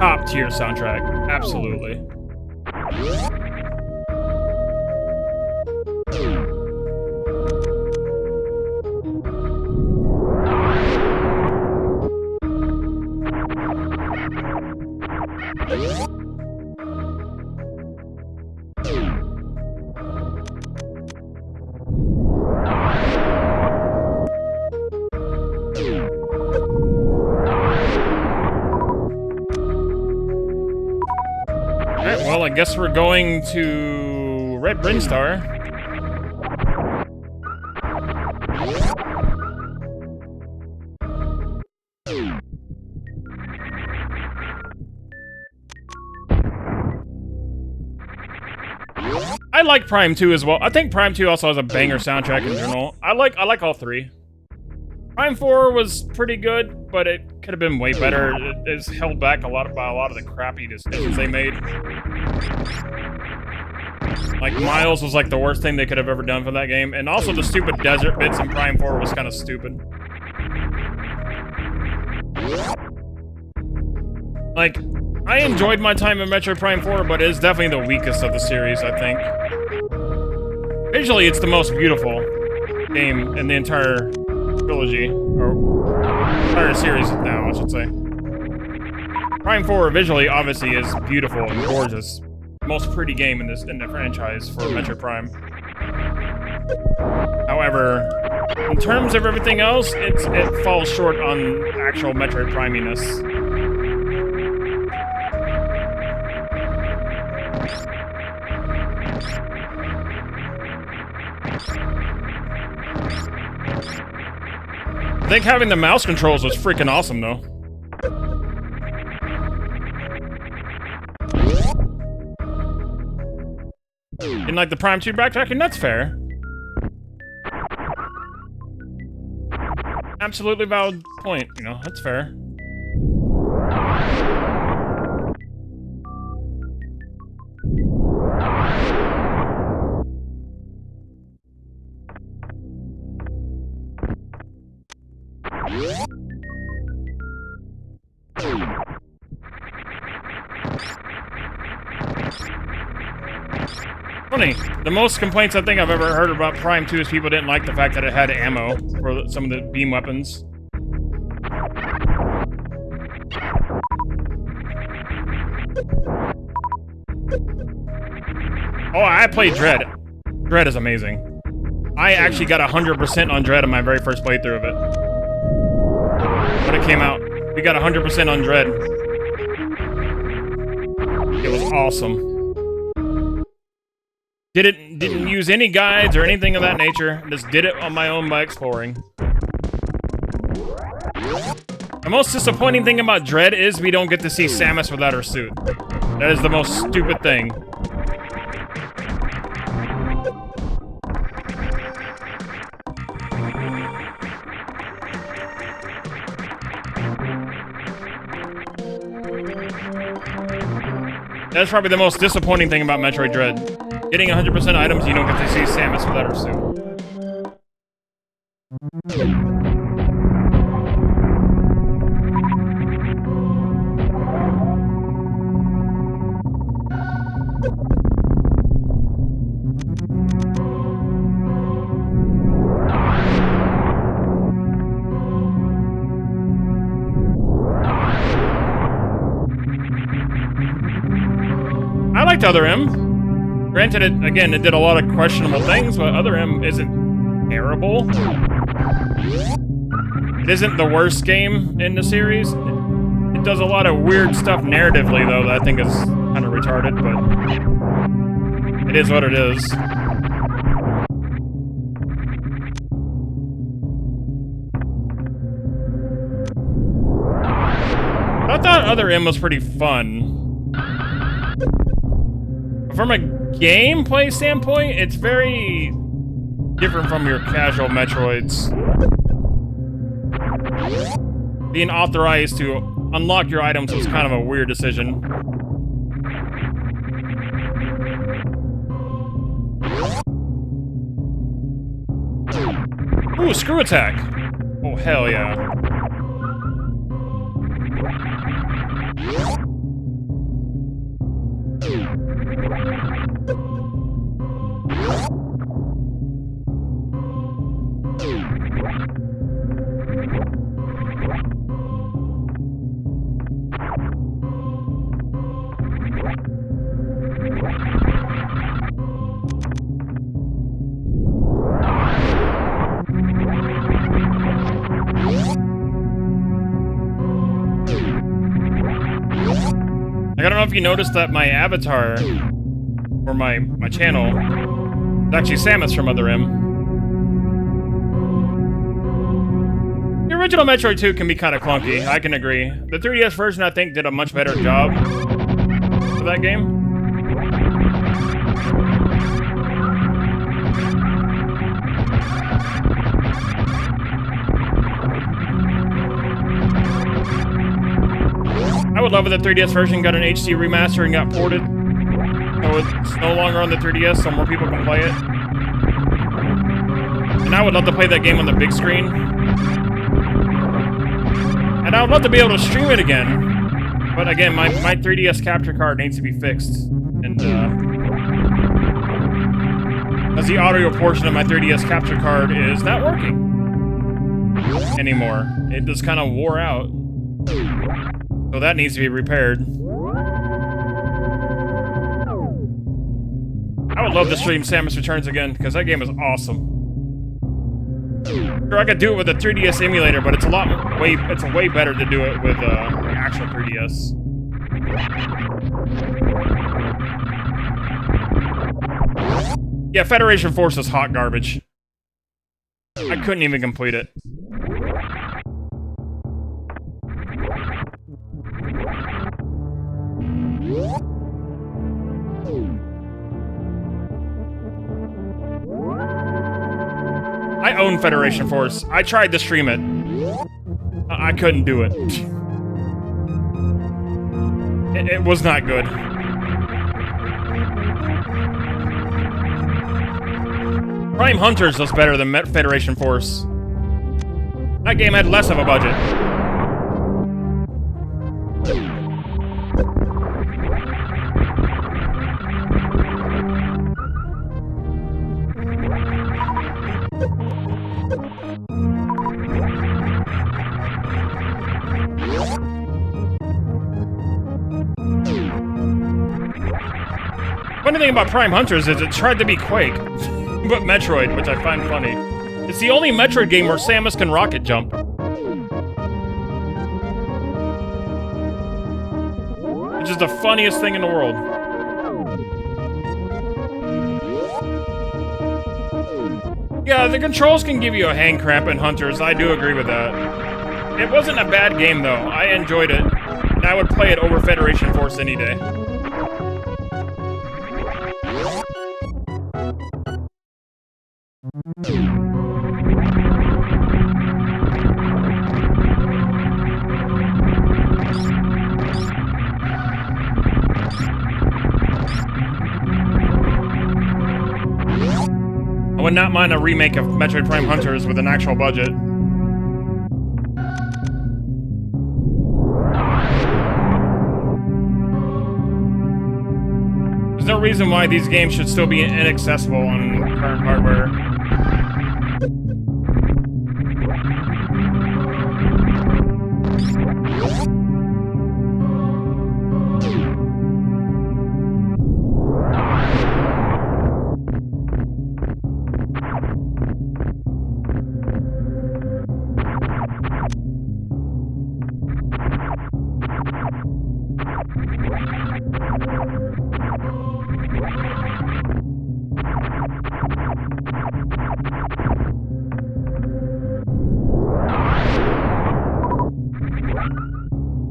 top-tier soundtrack. Absolutely. Alright, well, I guess we're going to Red Brinstar. I like Prime 2 as well. I think Prime 2 also has a banger soundtrack in general. I like all three. Prime 4 was pretty good, but it could have been way better. It is held back by a lot of the crappy decisions they made. Like, Miles was like the worst thing they could have ever done for that game, and also the stupid desert bits in Prime 4 was kind of stupid. Like, I enjoyed my time in Metroid Prime 4, but it is definitely the weakest of the series, I think. Visually, it's the most beautiful game in the entire trilogy, or entire series now, I should say. Prime 4 visually, obviously, is beautiful and gorgeous. Most pretty game in the franchise for Metroid Prime. However, in terms of everything else, it falls short on actual Metroid Priminess. think having the mouse controls was freaking awesome, though. Didn't like the Prime 2 backtracking? That's fair. Absolutely valid point, you know, that's fair. Funny, the most complaints I think I've ever heard about Prime 2 is people didn't like the fact that it had ammo for some of the beam weapons. Oh, I played Dread. Dread is amazing. I actually got 100% on Dread in my very first playthrough of it. When it came out, we got 100% on Dread. It was awesome. Didn't use any guides or anything of that nature. Just did it on my own by exploring. The most disappointing thing about Dread is we don't get to see Samus without her suit. That is the most stupid thing. That's probably the most disappointing thing about Metroid Dread. Getting 100% items, you don't get to see Samus without her suit. I liked Other M. Granted, it did a lot of questionable things, but Other M isn't terrible. It isn't the worst game in the series. It does a lot of weird stuff narratively, though, that I think is kind of retarded, but it is what it is. I thought Other M was pretty fun. From a gameplay standpoint, it's very different from your casual Metroids. Being authorized to unlock your items was kind of a weird decision. Ooh, screw attack! Oh, hell yeah. I don't know if you noticed that my avatar, or my channel, is actually Samus from Other M. The original Metroid 2 can be kind of clunky, I can agree. The 3DS version, I think, did a much better job for that game. I would love if the 3DS version got an HD remaster and got ported. So it's no longer on the 3DS, so more people can play it. And I would love to play that game on the big screen. And I would love to be able to stream it again. But again, my 3DS capture card needs to be fixed. And, because the audio portion of my 3DS capture card is not working anymore. It just kind of wore out. So that needs to be repaired. I would love to stream Samus Returns again, because that game is awesome. Sure, I could do it with a 3DS emulator, but it's way better to do it with actual 3DS. Yeah, Federation Force is hot garbage. I couldn't even complete it. I own Federation Force. I tried to stream it. I couldn't do it. It was not good. Prime Hunters was better than Federation Force. That game had less of a budget. Funny thing about Prime Hunters is it tried to be Quake, but Metroid, which I find funny. It's the only Metroid game where Samus can rocket jump. Which is the funniest thing in the world. Yeah, the controls can give you a hand cramp in Hunters, I do agree with that. It wasn't a bad game though, I enjoyed it, and I would play it over Federation Force any day. I would not mind a remake of Metroid Prime Hunters with an actual budget. There's no reason why these games should still be inaccessible on current hardware.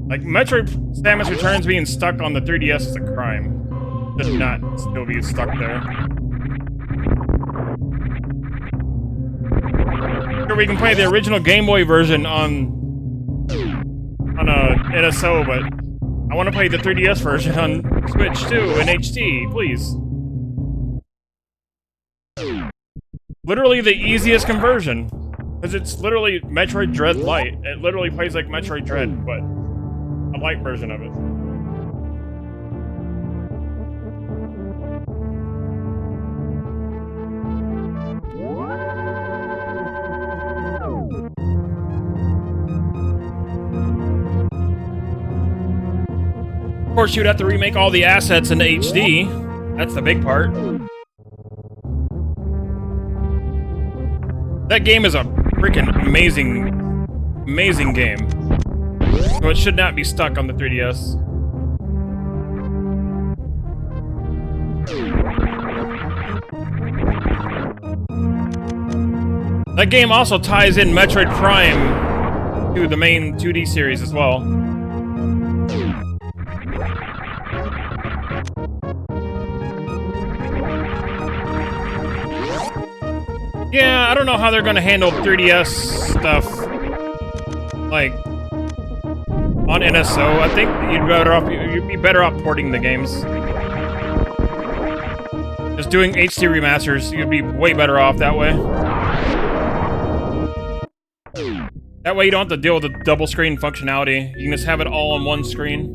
Like, Metroid Samus Returns being stuck on the 3DS is a crime. Should not still be stuck there. Sure, we can play the original Game Boy version on a NSO, but I want to play the 3DS version on Switch too in HD, please. Literally the easiest conversion, because it's literally Metroid Dread Lite. It literally plays like Metroid Dread, but a light version of it. Of course, you'd have to remake all the assets into HD. That's the big part. That game is a freaking amazing game. So it should not be stuck on the 3DS. That game also ties in Metroid Prime to the main 2D series as well. Yeah, I don't know how they're gonna handle 3DS stuff, like, on NSO. I think you'd be better off porting the games. Just doing HD remasters, you'd be way better off that way. That way you don't have to deal with the double screen functionality. You can just have it all on one screen.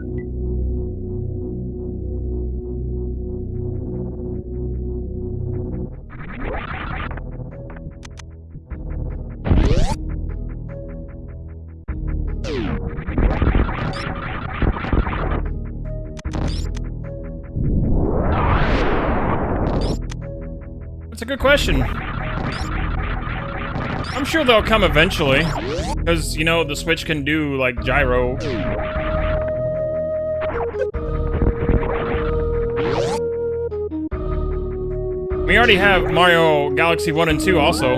That's a good question. I'm sure they'll come eventually. Because, you know, the Switch can do, like, gyro. We already have Mario Galaxy 1 and 2 also.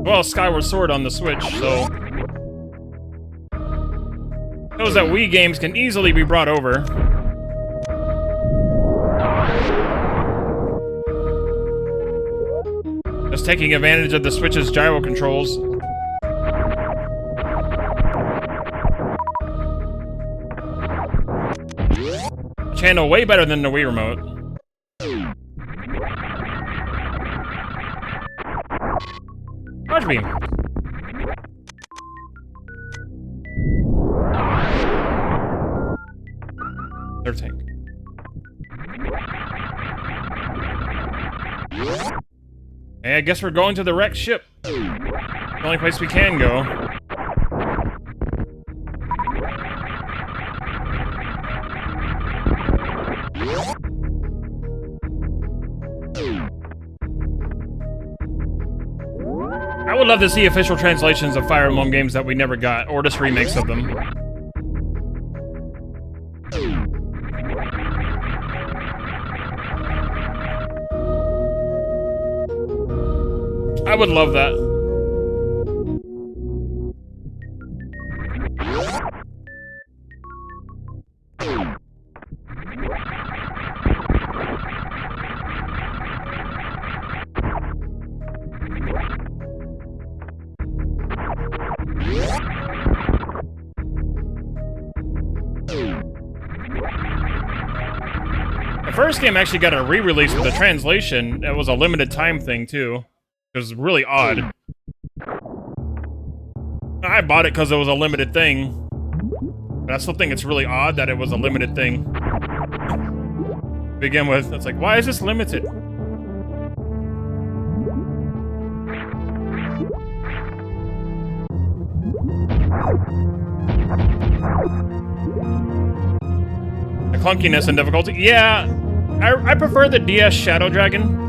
Well, Skyward Sword on the Switch, so Shows that Wii games can easily be brought over. Just taking advantage of the Switch's gyro controls. Channel way better than the Wii remote. Charge beam. Third tank. Hey, I guess we're going to the wrecked ship. The only place we can go. I would love to see official translations of Fire Emblem games that we never got, or just remakes of them. I would love that. The first game actually got a re-release with a translation. It was a limited time thing, too. It was really odd. I bought it because it was a limited thing. But I still think it's really odd that it was a limited thing. To begin with, it's like, why is this limited? The clunkiness and difficulty. Yeah, I prefer the DS Shadow Dragon.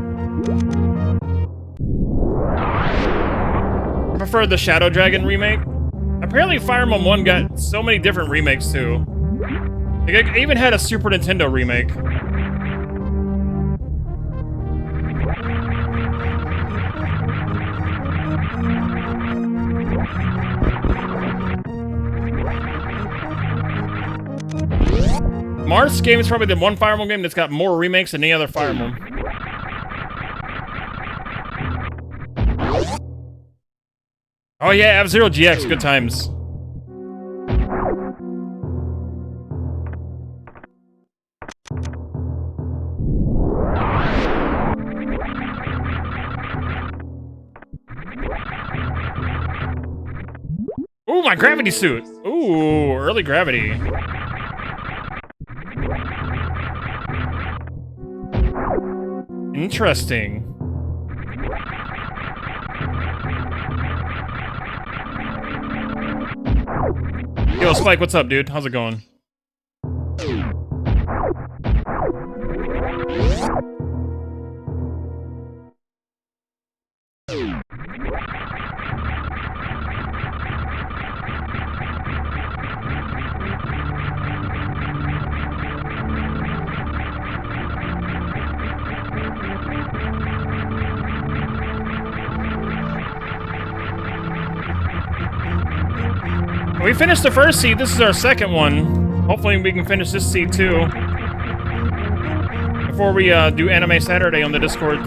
I prefer the Shadow Dragon remake. Apparently Fire Emblem 1 got so many different remakes too. Like, it even had a Super Nintendo remake. Marth's game is probably the one Fire Emblem game that's got more remakes than any other Fire Emblem. Oh yeah, F-Zero GX, good times. Ooh, my gravity suit! Ooh, early gravity. Interesting. Yo, Spike, what's up, dude? How's it going? We finished the first seed. This is our second one. Hopefully we can finish this seed too before we do Anime Saturday on the Discord.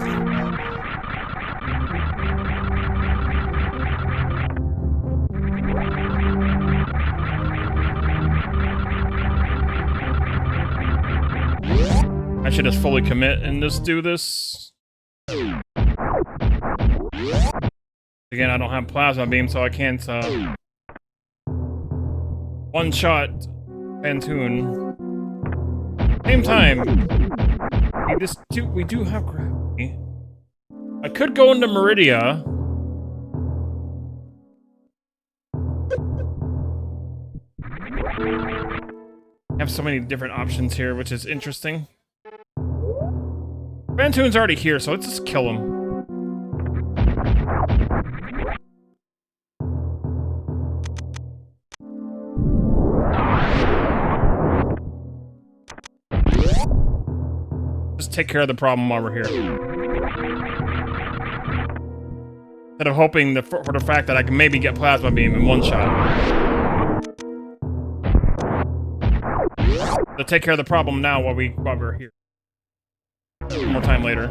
I should just fully commit and just do this. Again, I don't have plasma beam, so I can't one-shot Pantoon. Same time, we do have gravity. I could go into Meridia. I have so many different options here, which is interesting. Pantoon's already here, so let's just kill him. Just take care of the problem while we're here. Instead of hoping for the fact that I can maybe get Plasma Beam in one shot. to take care of the problem now while we're here. One more time later.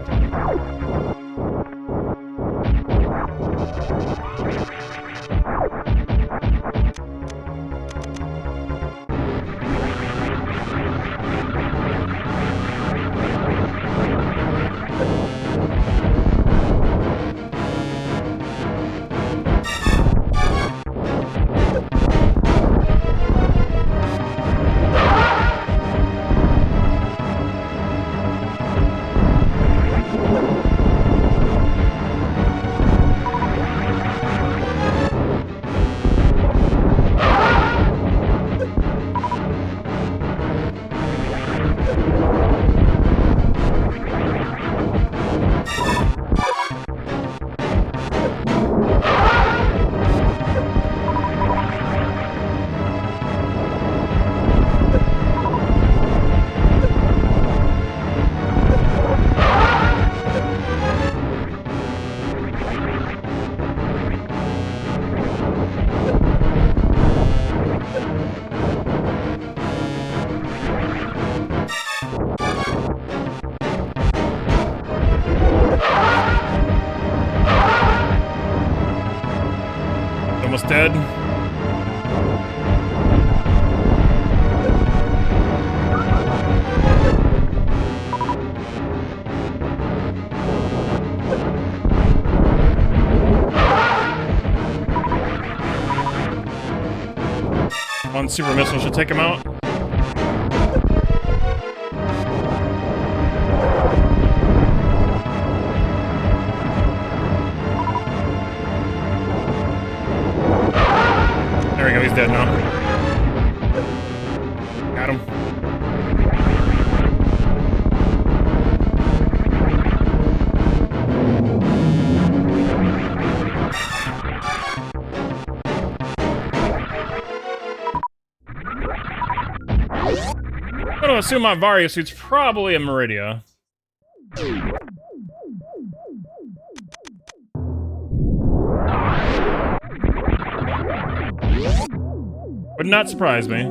Almost dead. One super missile should take him out. There we go, he's dead now. Got him. I'm gonna assume my Vario suit's probably a Meridia. Would not surprise me.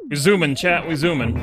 We zooming, chat, we zooming.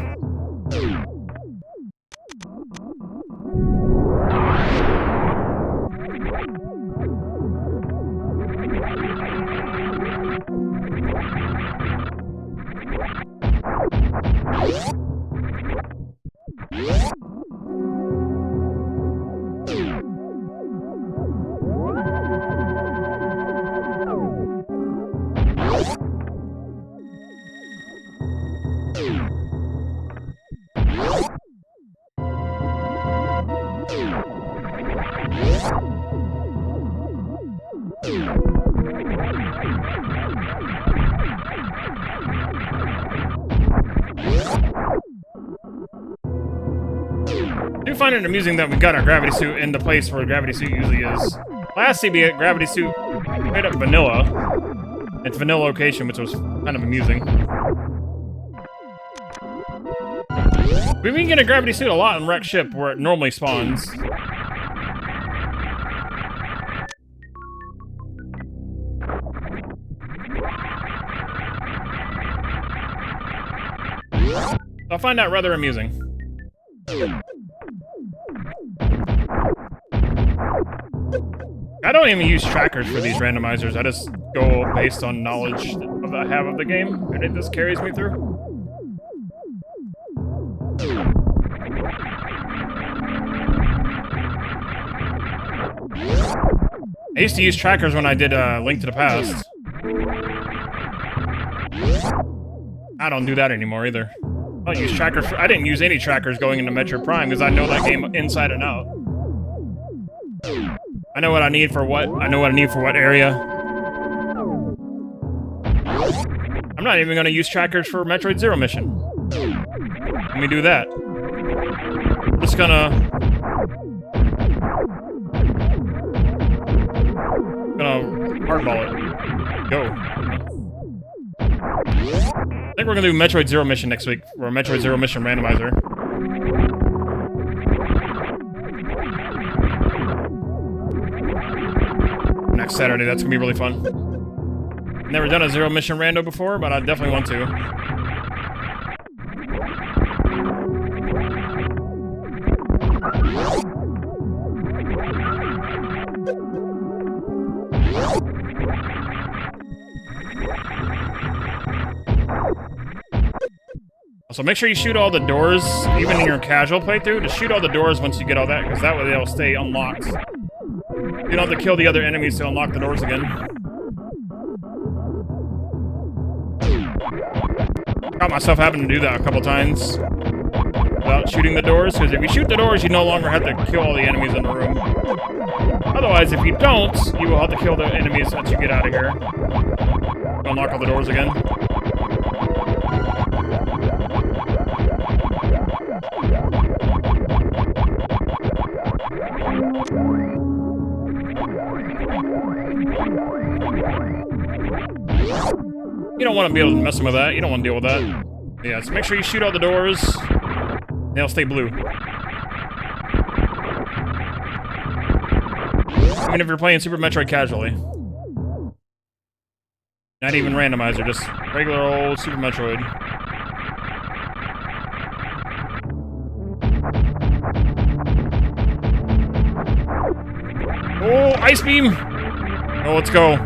I do find it amusing that we got our gravity suit in the place where a gravity suit usually is. Last CB gravity suit made up vanilla. It's vanilla location, which was kind of amusing. We've been getting a gravity suit a lot in wrecked ship where it normally spawns. I find that rather amusing. I don't even use trackers for these randomizers. I just go based on knowledge that I have of the game, and it just carries me through. I used to use trackers when I did Link to the Past. I don't do that anymore either. I don't use trackers. I didn't use any trackers going into Metroid Prime because I know that game inside and out. I know what I need for what. I know what I need for what area. I'm not even going to use trackers for Metroid Zero mission. Let me do that. I'm just gonna hardball it. Go. I think we're gonna do Metroid Zero mission next week, or Metroid Zero mission randomizer. Next Saturday, that's gonna be really fun. Never done a Zero mission rando before, but I definitely want to. So make sure you shoot all the doors, even in your casual playthrough. Just shoot all the doors once you get all that, because that way they'll stay unlocked. You don't have to kill the other enemies to unlock the doors again. Got myself having to do that a couple times without shooting the doors, because if you shoot the doors, you no longer have to kill all the enemies in the room. Otherwise, if you don't, you will have to kill the enemies once you get out of here. Unlock all the doors again. You don't want to be able to mess with that. You don't want to deal with that. Yeah, so make sure you shoot all the doors. They'll stay blue. Even if you're playing Super Metroid casually. Not even randomizer, just regular old Super Metroid. Oh, Ice Beam! Oh, let's go.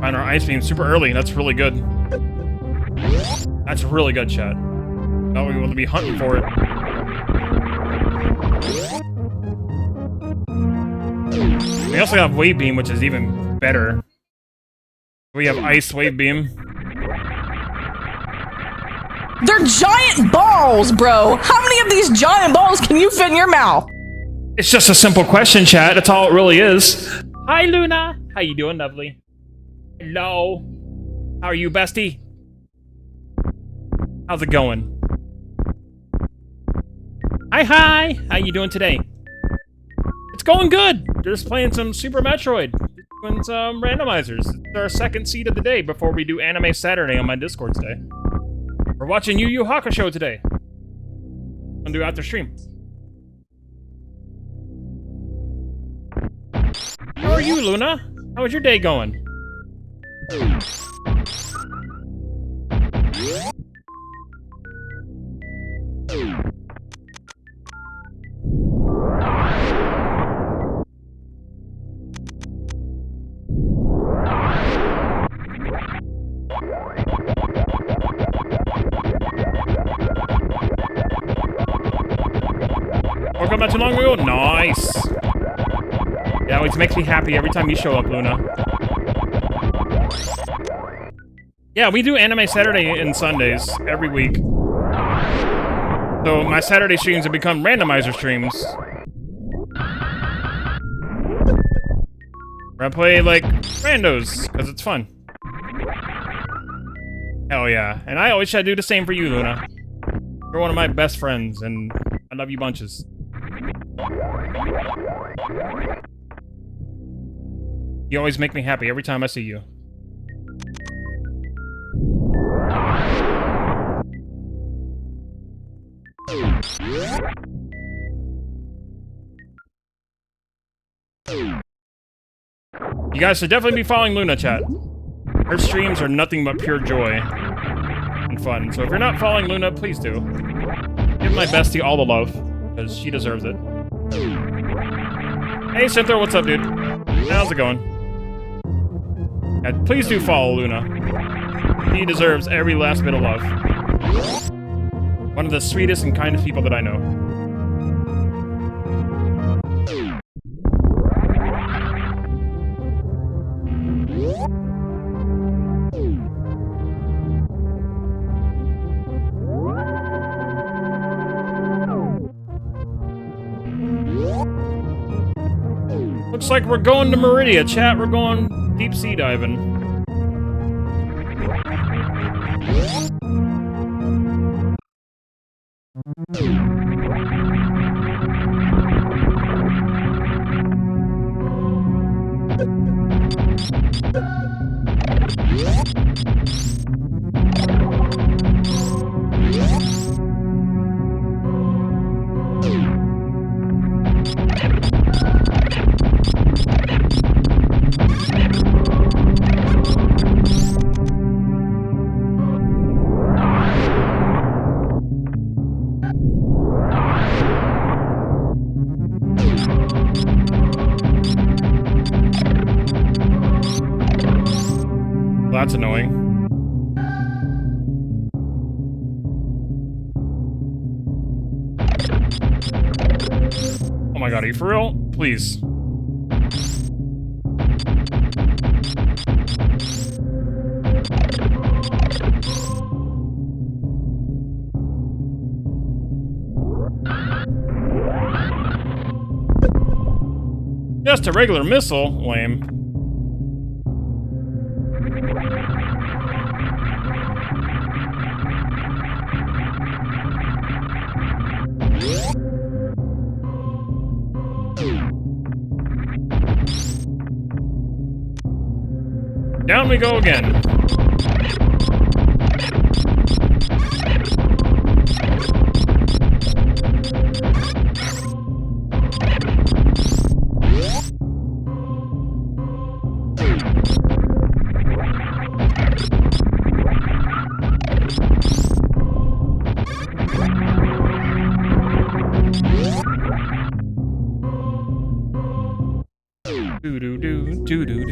Find our Ice Beam super early. That's really good. That's really good, chat. Now we want to be hunting for it. We also have Wave Beam, which is even better. We have Ice Wave Beam. They're giant balls, bro! How many of these giant balls can you fit in your mouth? It's just a simple question, chat. That's all it really is. Hi, Luna. How you doing, lovely? Hello. How are you, bestie? How's it going? Hi. How you doing today? It's going good. Just playing some Super Metroid. Doing some randomizers. It's our second seed of the day before we do Anime Saturday on my Discord today. We're watching Yu Yu Hakusho today. I'll do after stream. How are you, Luna? How was your day going? Woke up not too long ago? Nice! Yeah, it makes me happy every time you show up, Luna. Yeah, we do Anime Saturday and Sundays every week. So my Saturday streams have become randomizer streams. Where I play, like, randos, because it's fun. Hell yeah. And I always try to do the same for you, Luna. You're one of my best friends, and I love you bunches. You always make me happy every time I see you. You guys should definitely be following Luna, chat. Her streams are nothing but pure joy and fun. So if you're not following Luna, please do. Give my bestie all the love, because she deserves it. Hey, Cynthia, what's up, dude? How's it going? And please do follow Luna. He deserves every last bit of love. One of the sweetest and kindest people that I know. Looks like we're going to Meridia, chat. We're going deep sea diving. That's annoying. Oh my god, are you for real? Please. Just a regular missile? Lame. Down we go again. Do-do-do, do-do-do.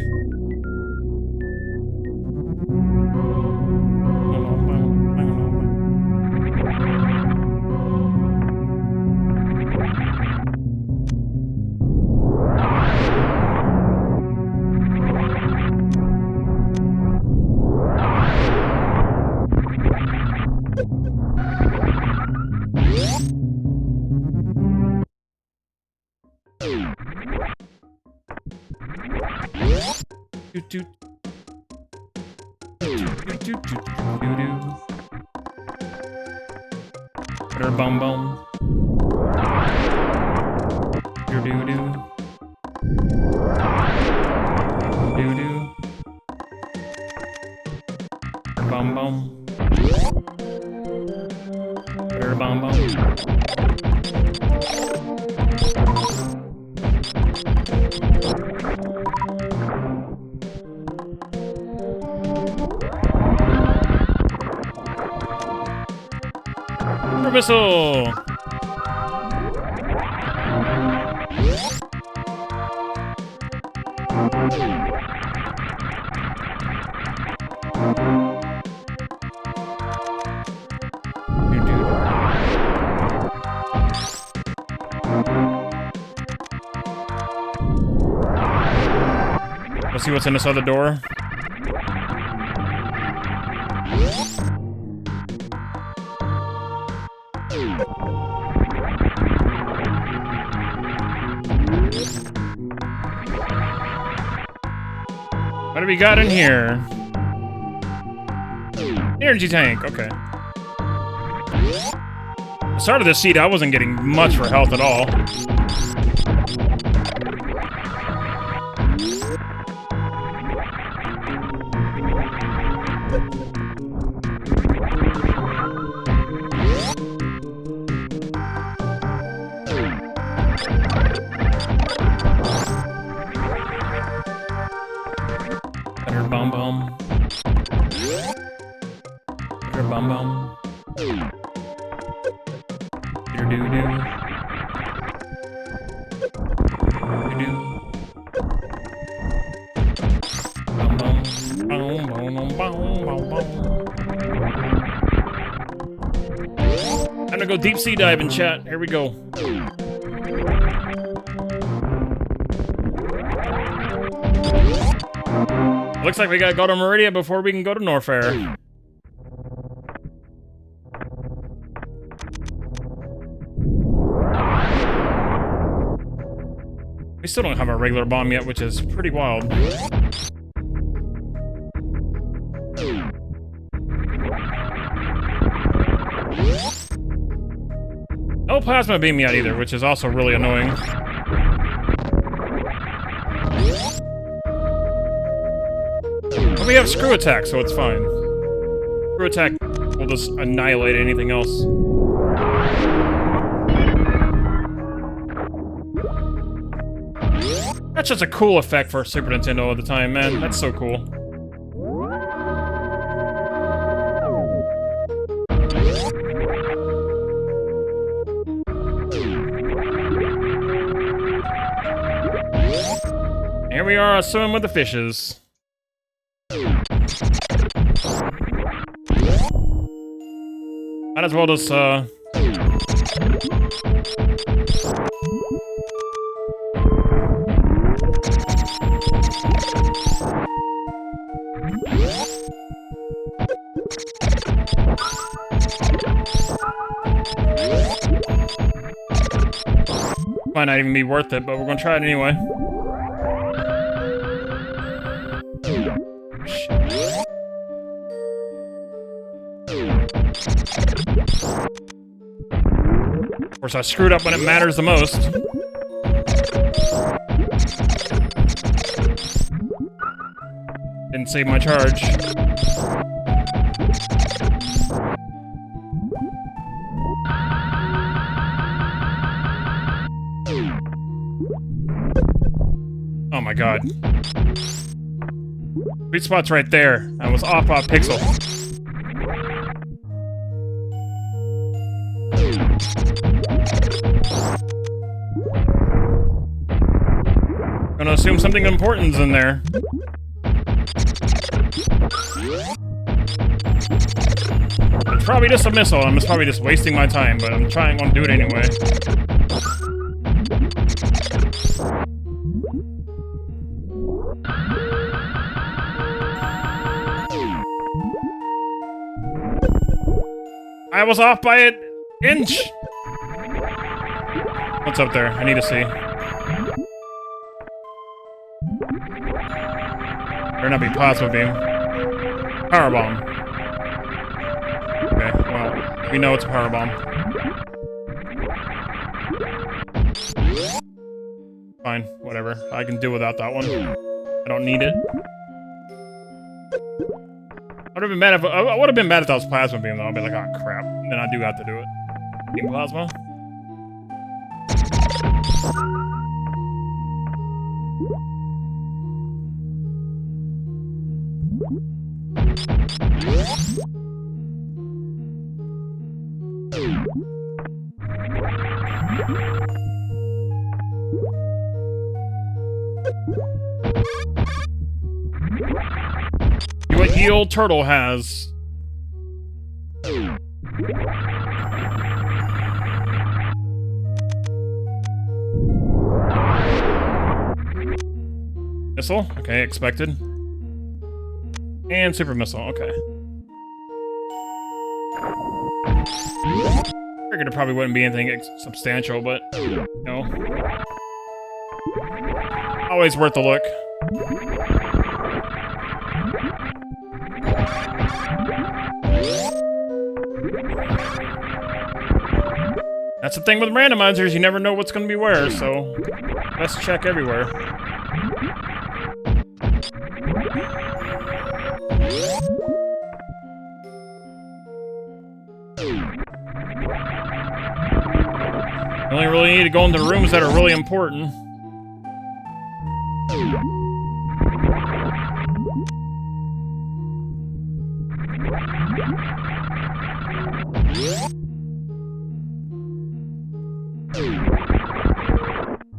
Bum bum. Do do do. Do do. Bum bum. Bum bum. Missile! Let's see what's in this other door. What do we got in here? Energy tank, okay. I started this seed, I wasn't getting much for health at all. Bum bum. Bum bum. Do do do. Do do. Bum bum. Boom, boom, boom, boom, boom. Time to go deep sea diving, chat. Here we go. Looks like we gotta go to Meridia before we can go to Norfair. We still don't have a regular bomb yet, which is pretty wild. No plasma beam yet either, which is also really annoying. But we have screw attack, so it's fine. Screw attack will just annihilate anything else. That's just a cool effect for Super Nintendo at the time, man. That's so cool. Here we are swimming with the fishes. Might as well just, might not even be worth it, but we're gonna try it anyway. Of course, I screwed up when it matters the most. Didn't save my charge. Oh my god. Sweet spot's right there. I was off by a pixel. Gonna assume something important's in there. It's probably just a missile. I'm just probably just wasting my time, but I'm trying to do it anyway. I was off by an inch! What's up there? I need to see. Better not be plasma beam. Power bomb. Okay, well, we know it's a power bomb. Fine, whatever. I can do without that one. I don't need it. I would have been mad if that was plasma beam though. I'd be like, oh crap. And then I do have to do it. Beam plasma. See what ye old turtle has. Missile? Okay, expected. And super missile, okay. Figured it probably wouldn't be anything substantial, but, you know. Always worth a look. That's the thing with randomizers, you never know what's going to be where, so best check everywhere. You only really need to go into rooms that are really important.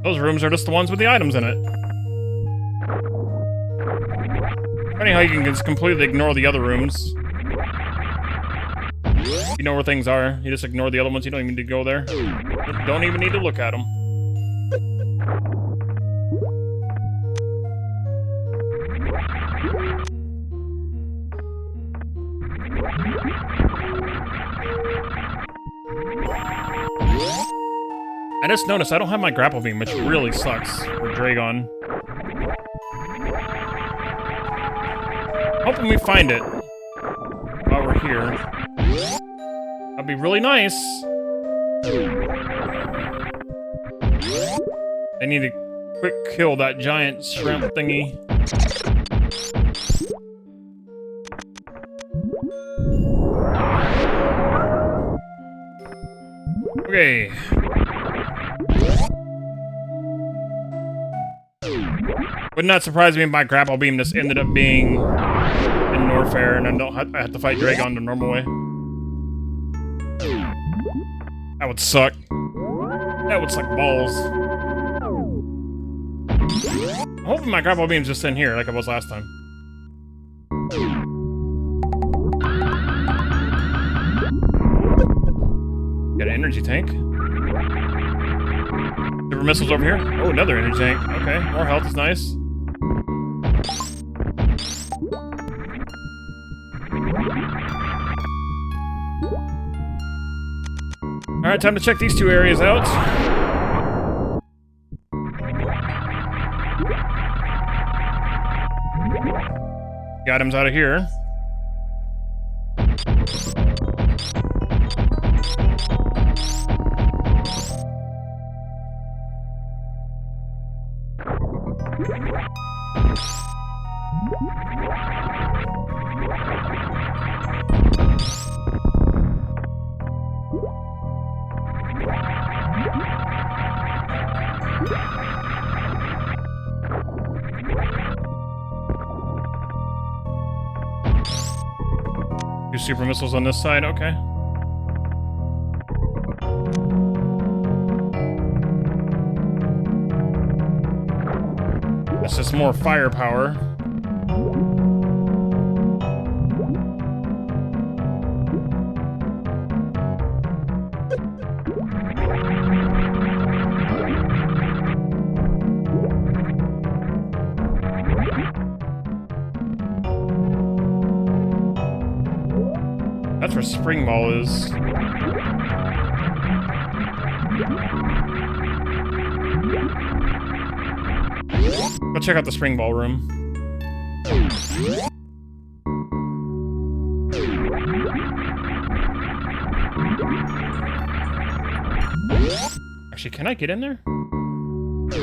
Those rooms are just the ones with the items in it. Funny how you can just completely ignore the other rooms. You know where things are. You just ignore the other ones. You don't even need to go there. You don't even need to look at them. I just noticed I don't have my grapple beam, which really sucks for Dragon. Hoping we find it while we're here. That'd be really nice. I need to quick kill that giant shrimp thingy. Okay. Would not surprise me if my grapple beam just ended up being in Norfair and I had to fight Dragon the normal way. That would suck. That would suck balls. I'm hoping my grapple beam's just in here like it was last time. Got an energy tank. Super missiles over here. Oh, another energy tank. Okay, more health is nice. Alright, time to check these two areas out. Got items out of here. Two super missiles on this side, okay. That's just more firepower. That's where Spring Ball is. Go check out the Spring Ball room. Actually, can I get in there? I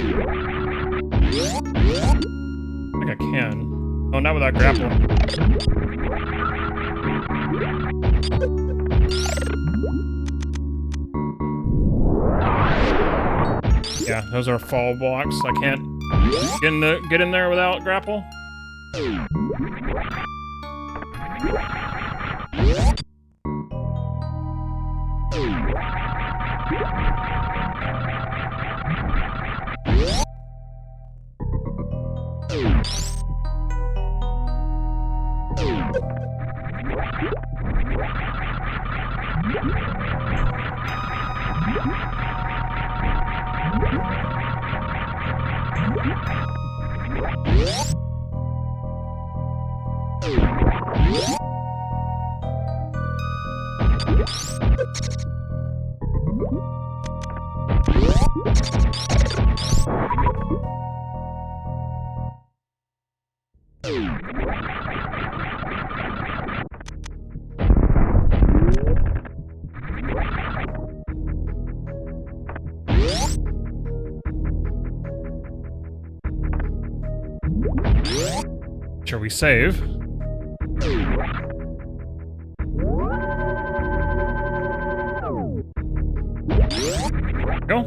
think I can. Oh, not without grapple. Yeah, those are fall blocks. I can't get in there without grapple. Shall we save? Go.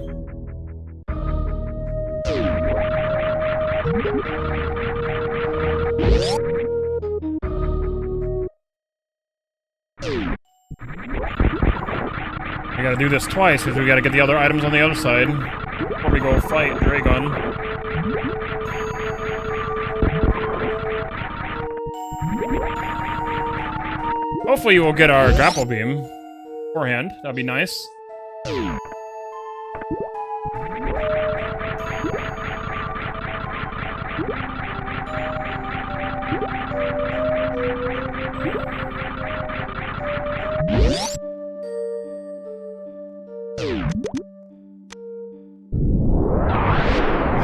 We gotta do this twice because we gotta get the other items on the other side before we go fight Dragon. Hopefully we'll get our grapple beam beforehand. That'd be nice.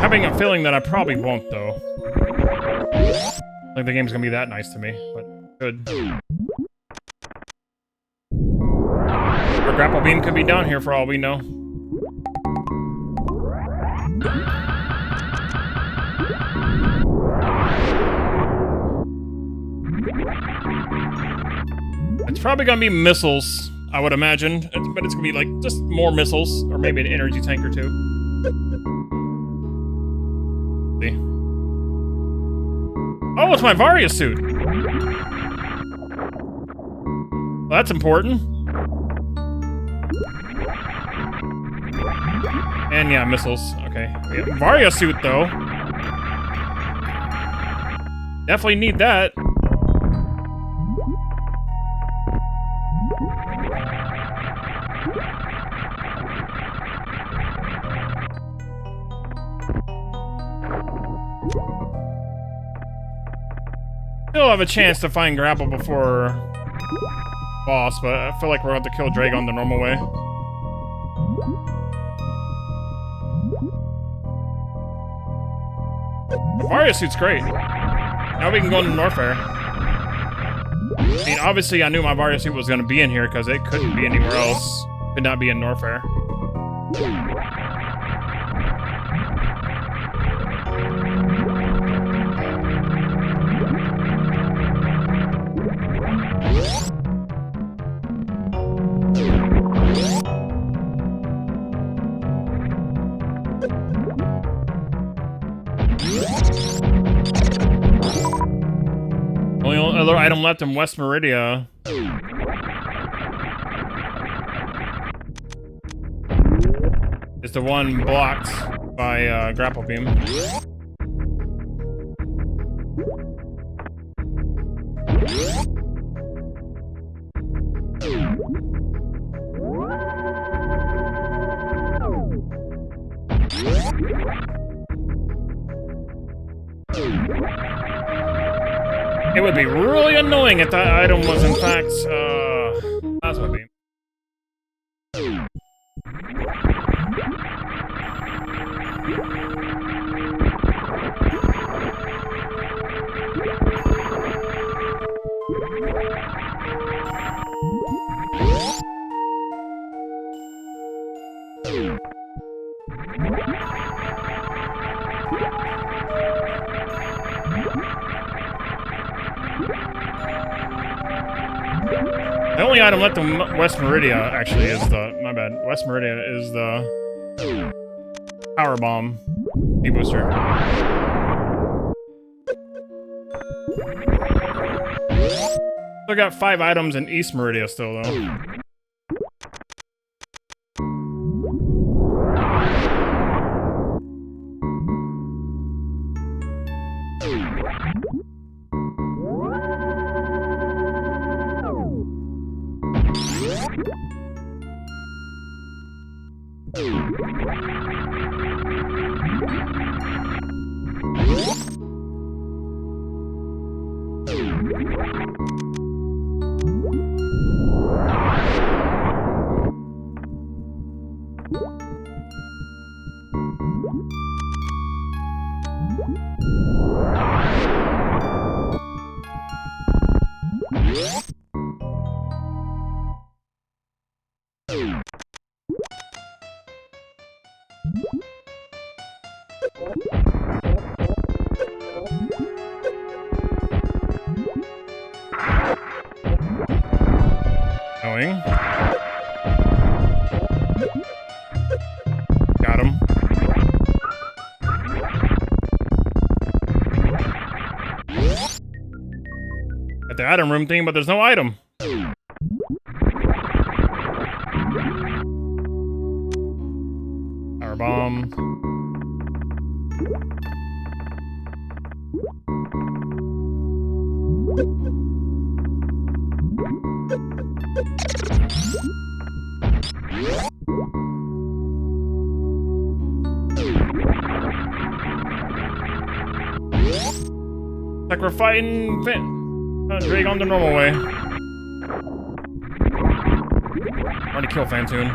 Having a feeling that I probably won't, though. I don't think the game's gonna be that nice to me, but good. Our grapple beam could be down here for all we know. It's probably gonna be missiles, I would imagine. But it's gonna be like just more missiles, or maybe an energy tank or two. See. Oh, it's my Varia suit. Well, that's important. And yeah, missiles. Okay. Yeah, Varia suit though. Definitely need that. Still have a chance to find grapple before boss, but I feel like we're going to have to kill Dragon the normal way. The Varia suit's great. Now we can go into Norfair. I mean, obviously I knew my Varia suit was going to be in here because it couldn't be anywhere else. Could not be in Norfair. Only other item left in West Meridia is the one blocked by grapple beam. It would be really annoying if that item was in fact plasma beam. The only item left in West Meridia, actually, is the... My bad. West Meridia is the... Power Bomb E-Booster. Still got 5 items in East Meridia still, though. Going. Got him. Got the item room thing, but there's no item. Power bomb. Like we're fighting Drake on the normal way. Trying to kill Fantoon.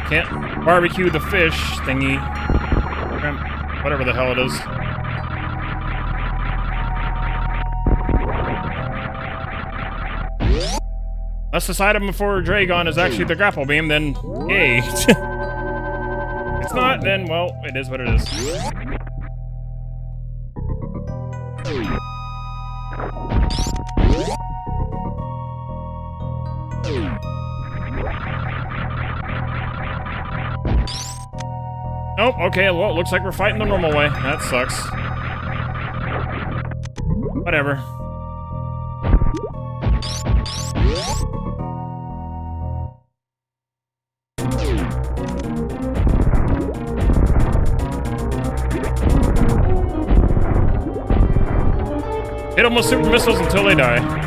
Can't barbecue the fish thingy. Whatever the hell it is. Unless this item before Dragon is actually the grapple beam, then yay. It's not, then, well, it is what it is. Nope, okay, well, it looks like we're fighting the normal way. That sucks. Whatever. Hit them with super missiles until they die.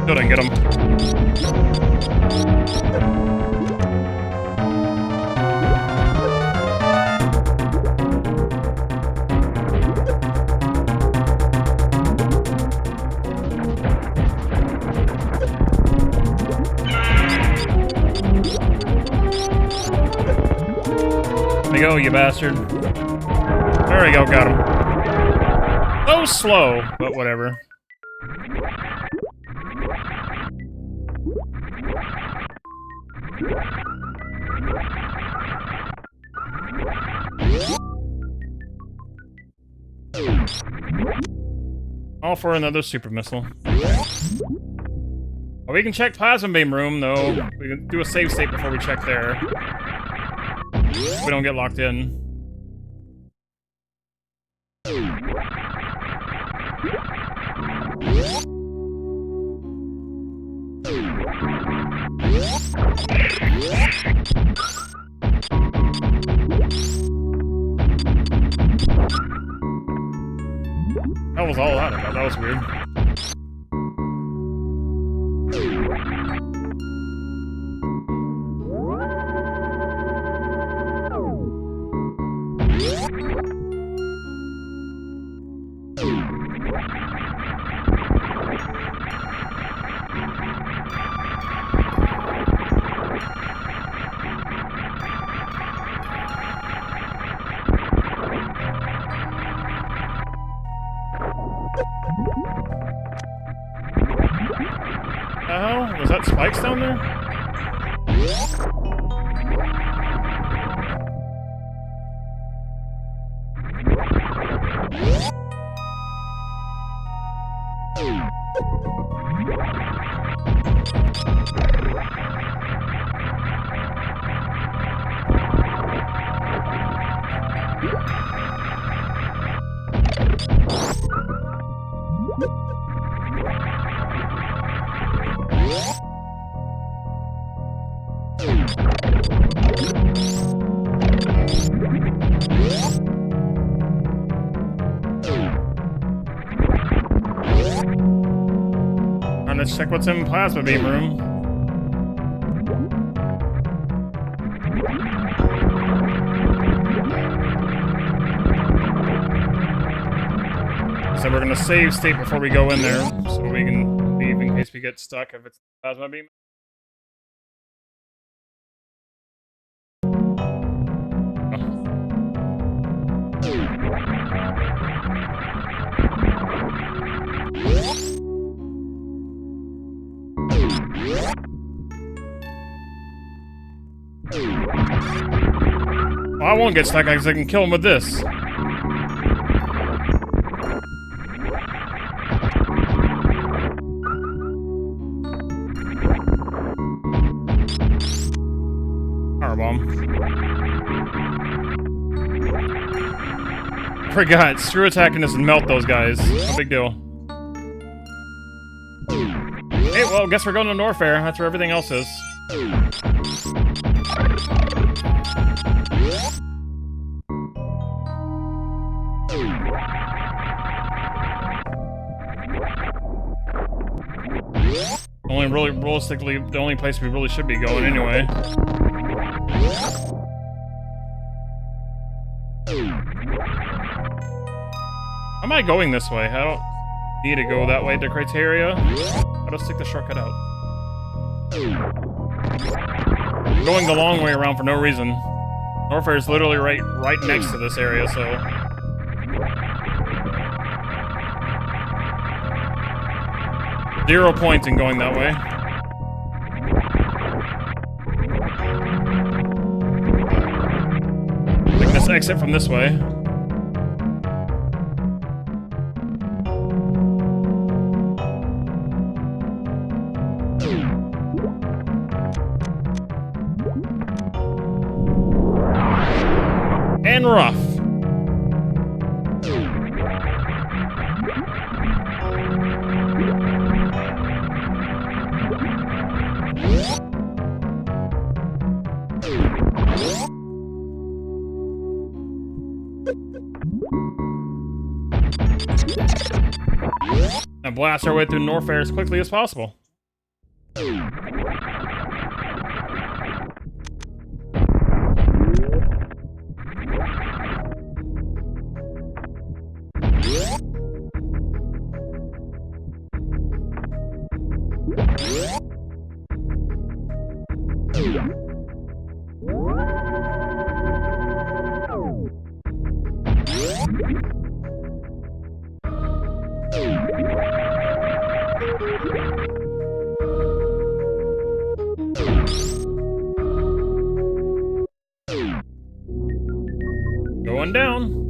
Still didn't get him. There we go, you bastard. There we go, got him. So slow, but whatever. All for another super missile. Well, we can check Plasma Beam Room, though. We can do a save state before we check there. We don't get locked in. That was all out of that. That was weird. Oh, was that spikes down there? Let's check what's in Plasma Beam Room. said, we're gonna save state before we go in there, so we can leave in case we get stuck if it's plasma beam. Well, I won't get stuck because I can kill him with this. Power bomb. Forgot. Screw attacking this and melt those guys. No big deal. Hey, well, guess we're going to Norfair. That's where everything else is. Only really, realistically, the only place we really should be going anyway. Am I going this way? I don't need to go that way to criteria. I'll just take the shortcut out. I'm going the long way around for no reason. Norfair is literally right next to this area, so... Zero points in going that way. Like this exit from this way. And rough. And blast our way through Norfair as quickly as possible. Going down.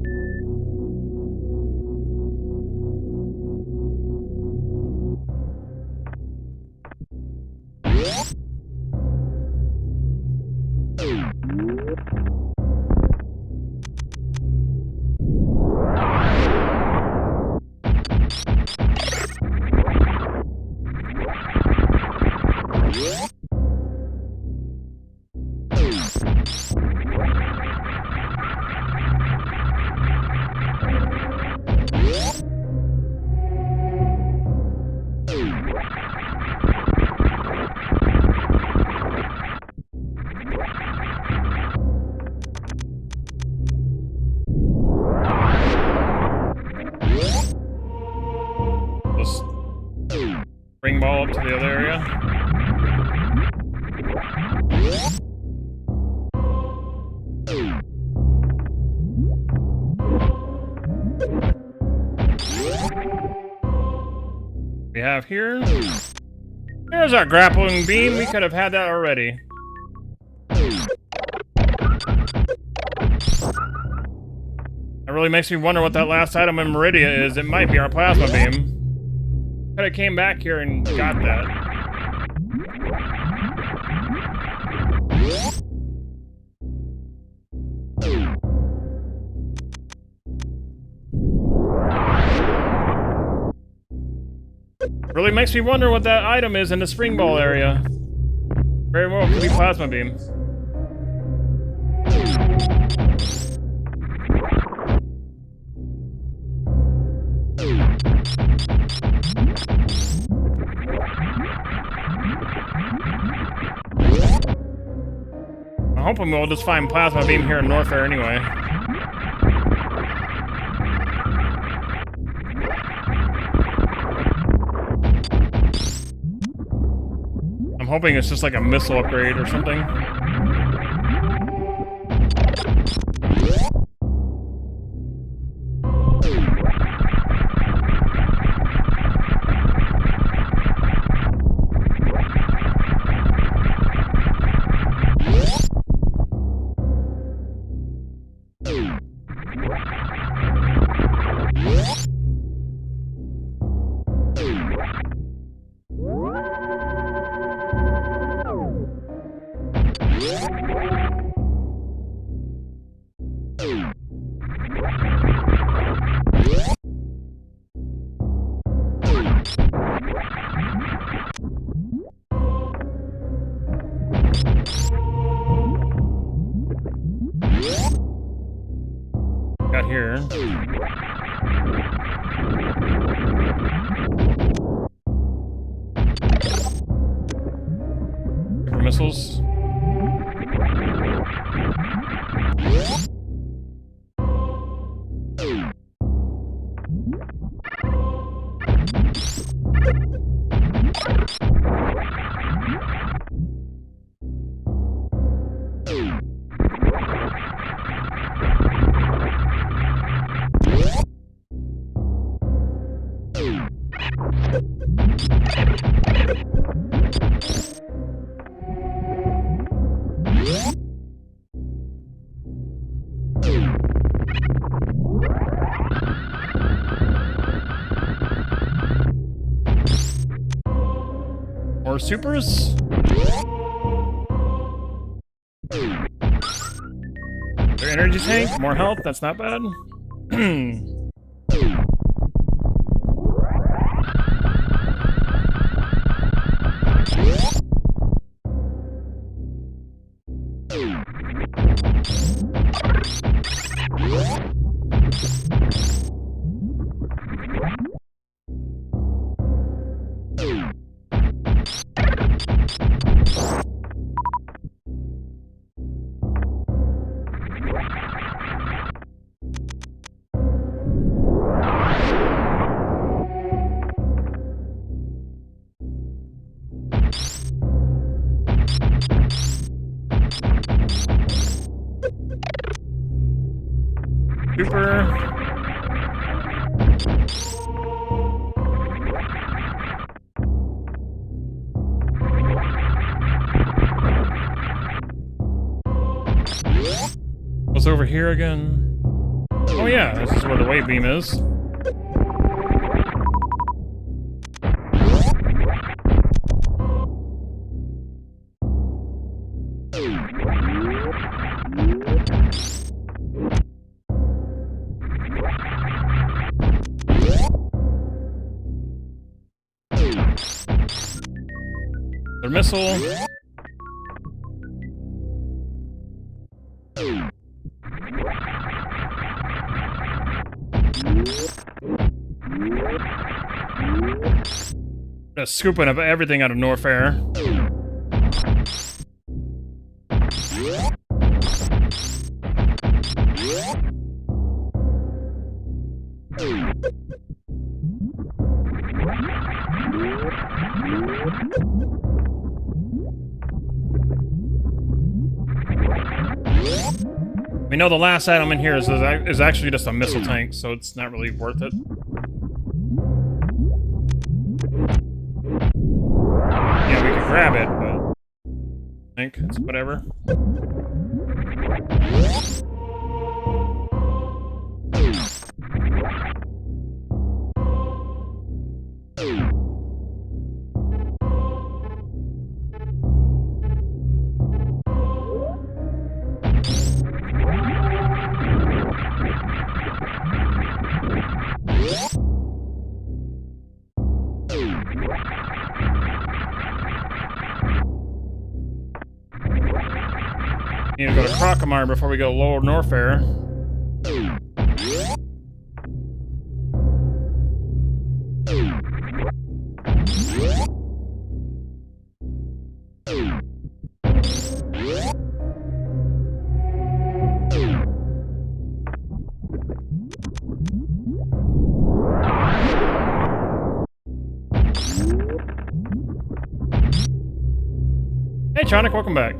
Ring ball up to the other area. We have here. There's our grappling beam. We could have had that already. That really makes me wonder what that last item in Meridia is. It might be our plasma beam. Could have came back here and got that. Really makes me wonder what that item is in the spring ball area. Very well, could be plasma beam. I'm hoping we'll just find plasma beam here in Norfair anyway. I'm hoping it's just like a missile upgrade or something. Got here. Super missiles. More supers? Their energy tank, more health, that's not bad. Super. What's over here again? Oh yeah, this is where the wave beam is. Their missile. Just scooping up everything out of Norfair. We know the last item in here is actually just a missile tank, so it's not really worth it. Yeah, we could grab it, but I think it's whatever. Need to go to Crocomire before we go lower Norfair. Tronic, welcome back.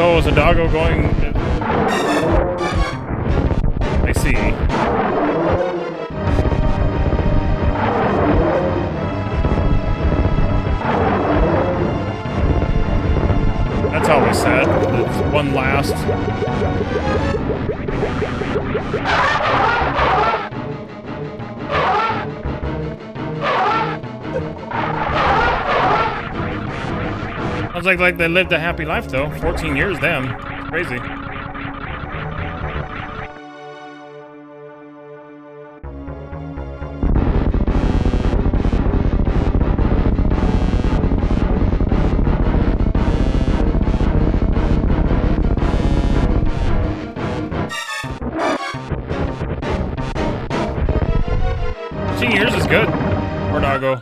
Oh, is a doggo going? I see. That's always sad. It's one last. Sounds like they lived a happy life, though. 14 years, damn. It's crazy. Years is good. Or doggo.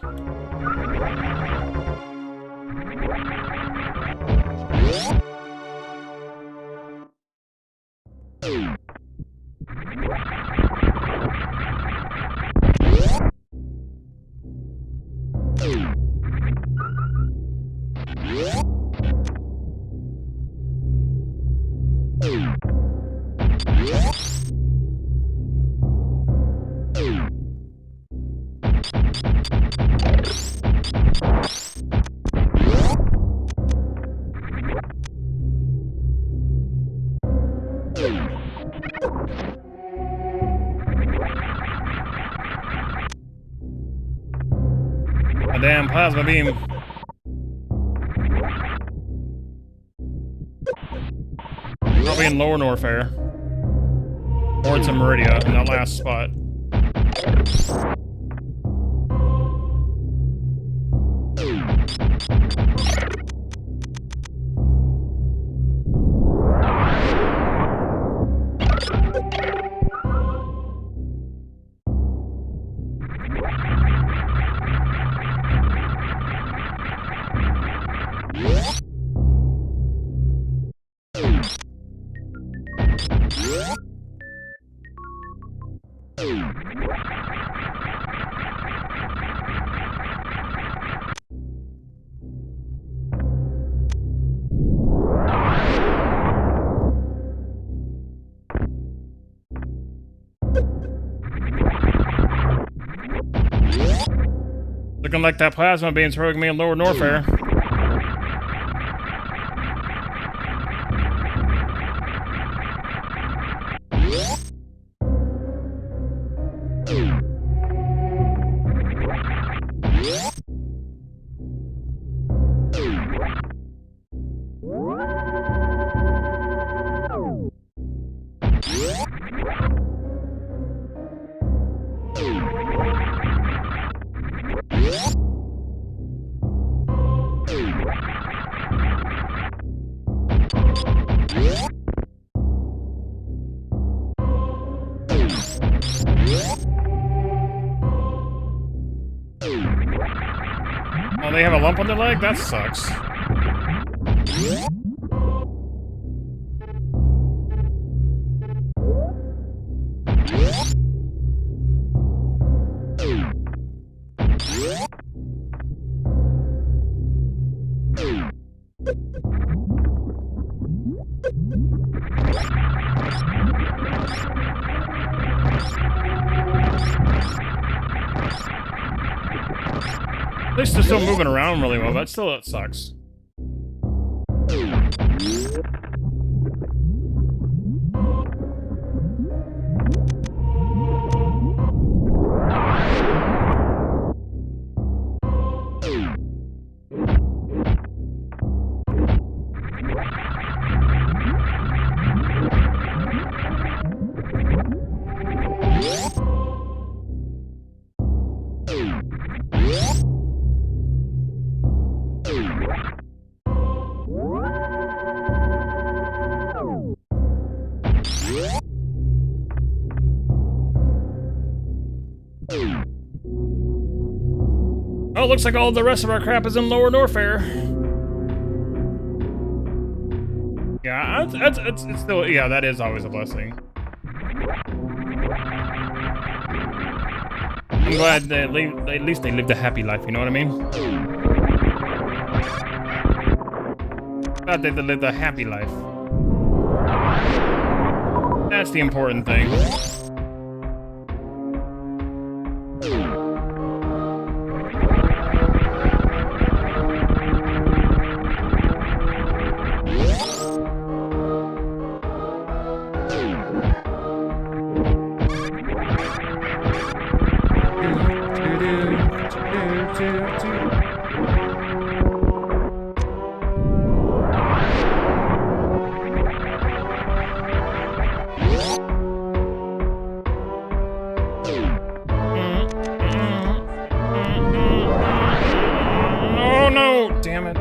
A damn plasma beam. Probably in Lower Norfair. Or it's in Meridia, in that last spot. Looking like that plasma beam's throwing me in Lower Norfair. Oh, they have a lump on their leg? That sucks. least they're still moving around really well, but still, it sucks. Oh, looks like all the rest of our crap is in Lower Norfair. Yeah, it's still, yeah, that is always a blessing. I'm glad that at least they lived a happy life, you know what I mean? Glad they lived a happy life. That's the important thing. Oh no, damn it.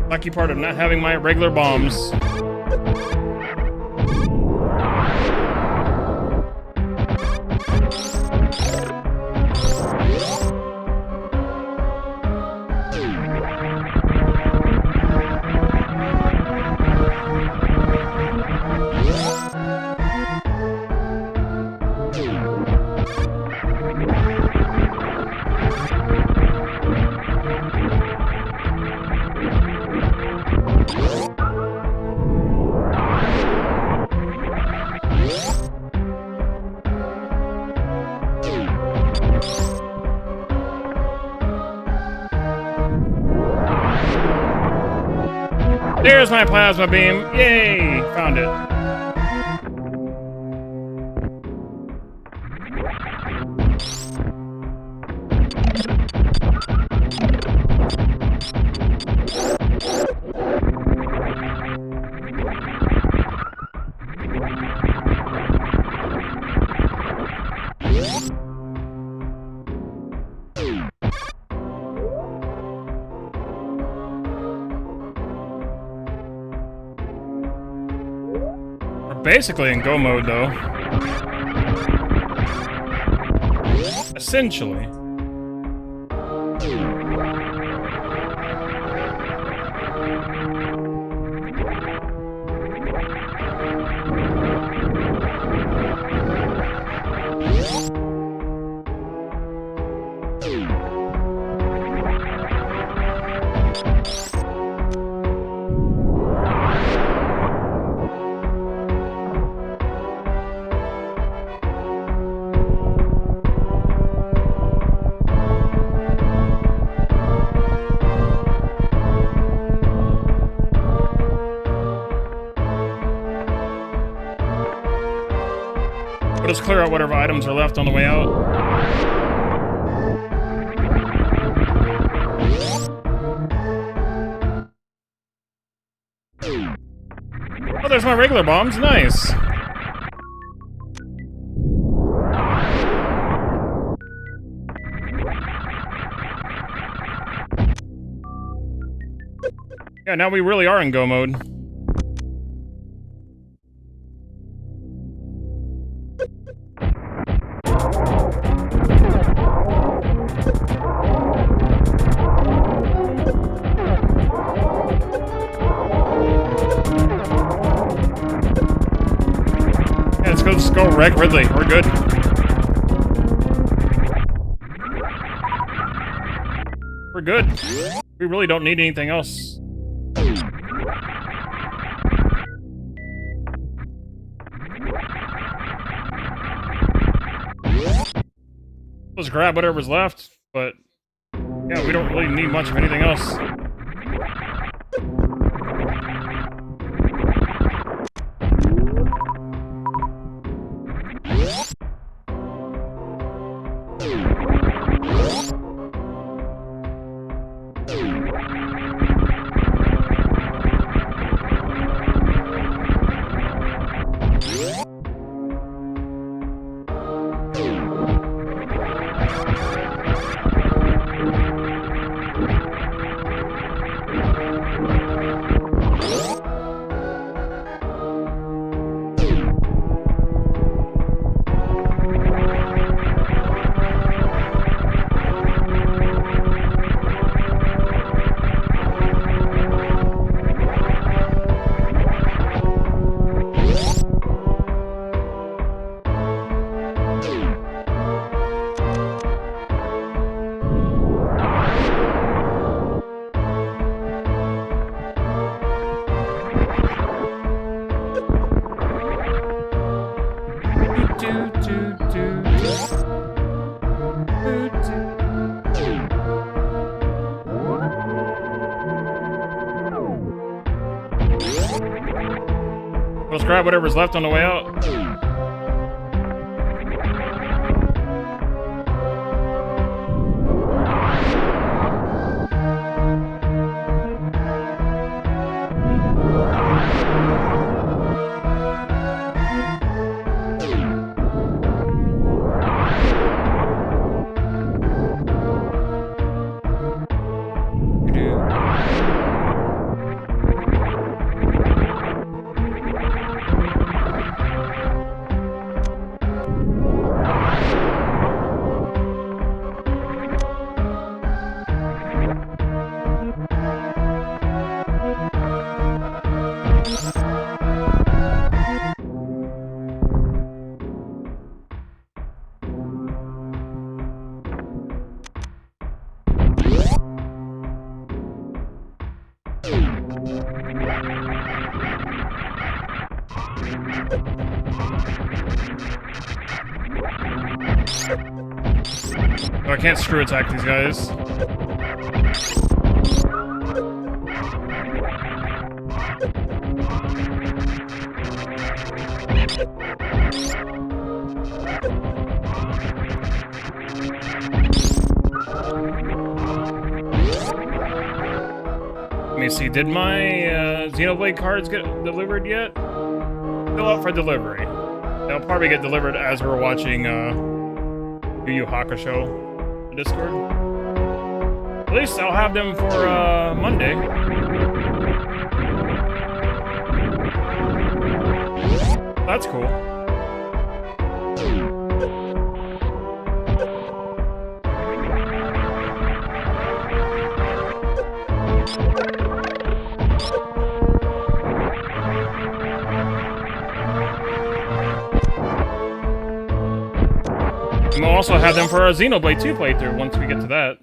Lucky part of not having my regular bombs. There's my plasma beam. Yay! Found it. Basically in go mode, though. Essentially. Just clear out whatever items are left on the way out. Oh, there's my regular bombs. Nice. Yeah, now we really are in go mode. Let's go wreck Ridley. We're good. We're good. We really don't need anything else. Let's grab whatever's left, but yeah, we don't really need much of anything else. Let's grab whatever's left on the way out. Oh, I can't screw attack these guys. Let me see, did my Xenoblade cards get delivered yet? Still up for delivery. They'll probably get delivered as we're watching Yu Yu Hakusho on Discord. At least I'll have them for Monday. That's cool. And we'll also have them for our Xenoblade 2 playthrough once we get to that.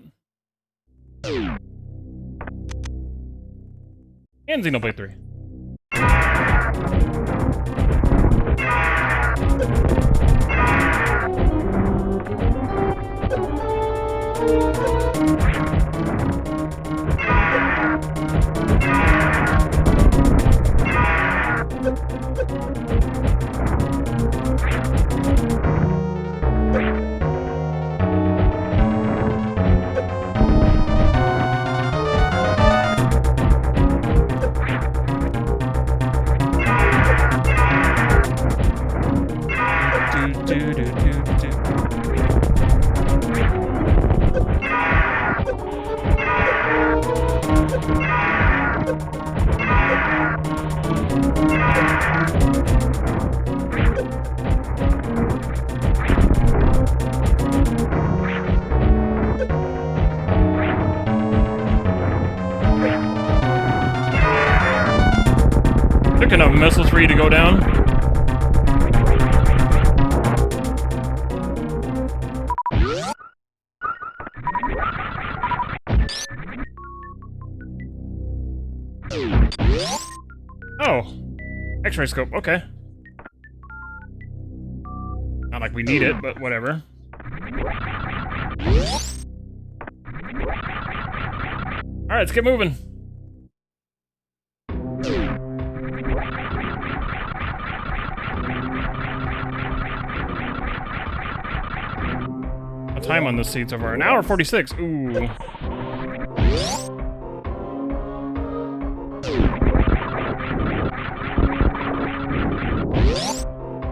And Xenoblade 3. Took enough missiles for you to go down. X-ray scope, okay. Not like we need it, but whatever. Alright, let's get moving. What time on this seat so far? An hour 46. Ooh.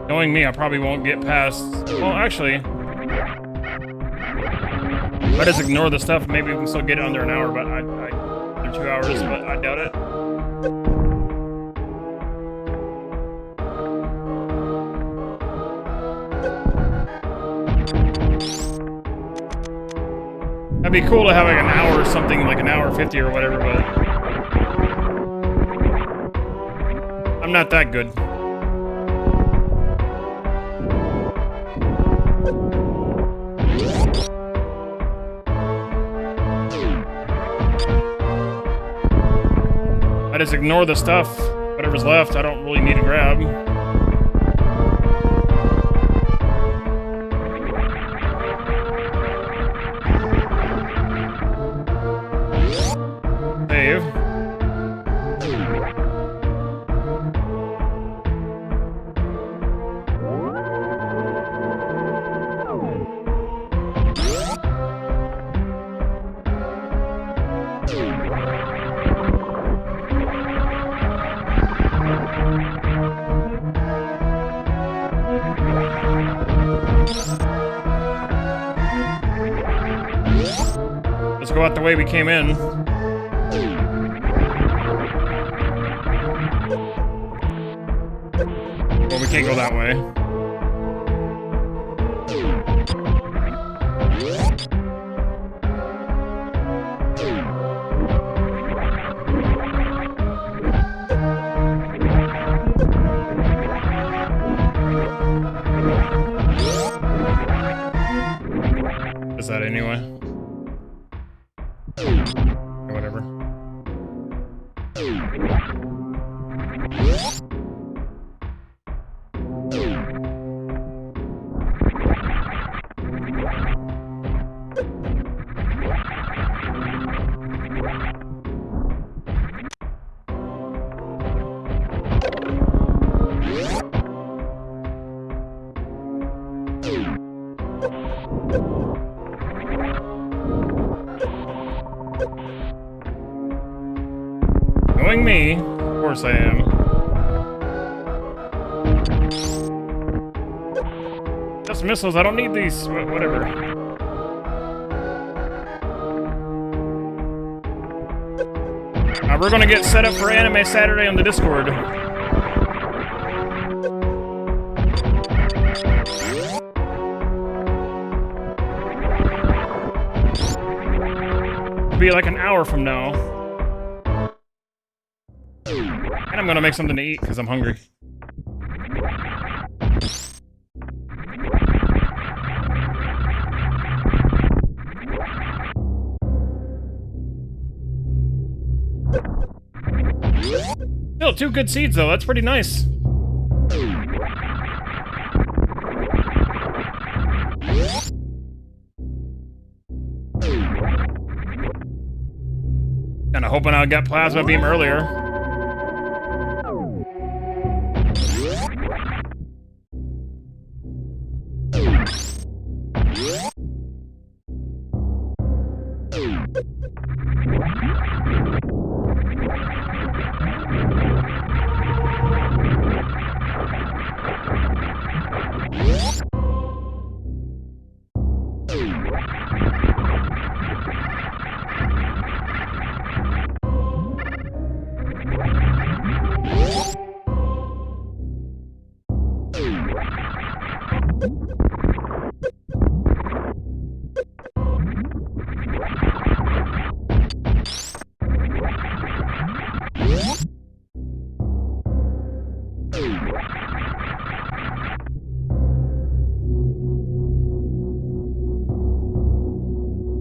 Knowing me, I probably won't get past... Well, actually... If I just ignore the stuff, maybe we can still get it under an hour, but under 2 hours, but I doubt it. That'd be cool to have like an hour or something, like an hour 50 or whatever, but... I'm not that good. I just ignore the stuff. Whatever's left, I don't really need to grab. Save. Let's go out the way we came in. Well, we can't go that way. Is that anyway? Whatever. Knowing me, of course I am. Just missiles, I don't need these. Whatever. We're gonna get set up for Anime Saturday on the Discord. It'll be like an hour from now. And I'm gonna make something to eat because I'm hungry. Still 2 good seeds though, that's pretty nice. Kinda hoping I got plasma beam earlier.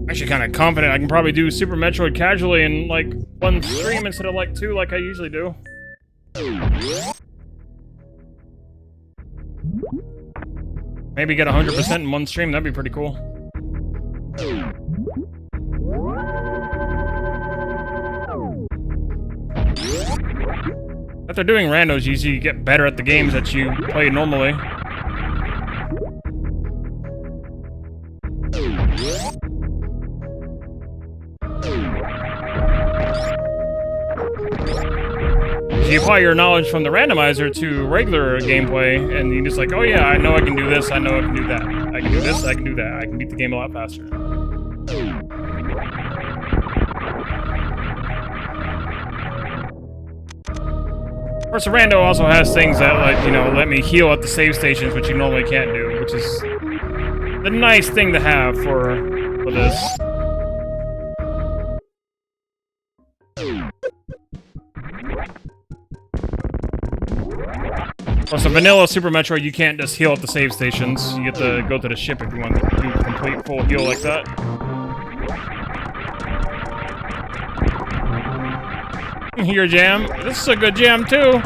Actually kind of confident I can probably do Super Metroid casually in like 1 stream instead of like 2 like I usually do. Maybe get 100% in one stream, that'd be pretty cool. After doing randos, you get better at the games that you play normally. You apply your knowledge from the randomizer to regular gameplay, and you're just like, oh yeah, I know I can do this, I know I can do that. I can do this, I can do that. I can beat the game a lot faster. Of course, the rando also has things that, like, you know, let me heal at the save stations, which you normally can't do, which is the nice thing to have for this. Plus, the vanilla Super Metroid, you can't just heal at the save stations. You get to go to the ship if you want to do a complete full heal like that. Your jam. This is a good jam, too.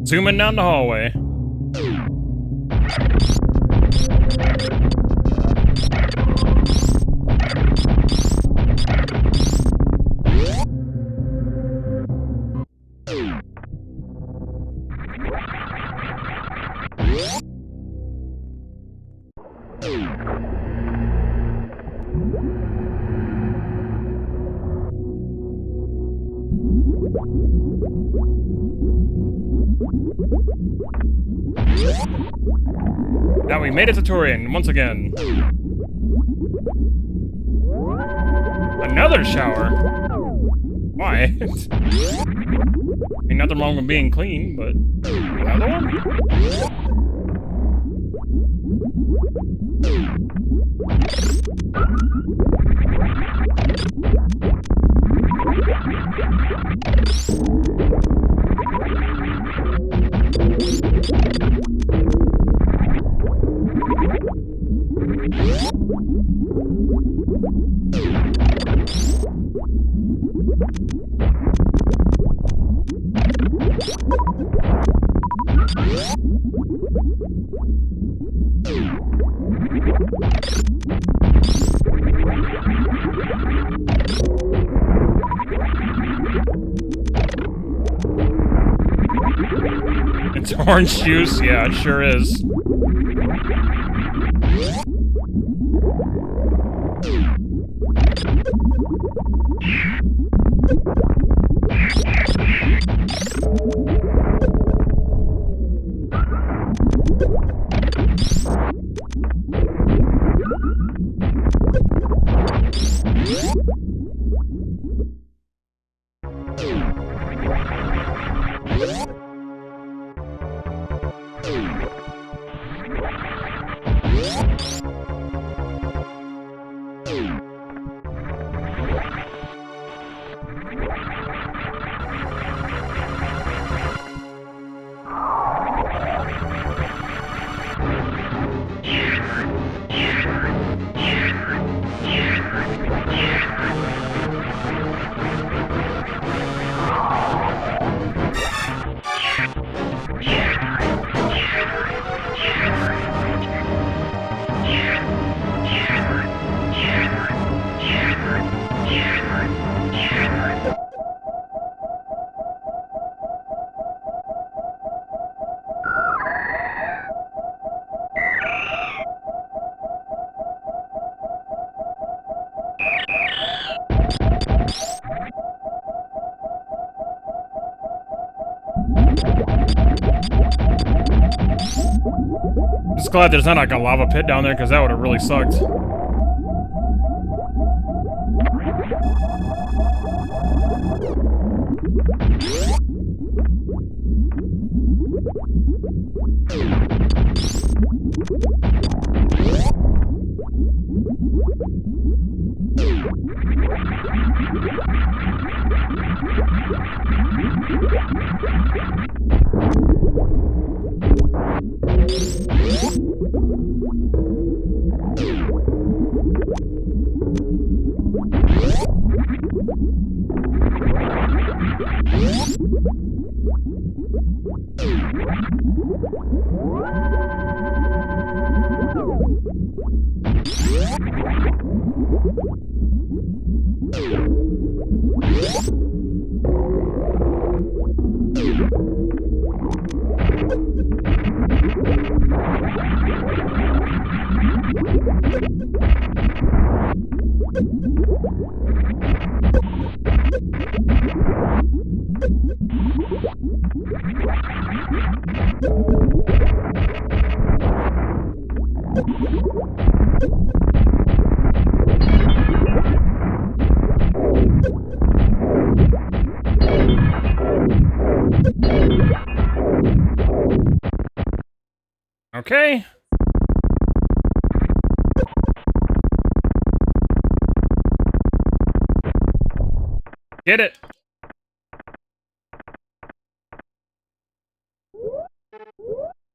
Zooming down the hallway. Now we made it to Turian once again. Another shower? Why? I mean, nothing wrong with being clean, but another one? It's orange juice? Yeah, it sure is. Just glad there's not like a lava pit down there, because that would have really sucked. Okay. Get it.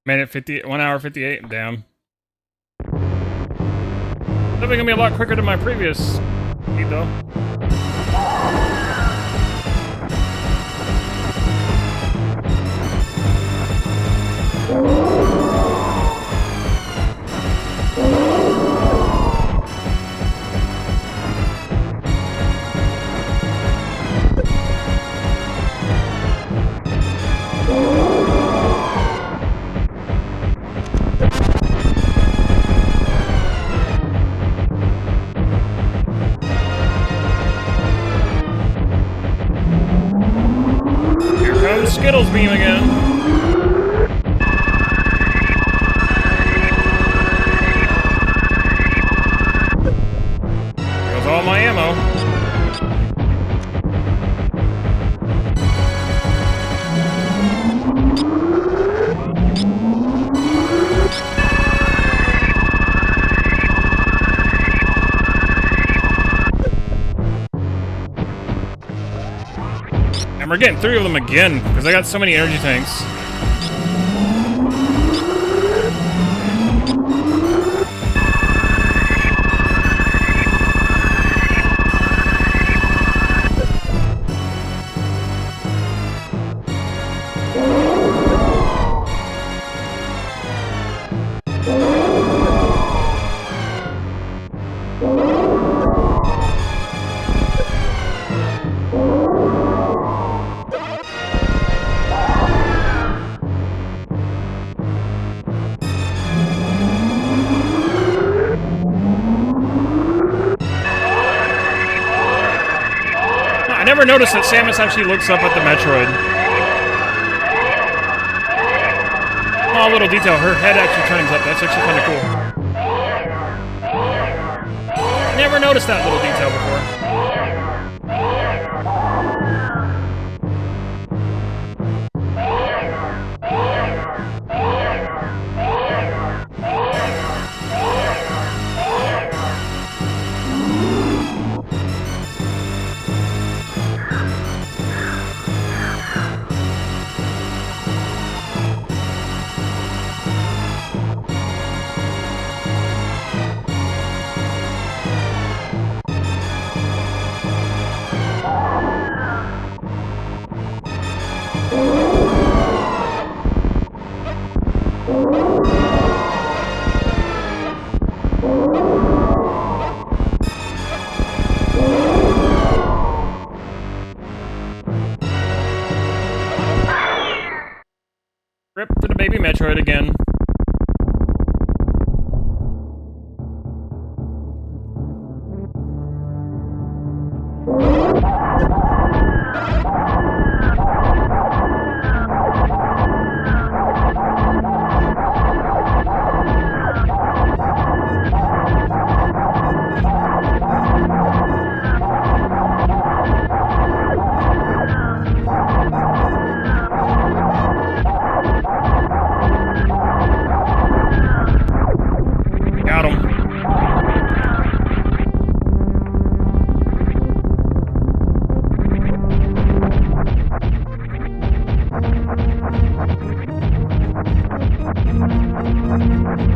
Minute 50, 1 hour 58, damn. Definitely gonna be a lot quicker than my previous speed though. Skittles beam again. There goes all my ammo. And we're getting 3 of them again, because I got so many energy tanks. I never noticed that Samus actually looks up at the Metroid. Oh, little detail. Her head actually turns up. That's actually kind of cool. Never noticed that little detail before. Rip to the baby Metroid again. Get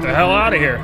the hell out of here.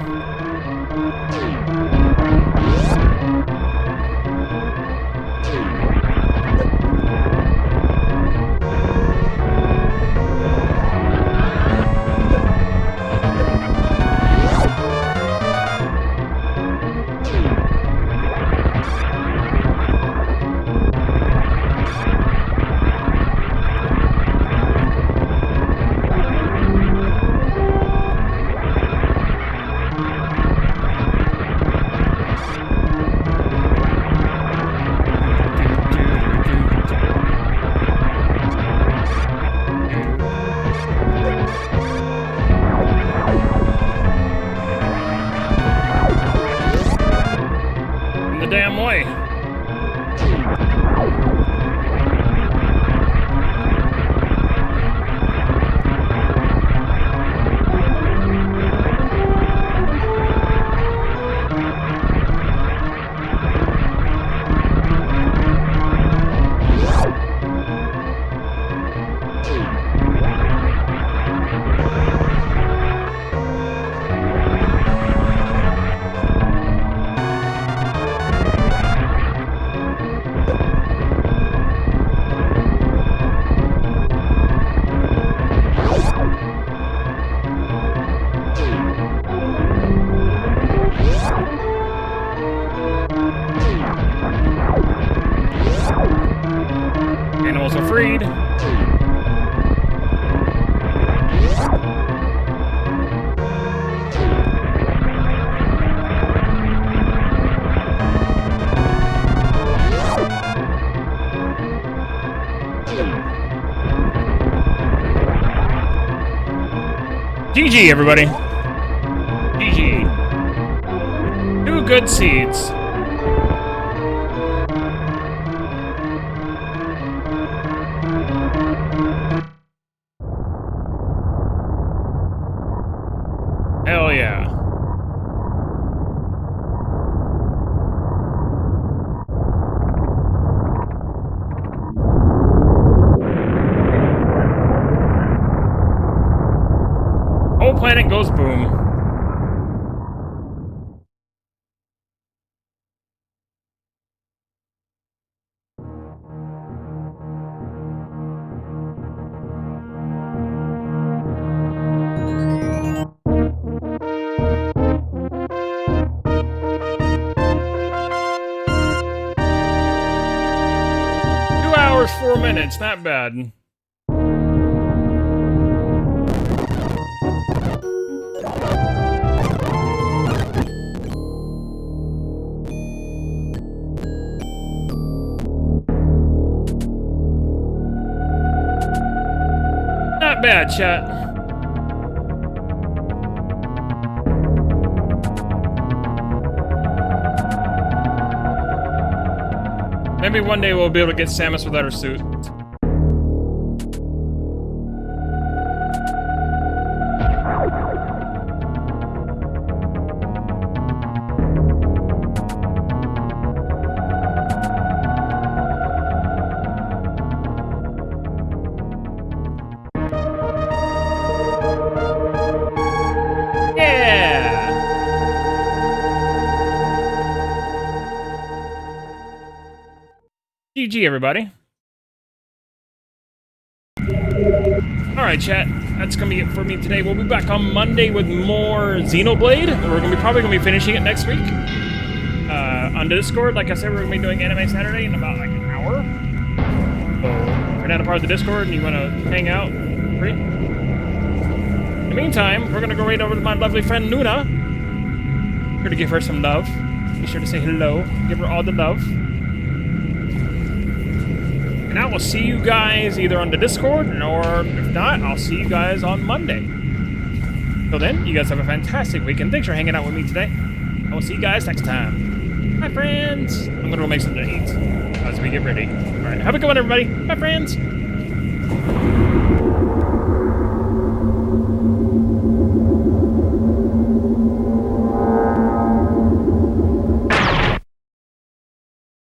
Damn way. Animals are freed. GG, everybody. GG. 2 good seeds. Hell yeah. Whole planet goes boom. Hours, 4 minutes, not bad. Not bad, chat. Maybe one day we'll be able to get Samus without her suit. GG, everybody. Alright, chat. That's gonna be it for me today. We'll be back on Monday with more Xenoblade. We're probably gonna be finishing it next week. On Discord, like I said, we're gonna be doing Anime Saturday in about like an hour. So if you're not a part of the Discord and you wanna hang out, free. In the meantime, we're gonna go right over to my lovely friend Luna. Here to give her some love. Be sure to say hello. Give her all the love. And I will see you guys either on the Discord, or if not, I'll see you guys on Monday. Till then, you guys have a fantastic weekend. Thanks for hanging out with me today. I will see you guys next time. Bye, friends. I'm gonna go make something to eat as we get ready. All right, have a good one, everybody. Bye, friends.